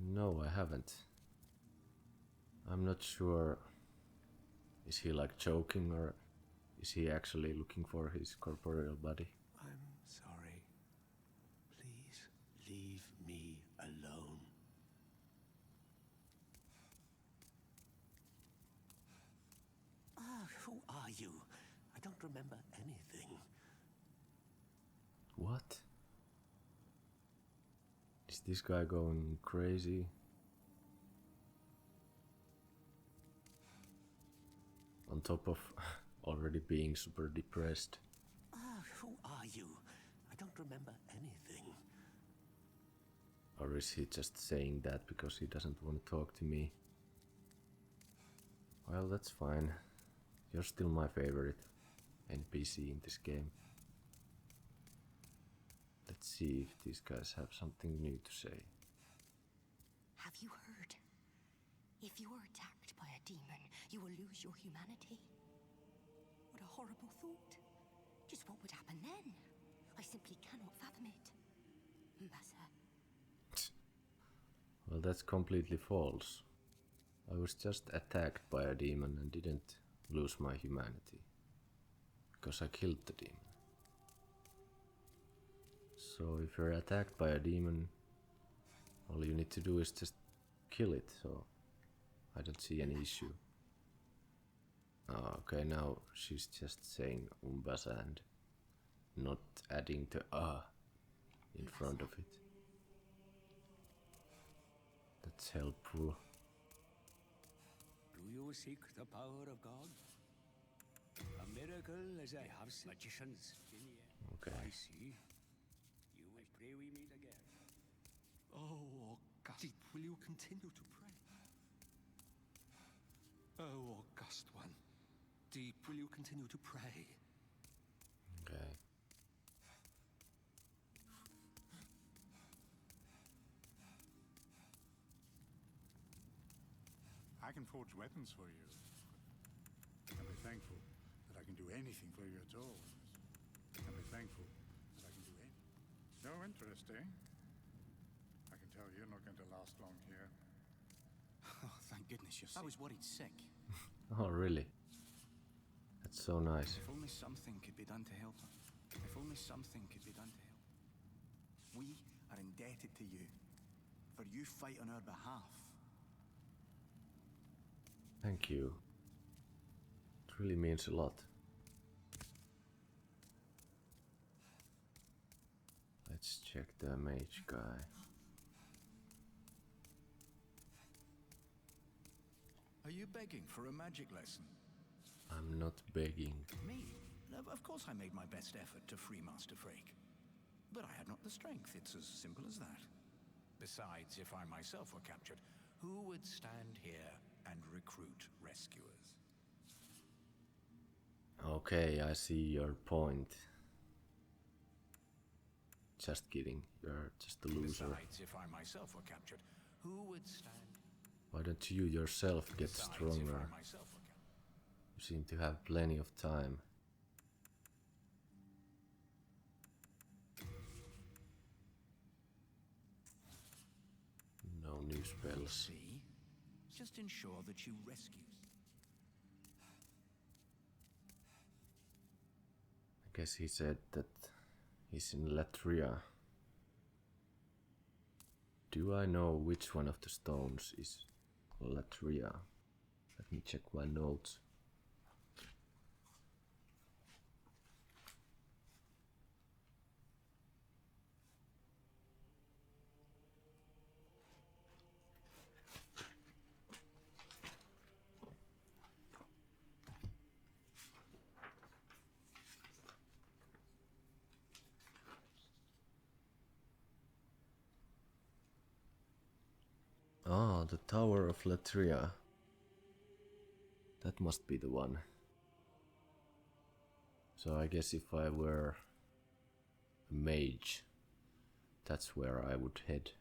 No, I haven't. I'm not sure. Is he like joking or is he actually looking for his corporeal body? I'm sorry. Please leave me alone. Who are you? I don't remember anything. What? Is this guy going crazy? On top of already being super depressed. Who are you? I don't remember anything. Or is he just saying that because he doesn't want to talk to me? Well, that's fine. You're still my favorite NPC in this game. Let's see if these guys have something new to say. Have you heard? If you are attacked by a demon, you will lose your humanity. What a horrible thought. Just what would happen then? I simply cannot fathom it. Mbasa. Well, that's completely false. I was just attacked by a demon and didn't lose my humanity. Because I killed the demon. So if you're attacked by a demon, all you need to do is just kill it, so I don't see any issue. Oh, okay, now she's just saying Umbasa and not adding the in front of it. That's helpful. Do you seek the power of God? A miracle as I have magicians. Okay. I see. You will pray we meet again. Oh, August, will you continue to pray? Oh, August One, deep, will you continue to pray? Okay. I can forge weapons for you. And be thankful that I can do anything for you at all. And be thankful that I can do anything. No interest, eh? I can tell you're not going to last long here. Oh, thank goodness you're sick. I was worried sick. Oh, really? That's so nice. If only something could be done to help her. If only something could be done to help. We are indebted to you, for you fight on our behalf. Thank you. It really means a lot. Let's check the mage guy. Are you begging for a magic lesson? I'm not begging. Me? Of course I made my best effort to free Master Frake. But I had not the strength, it's as simple as that. Besides, if I myself were captured, who would stand here and recruit rescuers? Okay, I see your point. Just kidding, you're just a loser. Besides, if I myself were captured, who would stand? Why don't you yourself get Besides, stronger? if I myself were captured. You seem to have plenty of time. No new spells. See? Just ensure that you rescue. I guess he said that he's in Latria. Do I know which one of the stones is Latria? Let me check my notes. Ah, the Tower of Latria. That must be the one. So I guess if I were a mage, that's where I would head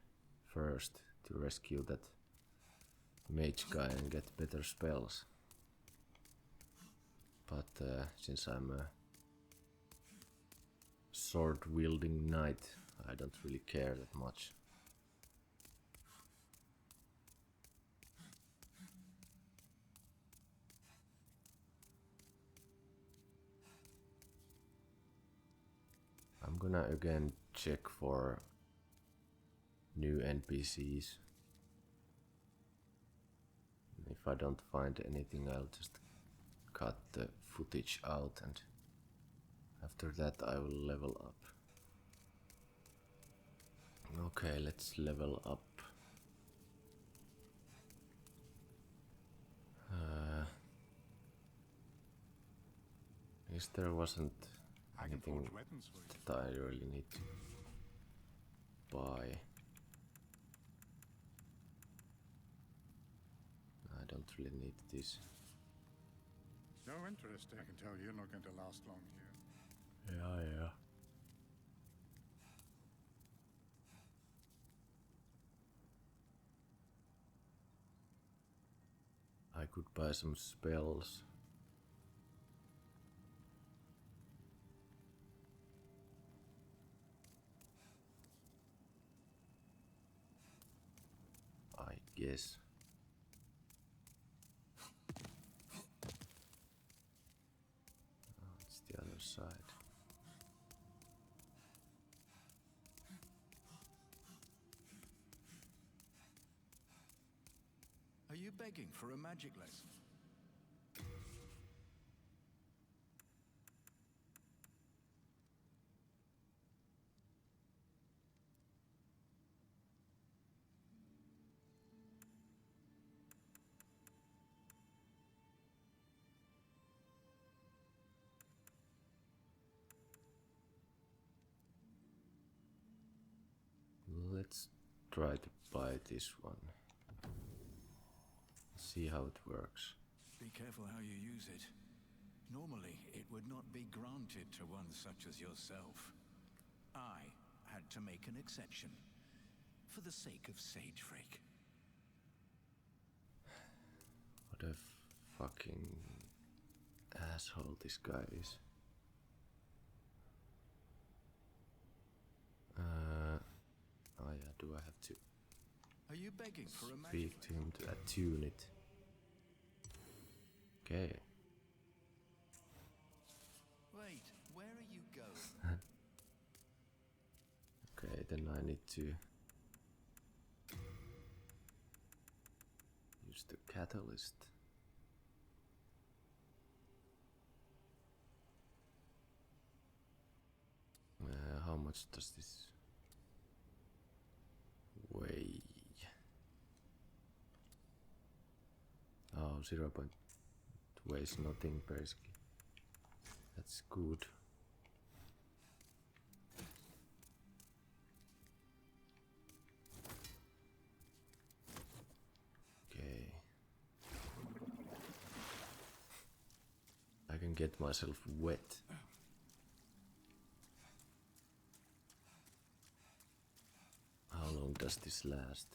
first to rescue that mage guy and get better spells. But since I'm a sword-wielding knight, I don't really care that much. I'm gonna again check for new NPCs. If I don't find anything, I'll just cut the footage out, and after that I will level up. Okay, let's level up. Yes, there wasn't I can anything forge weapons for you. that I really need to buy. I don't really need this. No interest. I can tell you're not going to last long here. Yeah. I could buy some spells. I guess. Oh, it's the other side. Are you begging for a magic lesson? Let's try to buy this one. See how it works. Be careful how you use it. Normally, it would not be granted to one such as yourself. I had to make an exception, for the sake of Sage Freak. What a fucking asshole this guy is. Oh yeah, do I have to Are you begging for a magic speak to him to attune it? Okay. Wait, where are you going? Okay, then I need to use the catalyst. How much does this weigh? Oh, 0. It weighs nothing basically. That's good. Okay. I can get myself wet. How long does this last?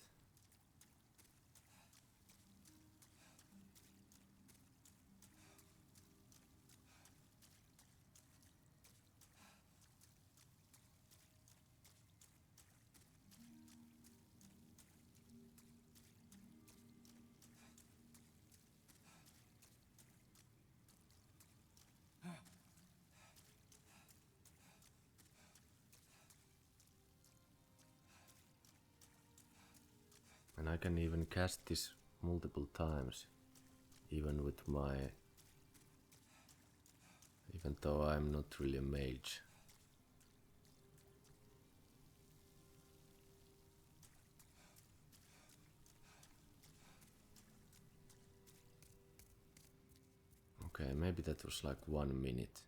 And I can even cast this multiple times, even with my... even though I'm not really a mage. Okay, maybe that was like 1 minute.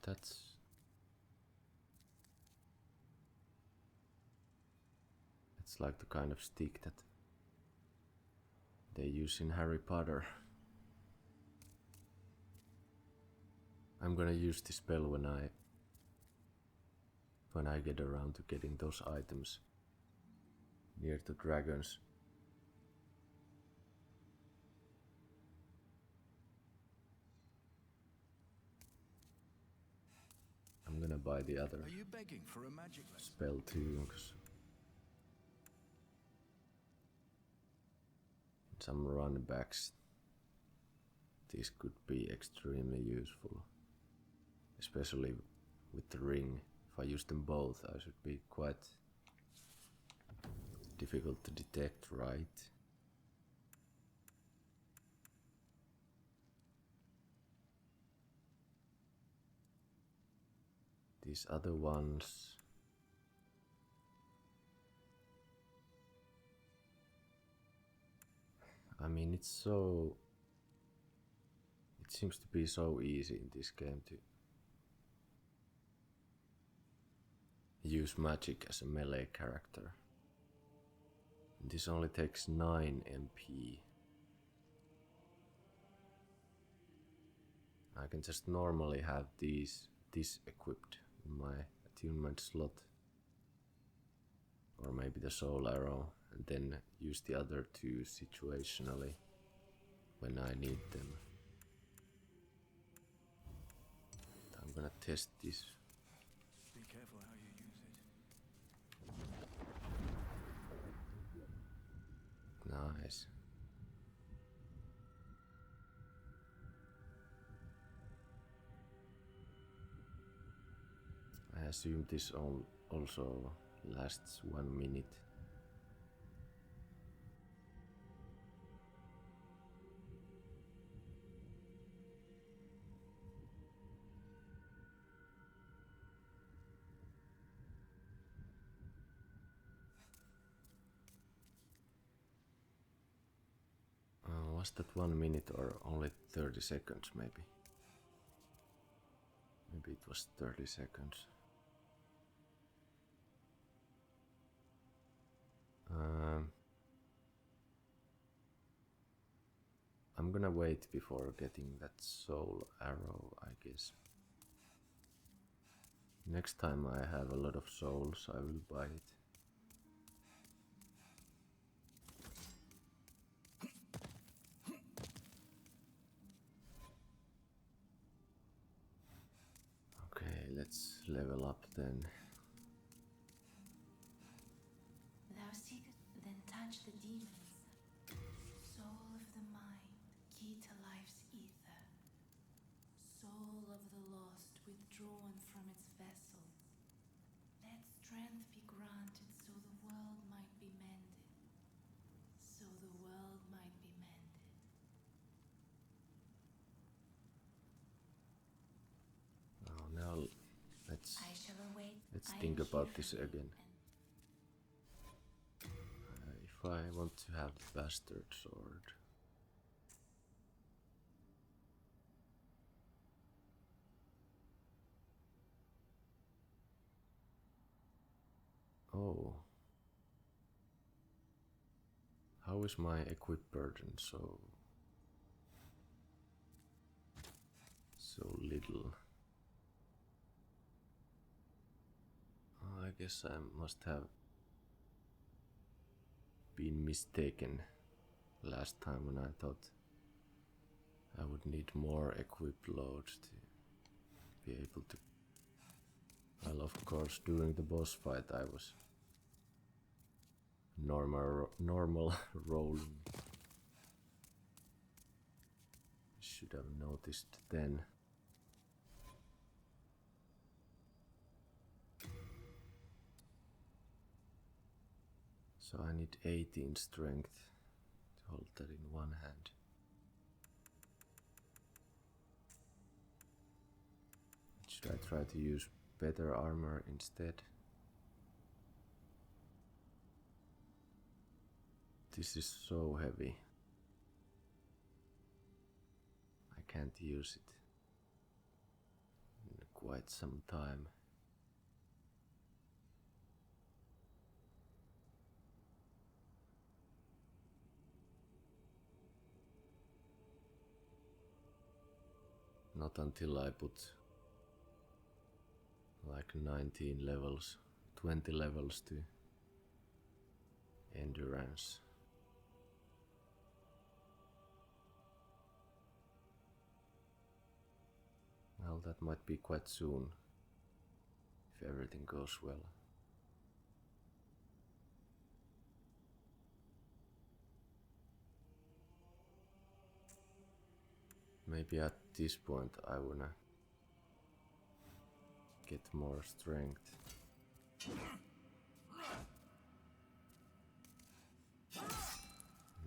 That's... it's like the kind of stick that they use in Harry Potter. I'm gonna use this spell when I get around to getting those items near the dragons. I'm gonna buy the other Are you begging for a magic lesson? spell too, 'cause some runbacks this could be extremely useful, especially with the ring. If I use them both, I should be quite difficult to detect, right? These other ones, I mean, it seems to be so easy in this game to use magic as a melee character. This only takes 9 MP. I can just normally have this equipped in my attunement slot. Or maybe the soul arrow, and then use the other two situationally when I need them. I'm gonna test this. Be careful how you use it. Nice. I assume this also lasts 1 minute. Was that 1 minute or only 30 seconds maybe? Maybe it was 30 seconds. I'm gonna wait before getting that soul arrow, I guess. Next time I have a lot of souls, I will buy it. Okay, let's level up then. Thou seekest, then touch the demons. Soul of the mind, key to life's ether. Soul of the lost, withdrawn from its vessel. Let strength be granted so the world might be mended. So the world might be mended. Oh, now I shall await. let's I think am about here this for you, again. If I want to have bastard sword, oh, how is my equip burden so little? I guess I must have been mistaken last time when I thought I would need more equip loads to be able to. Well, of course, during the boss fight I was normal rolling. Should have noticed then. So I need 18 strength to hold that in one hand. Should I try to use better armor instead? This is so heavy. I can't use it in quite some time. Not until I put like 19 levels, 20 levels to endurance. Well, that might be quite soon, if everything goes well. Maybe at this point I wanna get more strength.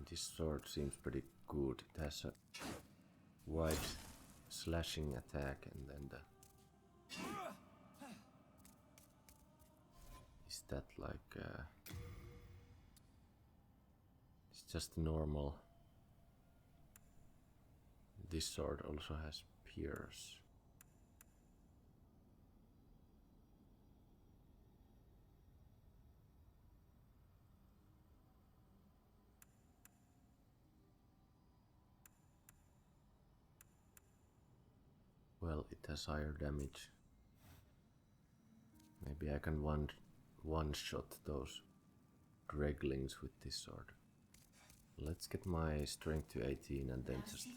This sword seems pretty good. It has a wide slashing attack and then the... Is that like... it's just normal. This sword also has pierce. Well, it has higher damage. Maybe I can one-shot those Dreglings with this sword. Let's get my strength to 18 and then just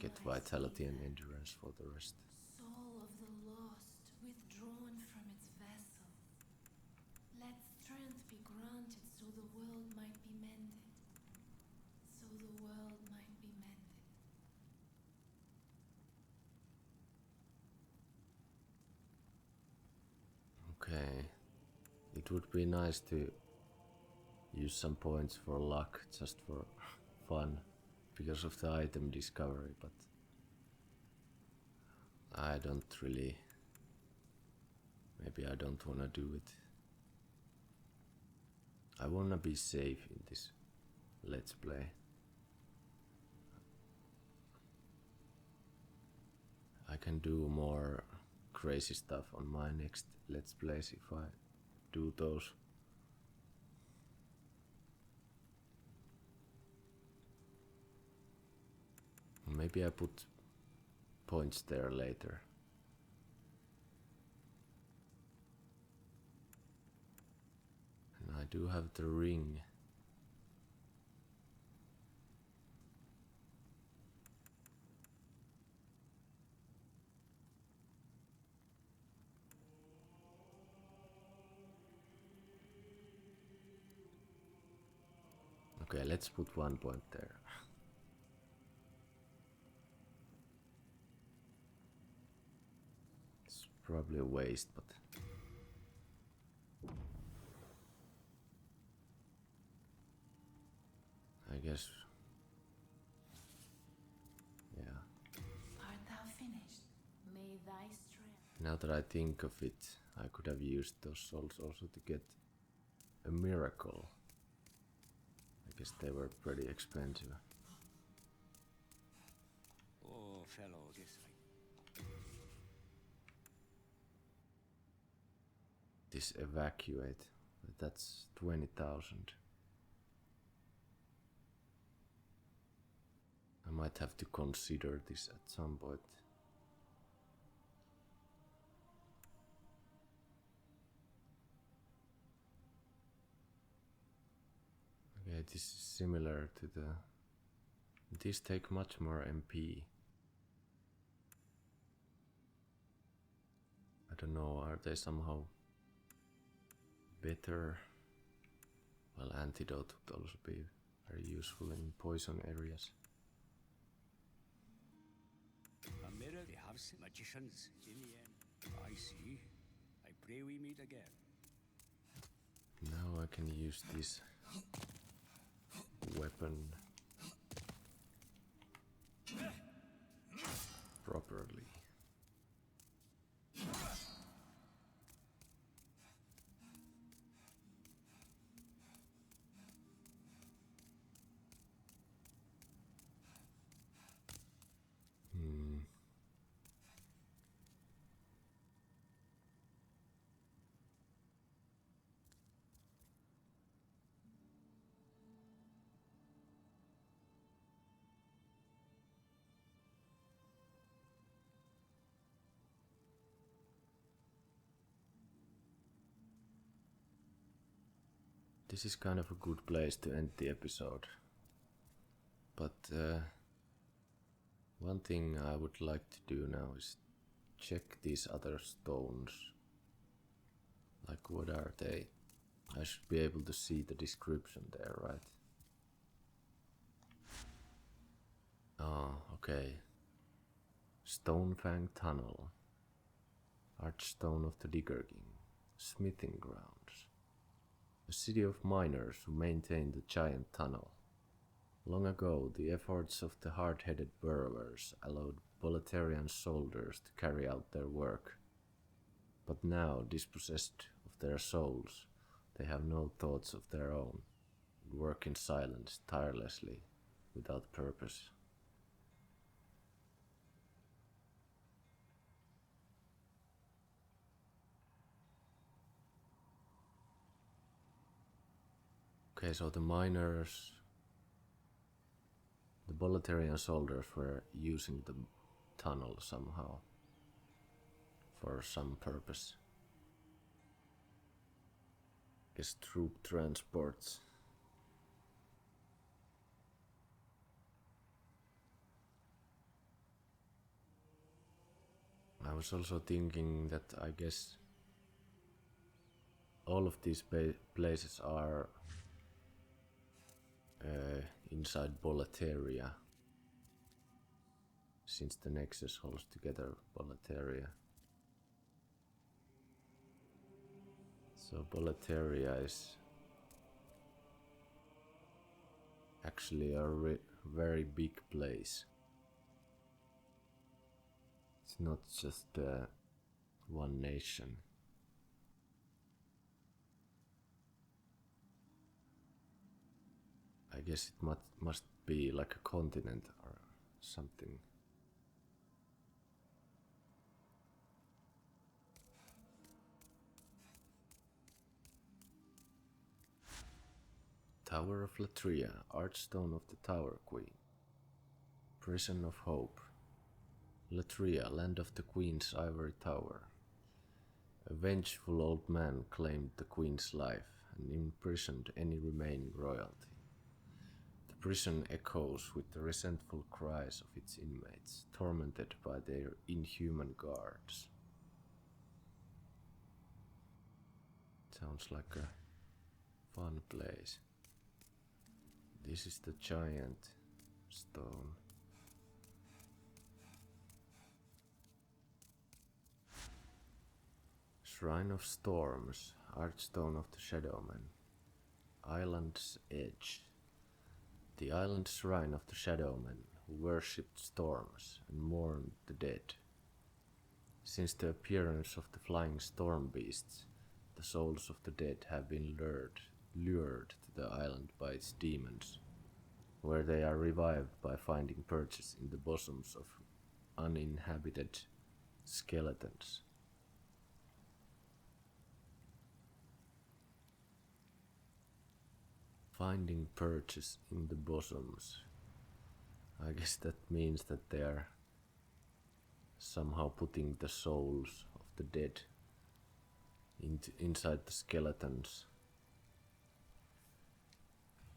get vitality and endurance for the rest. Soul of the lost, withdrawn from its vessel. Let strength be granted so the world might be mended. So the world might be mended. Okay. It would be nice to use some points for luck, just for fun, because of the item discovery, but I don't really... Maybe I don't wanna do it. I wanna be safe in this Let's Play. I can do more crazy stuff on my next Let's Plays if I do those. Maybe I put points there later. And I do have the ring. Okay, let's put 1 point there. It's probably a waste, but I guess, yeah. Art thou finished? May thy strength. Now that I think of it, I could have used those souls also to get a miracle. I guess they were pretty expensive. Oh, fellow, this This evacuate, that's 20,000. I might have to consider this at some point. Okay, this is similar to the... These take much more MP. I don't know, are they somehow better? Well, antidote would also be very useful in poison areas. A mirror they have seen magicians in the end. I see. I pray we meet again. Now I can use this weapon properly. This is kind of a good place to end the episode. But one thing I would like to do now is check these other stones. Like, what are they? I should be able to see the description there, right? Ah, okay. Stonefang Tunnel. Archstone of the Dregling. Smithing grounds. A city of miners who maintain the giant tunnel. Long ago, the efforts of the hard-headed burrowers allowed proletarian soldiers to carry out their work. But now, dispossessed of their souls, they have no thoughts of their own, and work in silence, tirelessly, without purpose. Okay, so the miners, the proletarian soldiers were using the tunnel somehow for some purpose. guess troop transports. I was also thinking that I guess all of these places are inside Boletaria, since the Nexus holds together Boletaria. So Boletaria is actually a very big place. It's not just one nation. I guess it must be like a continent or something. Tower of Latria, Archstone of the Tower Queen. Prison of Hope. Latria, land of the Queen's ivory tower. A vengeful old man claimed the Queen's life and imprisoned any remaining royalty. The prison echoes with the resentful cries of its inmates, tormented by their inhuman guards. Sounds like a fun place. This is the giant stone. Shrine of Storms, Archstone of the Shadowmen. Island's Edge. The island shrine of the Shadowmen, who worshipped storms and mourned the dead. Since the appearance of the flying storm beasts, the souls of the dead have been lured to the island by its demons, where they are revived by finding purchase in the bosoms of uninhabited skeletons. Finding purchase in the bosoms. I guess that means that they are somehow putting the souls of the dead inside the skeletons.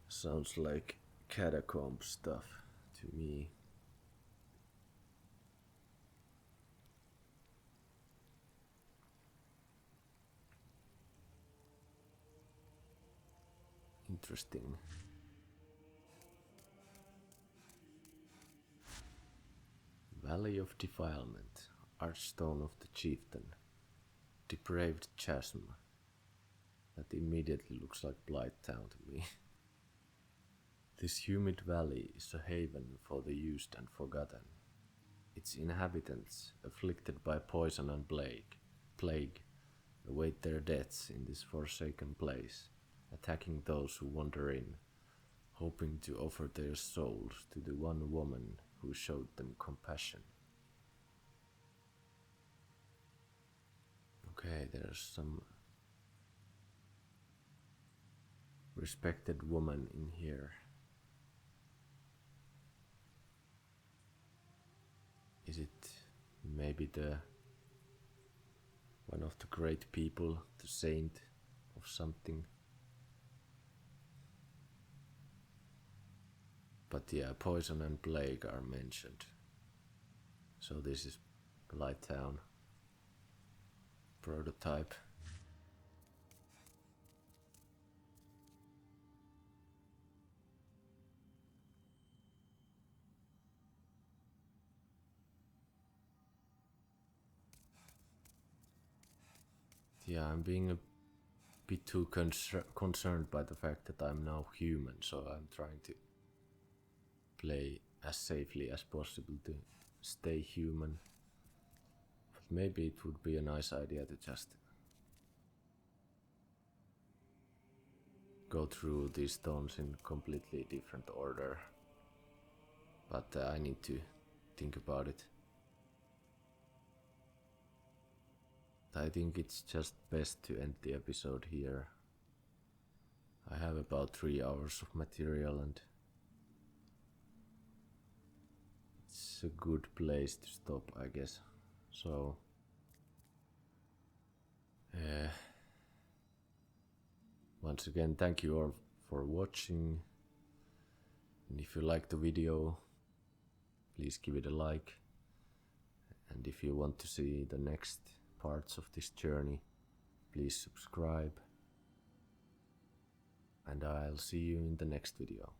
Sounds like catacomb stuff to me. Interesting. Valley of Defilement, Archstone of the Chieftain, Depraved Chasm. That immediately looks like Blighttown to me. This humid valley is a haven for the used and forgotten. Its inhabitants, afflicted by poison and plague, await their deaths in this forsaken place, attacking those who wander in, hoping to offer their souls to the one woman who showed them compassion. Okay, there's some respected woman in here. Is it maybe one of the great people, the saint of something? But yeah, poison and plague are mentioned. So this is Blighttown prototype. Yeah, I'm being a bit too concerned by the fact that I'm now human, so I'm trying to play as safely as possible to stay human. But maybe it would be a nice idea to just go through these stones in completely different order. But I need to think about it. I think it's just best to end the episode here. I have about 3 hours of material and it's a good place to stop, I guess. So Once again, thank you all for watching. And if you like the video, please give it a like. And if you want to see the next parts of this journey, please subscribe. And I'll see you in the next video.